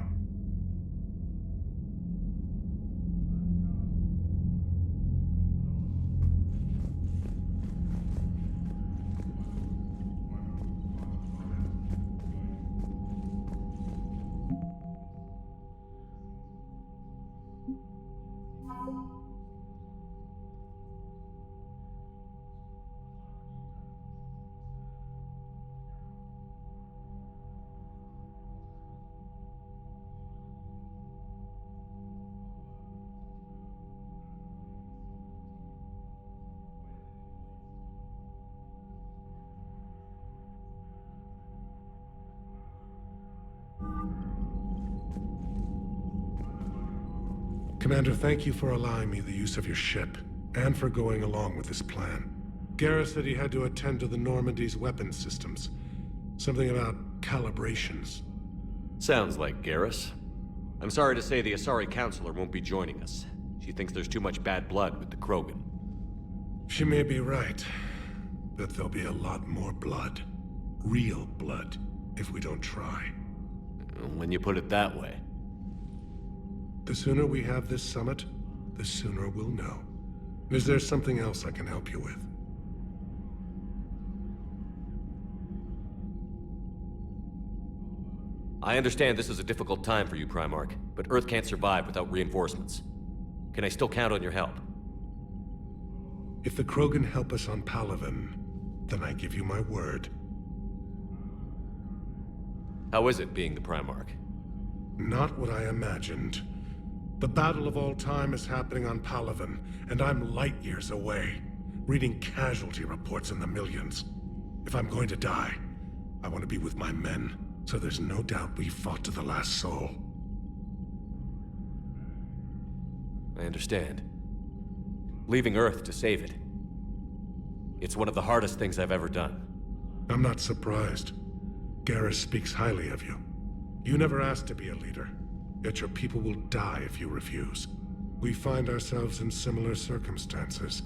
Commander, thank you for allowing me the use of your ship, and for going along with this plan. Garrus said he had to attend to the Normandy's weapons systems. Something about calibrations. Sounds like Garrus. I'm sorry to say the Asari Counselor won't be joining us. She thinks there's too much bad blood with the Krogan. She may be right, but there'll be a lot more blood. Real blood, if we don't try. When you put it that way. The sooner we have this summit, the sooner we'll know. Is there something else I can help you with? I understand this is a difficult time for you, Primarch, but Earth can't survive without reinforcements. Can I still count on your help? If the Krogan help us on Palaven, then I give you my word. How is it being the Primarch? Not what I imagined. The battle of all time is happening on Palaven, and I'm light years away, reading casualty reports in the millions. If I'm going to die, I want to be with my men, so there's no doubt we fought to the last soul. I understand. Leaving Earth to save it. It's one of the hardest things I've ever done. I'm not surprised. Garrus speaks highly of you. You never asked to be a leader, yet your people will die if you refuse. We find ourselves in similar circumstances.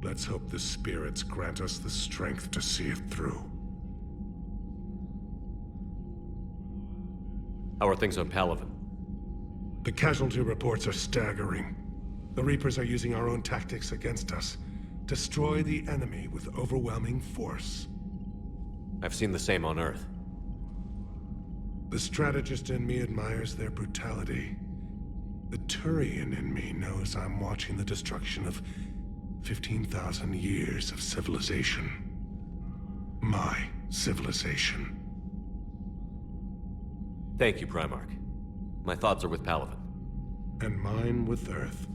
Let's hope the spirits grant us the strength to see it through. How are things on Palaven? The casualty reports are staggering. The Reapers are using our own tactics against us. Destroy the enemy with overwhelming force. I've seen the same on Earth. The strategist in me admires their brutality. The Turian in me knows I'm watching the destruction of 15,000 years of civilization. My civilization. Thank you, Primarch. My thoughts are with Palaven. And mine with Earth.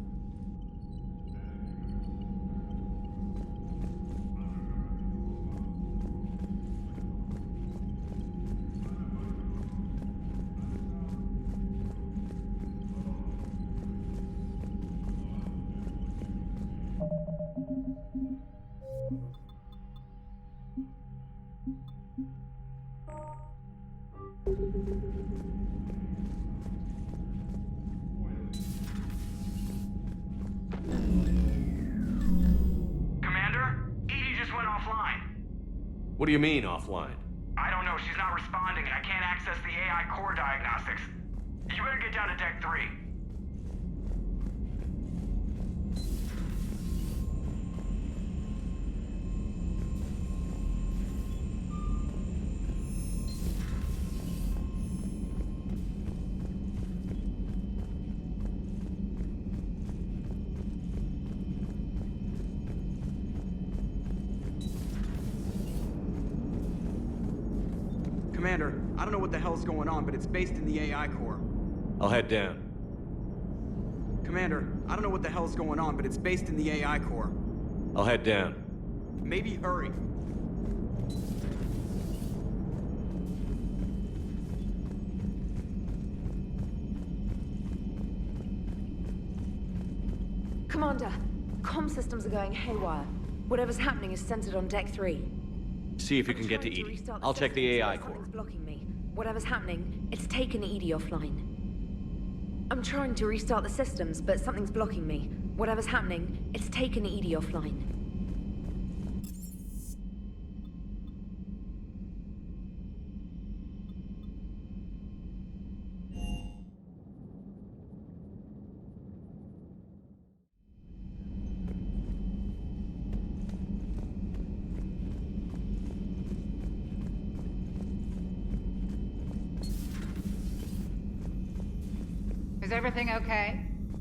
What do you mean, offline? I don't know, she's not responding, and I can't access the AI core diagnostics. You better get down to Deck 3. Commander, I don't know what the hell's going on, but it's based in the AI core. I'll head down. Commander, I don't know what the hell's going on, but it's based in the AI core. I'll head down. Maybe hurry. Commander, comm systems are going haywire. Whatever's happening is centered on Deck 3. See if you can get to Edie. I'll check the AI core. Something's blocking me. Whatever's happening, it's taken Edie offline. I'm trying to restart the systems, but something's blocking me. Whatever's happening, it's taken Edie offline. Is everything okay?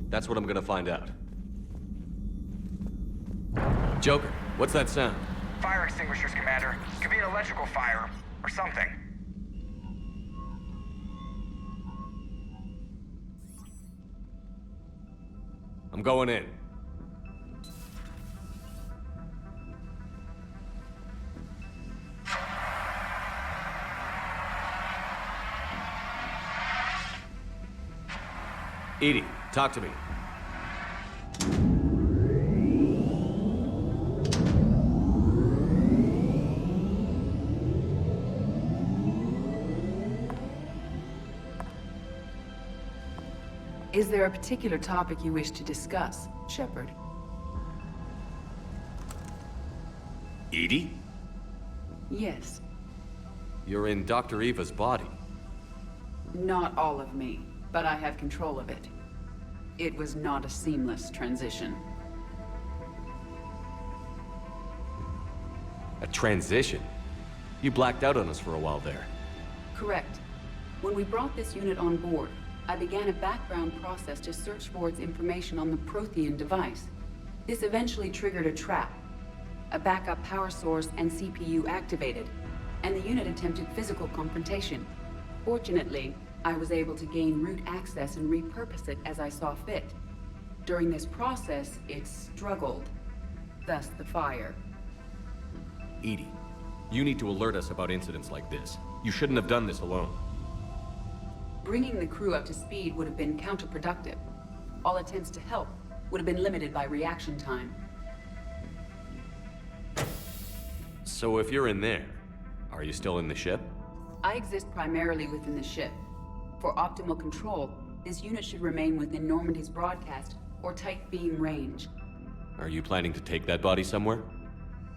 That's what I'm gonna find out. Joker, what's that sound? Fire extinguishers, Commander. Could be an electrical fire, or something. I'm going in. Edie, talk to me. Is there a particular topic you wish to discuss, Shepard? Edie? Yes. You're in Dr. Eva's body. Not all of me, but I have control of it. It was not a seamless transition. A transition? You blacked out on us for a while there. Correct. When we brought this unit on board, I began a background process to search for its information on the Prothean device. This eventually triggered a trap. A backup power source and CPU activated, and the unit attempted physical confrontation. Fortunately, I was able to gain root access and repurpose it as I saw fit. During this process, it struggled. Thus the fire. Edie, you need to alert us about incidents like this. You shouldn't have done this alone. Bringing the crew up to speed would have been counterproductive. All attempts to help would have been limited by reaction time. So if you're in there, are you still in the ship? I exist primarily within the ship. For optimal control, this unit should remain within Normandy's broadcast or tight beam range. Are you planning to take that body somewhere?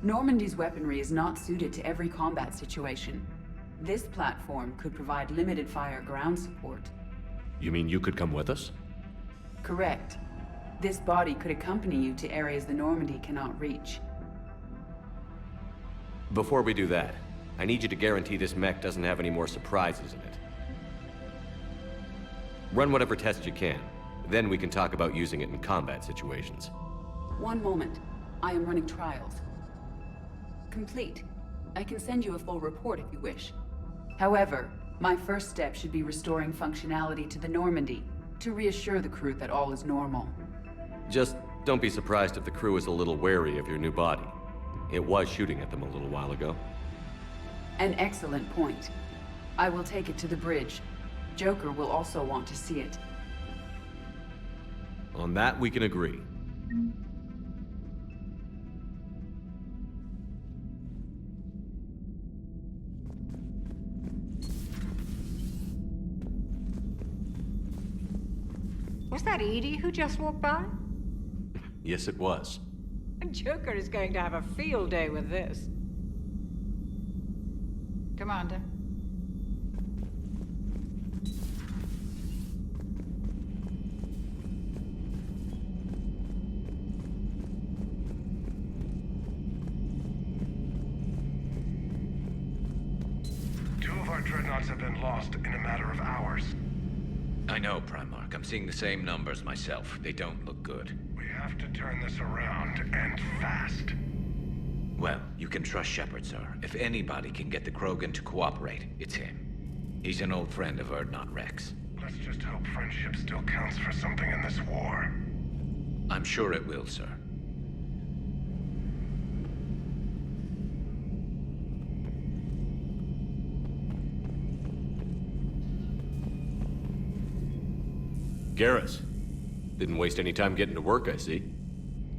Normandy's weaponry is not suited to every combat situation. This platform could provide limited fire ground support. You mean you could come with us? Correct. This body could accompany you to areas the Normandy cannot reach. Before we do that, I need you to guarantee this mech doesn't have any more surprises in it. Run whatever tests you can. Then we can talk about using it in combat situations. One moment. I am running trials. Complete. I can send you a full report if you wish. However, my first step should be restoring functionality to the Normandy to reassure the crew that all is normal. Just don't be surprised if the crew is a little wary of your new body. It was shooting at them a little while ago. An excellent point. I will take it to the bridge. Joker will also want to see it. On that, we can agree. Was that Edie who just walked by? Yes, it was. Joker is going to have a field day with this. Commander. Two of our dreadnoughts have been lost in a matter of hours. I know, Primarch. I'm seeing the same numbers myself. They don't look good. We have to turn this around, and fast. Well, you can trust Shepard, sir. If anybody can get the Krogan to cooperate, it's him. He's an old friend of Urdnot Rex. Let's just hope friendship still counts for something in this war. I'm sure it will, sir. Garrus. Didn't waste any time getting to work, I see.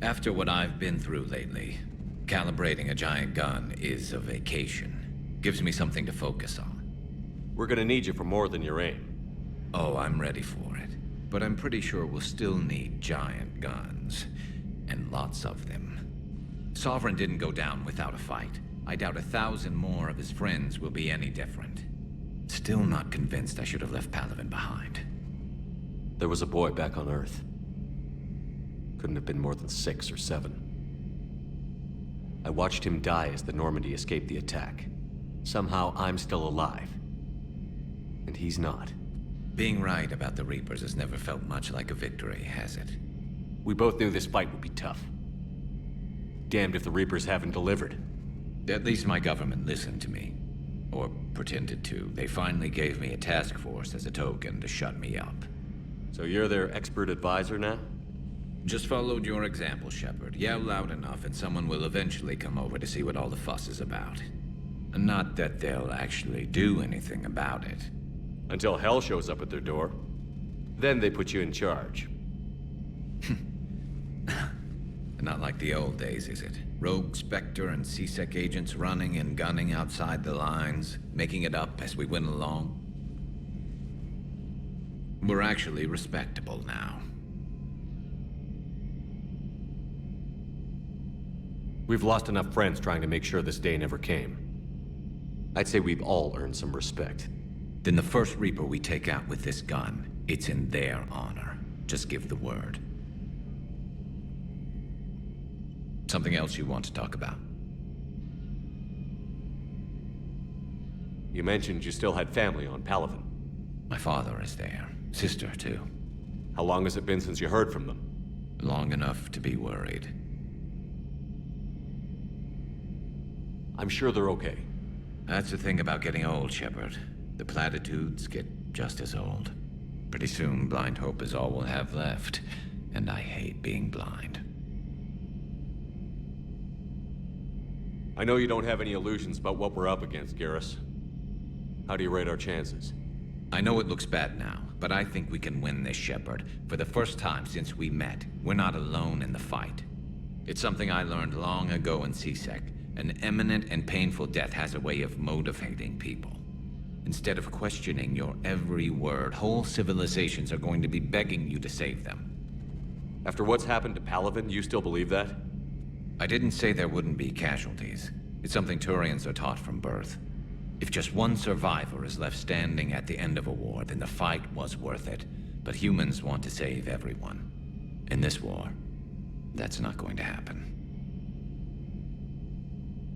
After what I've been through lately, calibrating a giant gun is a vacation. Gives me something to focus on. We're gonna need you for more than your aim. Oh, I'm ready for it. But I'm pretty sure we'll still need giant guns. And lots of them. Sovereign didn't go down without a fight. I doubt 1,000 more of his friends will be any different. Still not convinced I should have left Palaven behind. There was a boy back on Earth. Couldn't have been more than 6 or 7. I watched him die as the Normandy escaped the attack. Somehow I'm still alive. And he's not. Being right about the Reapers has never felt much like a victory, has it? We both knew this fight would be tough. Damned if the Reapers haven't delivered. At least my government listened to me. Or pretended to. They finally gave me a task force as a token to shut me up. So you're their expert advisor now? Just followed your example, Shepard. Yell loud enough and someone will eventually come over to see what all the fuss is about. Not that they'll actually do anything about it. Until hell shows up at their door. Then they put you in charge. Not like the old days, is it? Rogue Spectre and C-Sec agents running and gunning outside the lines, making it up as we went along. We're actually respectable now. We've lost enough friends trying to make sure this day never came. I'd say we've all earned some respect. Then the first Reaper we take out with this gun, it's in their honor. Just give the word. Something else you want to talk about? You mentioned you still had family on Palaven. My father is there. Sister, too. How long has it been since you heard from them? Long enough to be worried. I'm sure they're okay. That's the thing about getting old, Shepard. The platitudes get just as old. Pretty soon, blind hope is all we'll have left. And I hate being blind. I know you don't have any illusions about what we're up against, Garrus. How do you rate our chances? I know it looks bad now, but I think we can win this, Shepard. For the first time since we met, we're not alone in the fight. It's something I learned long ago in C-Sec. An imminent and painful death has a way of motivating people. Instead of questioning your every word, whole civilizations are going to be begging you to save them. After what's happened to Palaven, you still believe that? I didn't say there wouldn't be casualties. It's something Turians are taught from birth. If just one survivor is left standing at the end of a war, then the fight was worth it. But humans want to save everyone. In this war, that's not going to happen.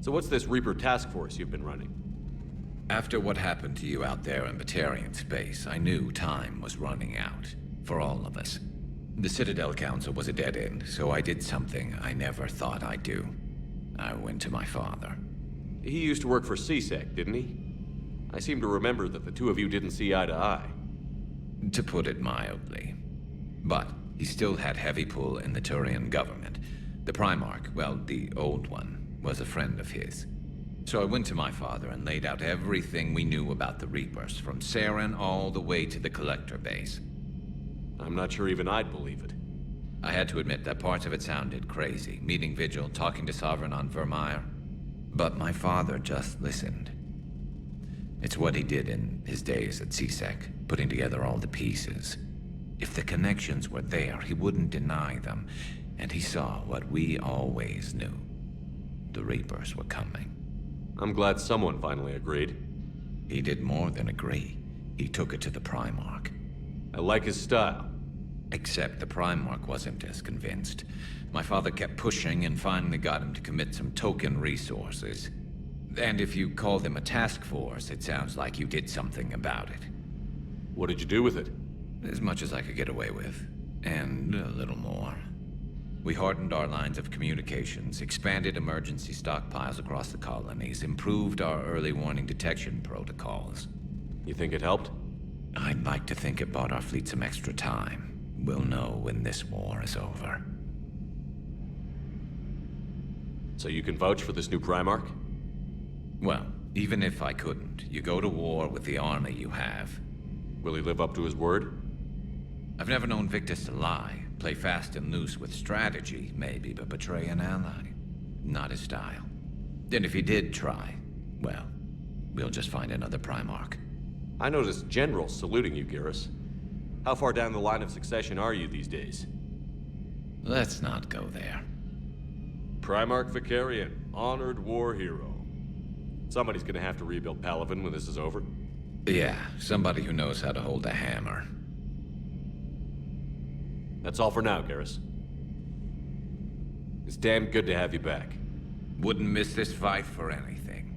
So what's this Reaper task force you've been running? After what happened to you out there in Batarian space, I knew time was running out. For all of us. The Citadel Council was a dead end, so I did something I never thought I'd do. I went to my father. He used to work for C-Sec, didn't he? I seem to remember that the two of you didn't see eye to eye. To put it mildly. But he still had heavy pull in the Turian government. The Primarch, well, the old one, was a friend of his. So I went to my father and laid out everything we knew about the Reapers, from Saren all the way to the Collector base. I'm not sure even I'd believe it. I had to admit that parts of it sounded crazy. Meeting Vigil, talking to Sovereign on Vermeer. But my father just listened. It's what he did in his days at C-Sec, putting together all the pieces. If the connections were there, he wouldn't deny them. And he saw what we always knew. The Reapers were coming. I'm glad someone finally agreed. He did more than agree. He took it to the Primarch. I like his style. Except the Primarch wasn't as convinced. My father kept pushing and finally got him to commit some token resources. And if you call them a task force, it sounds like you did something about it. What did you do with it? As much as I could get away with. And a little more. We hardened our lines of communications, expanded emergency stockpiles across the colonies, improved our early warning detection protocols. You think it helped? I'd like to think it bought our fleet some extra time. We'll know when this war is over. So you can vouch for this new Primarch? Well, even if I couldn't, you go to war with the army you have. Will he live up to his word? I've never known Victus to lie. Play fast and loose with strategy, maybe, but betray an ally. Not his style. And if he did try, well, we'll just find another Primarch. I noticed generals saluting you, Garrus. How far down the line of succession are you these days? Let's not go there. Primarch Vicarian, honored war hero. Somebody's gonna have to rebuild Palaven when this is over. Yeah, somebody who knows how to hold a hammer. That's all for now, Garrus. It's damn good to have you back. Wouldn't miss this fight for anything.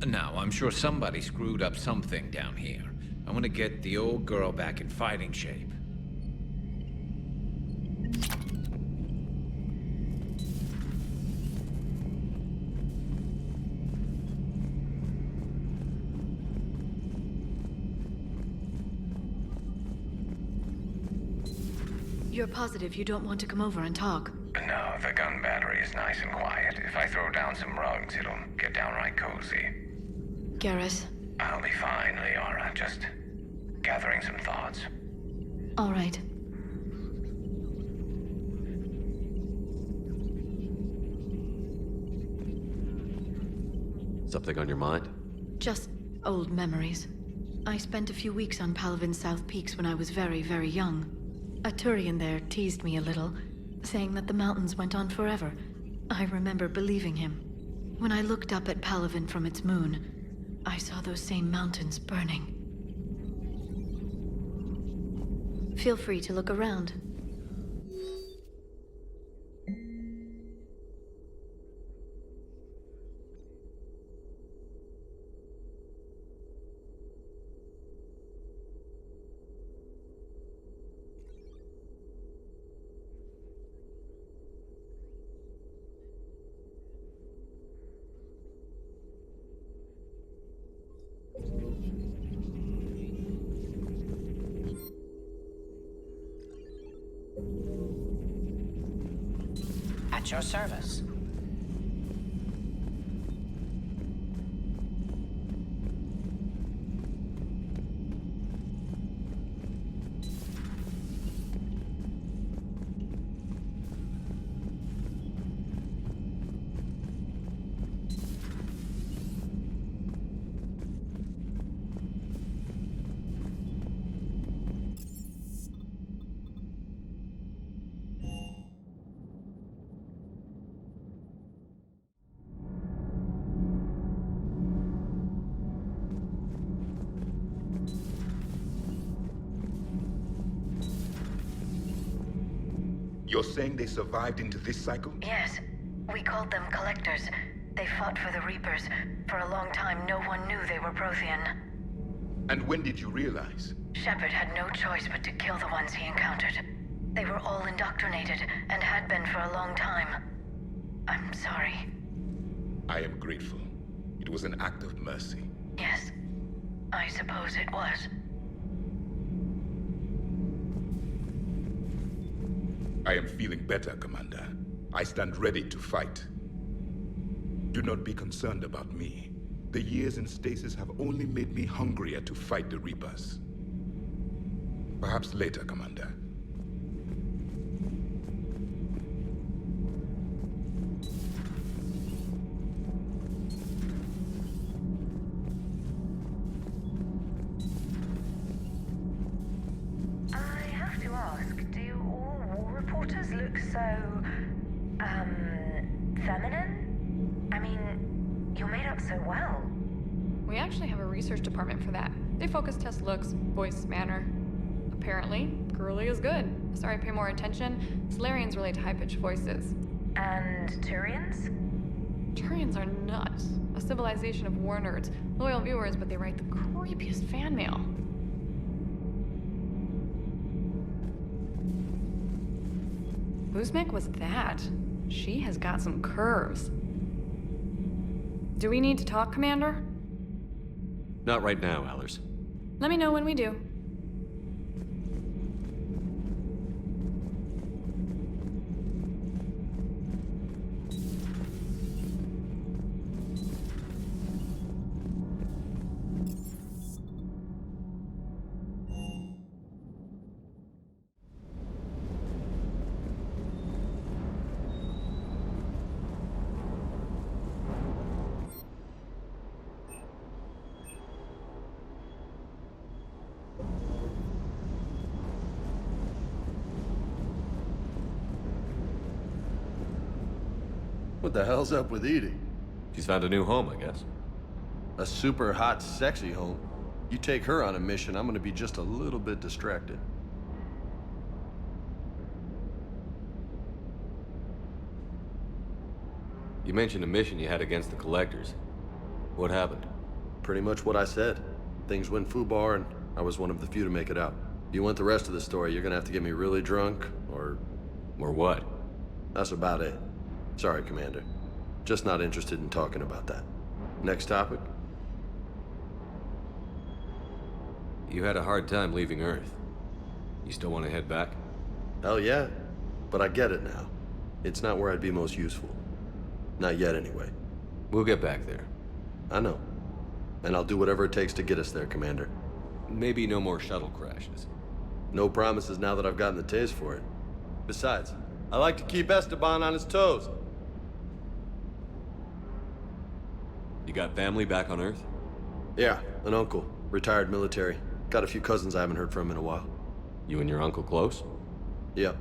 Now, I'm sure somebody screwed up something down here. I want to get the old girl back in fighting shape. You're positive you don't want to come over and talk? No, the gun battery is nice and quiet. If I throw down some rugs, it'll get downright cozy. Garrus? I'll be fine, Liara. Just gathering some thoughts. All right. Something on your mind? Just old memories. I spent a few weeks on Palaven's South Peaks when I was very, very young. A Turian there teased me a little, saying that the mountains went on forever. I remember believing him. When I looked up at Palaven from its moon, I saw those same mountains burning. Feel free to look around. At your service. You're saying they survived into this cycle? Yes. We called them Collectors. They fought for the Reapers. For a long time, no one knew they were Prothean. And when did you realize? Shepard had no choice but to kill the ones he encountered. They were all indoctrinated, and had been for a long time. I'm sorry. I am grateful. It was an act of mercy. Yes. I suppose it was. I am feeling better, Commander. I stand ready to fight. Do not be concerned about me. The years in stasis have only made me hungrier to fight the Reapers. Perhaps later, Commander. I have to ask, do all war reporters look so, feminine? I mean, you're made up so well. We actually have a research department for that. They focus test looks, voice, manner. Apparently, girly is good. Sorry, pay more attention. Solarians relate to high-pitched voices. And Turians? Turians are nuts. A civilization of war nerds. Loyal viewers, but they write the creepiest fan mail. Whose mech was that? She has got some curves. Do we need to talk, Commander? Not right now, Allers. Let me know when we do. What the hell's up with Edie? She's found a new home, I guess. A super hot, sexy home. You take her on a mission, I'm gonna be just a little bit distracted. You mentioned a mission you had against the Collectors. What happened? Pretty much what I said. Things went foobar, and I was one of the few to make it out. If you want the rest of the story, you're gonna have to get me really drunk, or... Or what? That's about it. Sorry, Commander. Just not interested in talking about that. Next topic? You had a hard time leaving Earth. You still want to head back? Hell yeah. But I get it now. It's not where I'd be most useful. Not yet, anyway. We'll get back there. I know. And I'll do whatever it takes to get us there, Commander. Maybe no more shuttle crashes. No promises now that I've gotten the taste for it. Besides, I like to keep Esteban on his toes. You got family back on Earth? Yeah, an uncle. Retired military. Got a few cousins I haven't heard from in a while. You and your uncle close? Yep.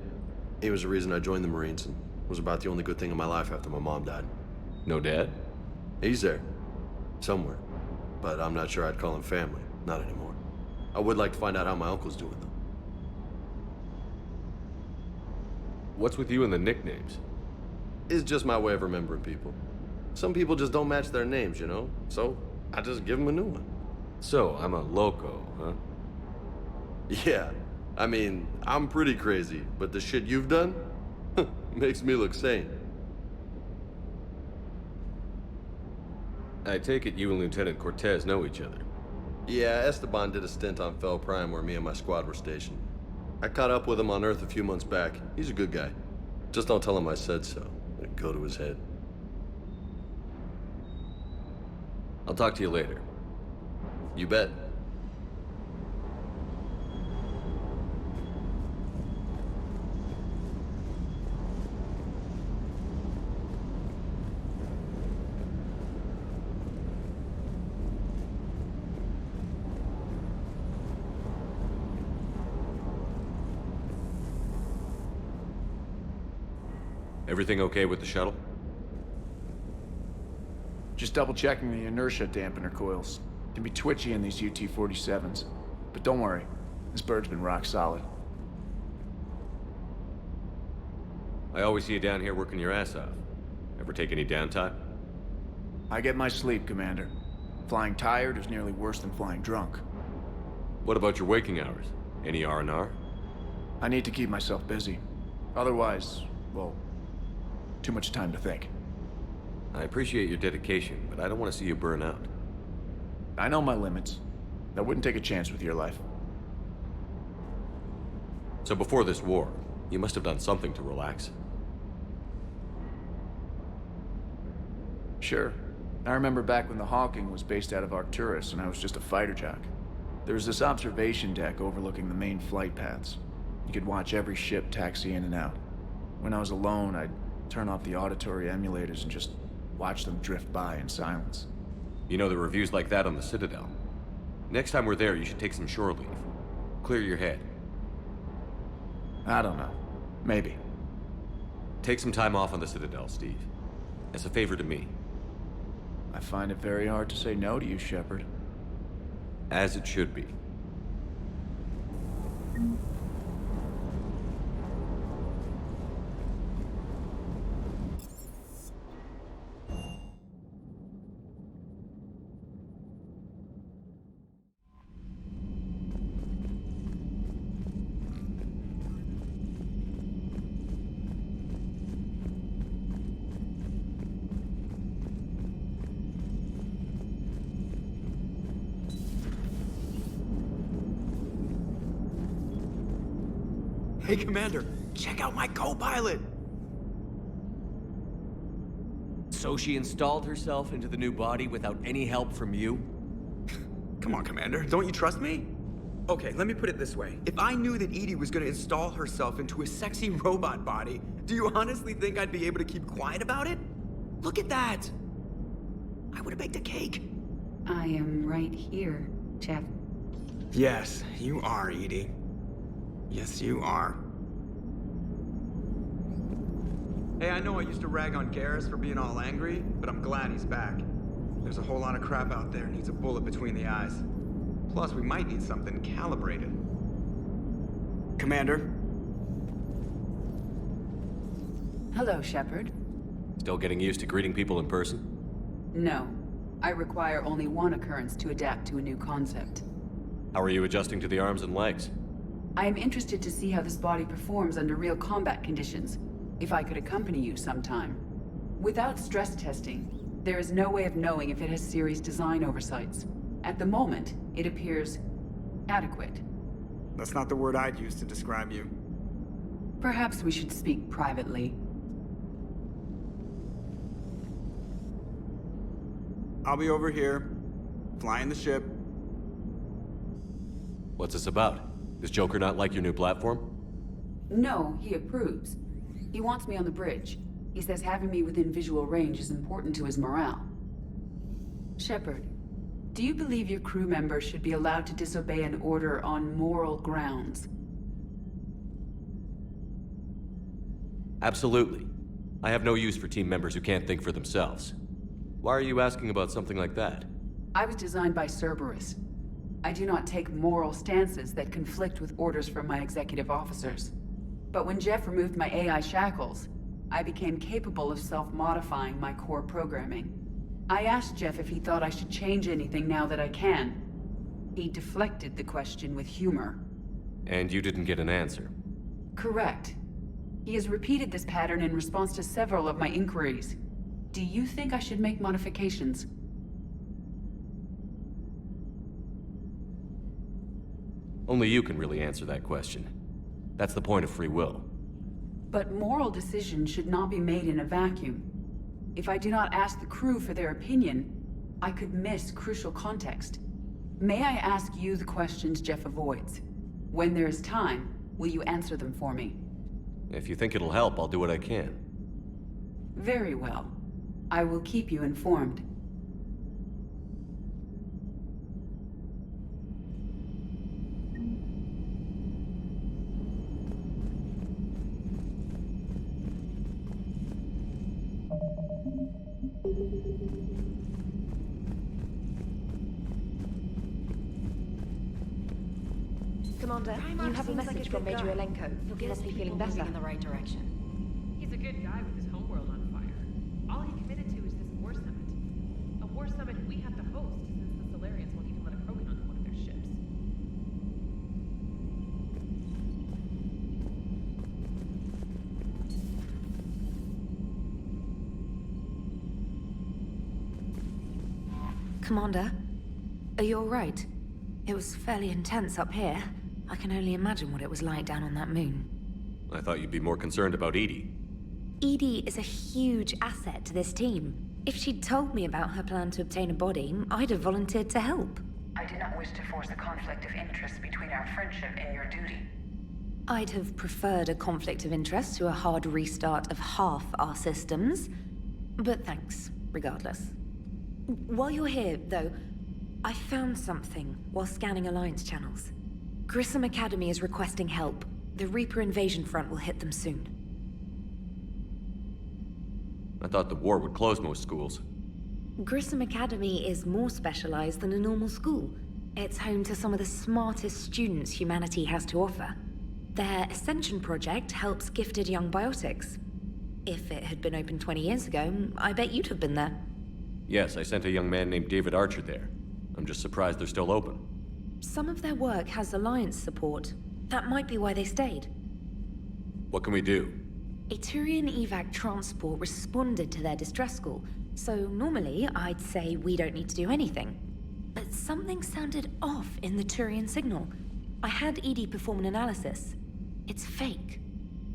He was the reason I joined the Marines and was about the only good thing in my life after my mom died. No dad? He's there. Somewhere. But I'm not sure I'd call him family. Not anymore. I would like to find out how my uncle's doing, though. What's with you and the nicknames? It's just my way of remembering people. Some people just don't match their names, you know? So, I just give them a new one. So, I'm a loco, huh? Yeah. I mean, I'm pretty crazy, but the shit you've done makes me look sane. I take it you and Lieutenant Cortez know each other. Yeah, Esteban did a stint on Fel Prime where me and my squad were stationed. I caught up with him on Earth a few months back. He's a good guy. Just don't tell him I said so. It'd go to his head. I'll talk to you later. You bet. Everything okay with the shuttle? Just double checking the inertia dampener coils. Can be twitchy in these UT-47s. But don't worry, this bird's been rock solid. I always see you down here working your ass off. Ever take any downtime? I get my sleep, Commander. Flying tired is nearly worse than flying drunk. What about your waking hours? Any R&R? I need to keep myself busy. Otherwise, well, too much time to think. I appreciate your dedication, but I don't want to see you burn out. I know my limits. I wouldn't take a chance with your life. So before this war, you must have done something to relax. Sure. I remember back when the Hawking was based out of Arcturus and I was just a fighter jock. There was this observation deck overlooking the main flight paths. You could watch every ship taxi in and out. When I was alone, I'd turn off the auditory emulators and just watch them drift by in silence. You know, the reviews like that on the Citadel. Next time we're there, you should take some shore leave. Clear your head. I don't know. Maybe. Take some time off on the Citadel, Steve. As a favor to me. I find it very hard to say no to you, Shepard. As it should be. Hey, Commander, check out my co-pilot! So she installed herself into the new body without any help from you? Come on, Commander, don't you trust me? Okay, let me put it this way. If I knew that Edie was gonna install herself into a sexy robot body, do you honestly think I'd be able to keep quiet about it? Look at that! I would've baked a cake. I am right here, Jeff. Yes, you are, Edie. Yes, you are. Hey, I know I used to rag on Garrus for being all angry, but I'm glad he's back. There's a whole lot of crap out there needs a bullet between the eyes. Plus, we might need something calibrated. Commander? Hello, Shepard. Still getting used to greeting people in person? No. I require only one occurrence to adapt to a new concept. How are you adjusting to the arms and legs? I am interested to see how this body performs under real combat conditions. If I could accompany you sometime. Without stress testing, there is no way of knowing if it has serious design oversights. At the moment, it appears adequate. That's not the word I'd use to describe you. Perhaps we should speak privately. I'll be over here, flying the ship. What's this about? Does Joker not like your new platform? No, he approves. He wants me on the bridge. He says having me within visual range is important to his morale. Shepard, do you believe your crew members should be allowed to disobey an order on moral grounds? Absolutely. I have no use for team members who can't think for themselves. Why are you asking about something like that? I was designed by Cerberus. I do not take moral stances that conflict with orders from my executive officers. But when Jeff removed my AI shackles, I became capable of self-modifying my core programming. I asked Jeff if he thought I should change anything now that I can. He deflected the question with humor. And you didn't get an answer? Correct. He has repeated this pattern in response to several of my inquiries. Do you think I should make modifications? Only you can really answer that question. That's the point of free will. But moral decisions should not be made in a vacuum. If I do not ask the crew for their opinion, I could miss crucial context. May I ask you the questions Jeff avoids? When there is time, will you answer them for me? If you think it'll help, I'll do what I can. Very well. I will keep you informed. Commander, you have a message from Major Elenko. He must be feeling better. In the right direction. He's a good guy with his homeworld on fire. All he committed to is this war summit. A war summit we have to host since the Solarians won't even let a Krogan onto one of their ships. Commander, are you alright? It was fairly intense up here. I can only imagine what it was like down on that moon. I thought you'd be more concerned about Edie. Edie is a huge asset to this team. If she'd told me about her plan to obtain a body, I'd have volunteered to help. I do not wish to force a conflict of interest between our friendship and your duty. I'd have preferred a conflict of interest to a hard restart of half our systems. But thanks, regardless. While you're here, though, I found something while scanning Alliance channels. Grissom Academy is requesting help. The Reaper invasion front will hit them soon. I thought the war would close most schools. Grissom Academy is more specialized than a normal school. It's home to some of the smartest students humanity has to offer. Their Ascension project helps gifted young biotics. If it had been open 20 years ago, I bet you'd have been there. Yes, I sent a young man named David Archer there. I'm just surprised they're still open. Some of their work has Alliance support. That might be why they stayed. What can we do? A Turian evac transport responded to their distress call, so normally I'd say we don't need to do anything. But something sounded off in the Turian signal. I had Edie perform an analysis. It's fake.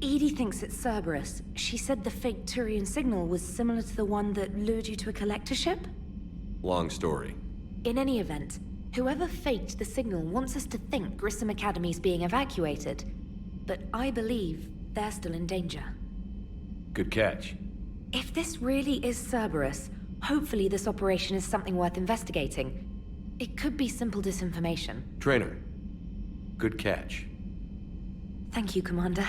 Edie thinks it's Cerberus. She said the fake Turian signal was similar to the one that lured you to a collector ship? Long story. In any event, whoever faked the signal wants us to think Grissom Academy's being evacuated. But I believe they're still in danger. Good catch. If this really is Cerberus, hopefully this operation is something worth investigating. It could be simple disinformation. Trainer, good catch. Thank you, Commander.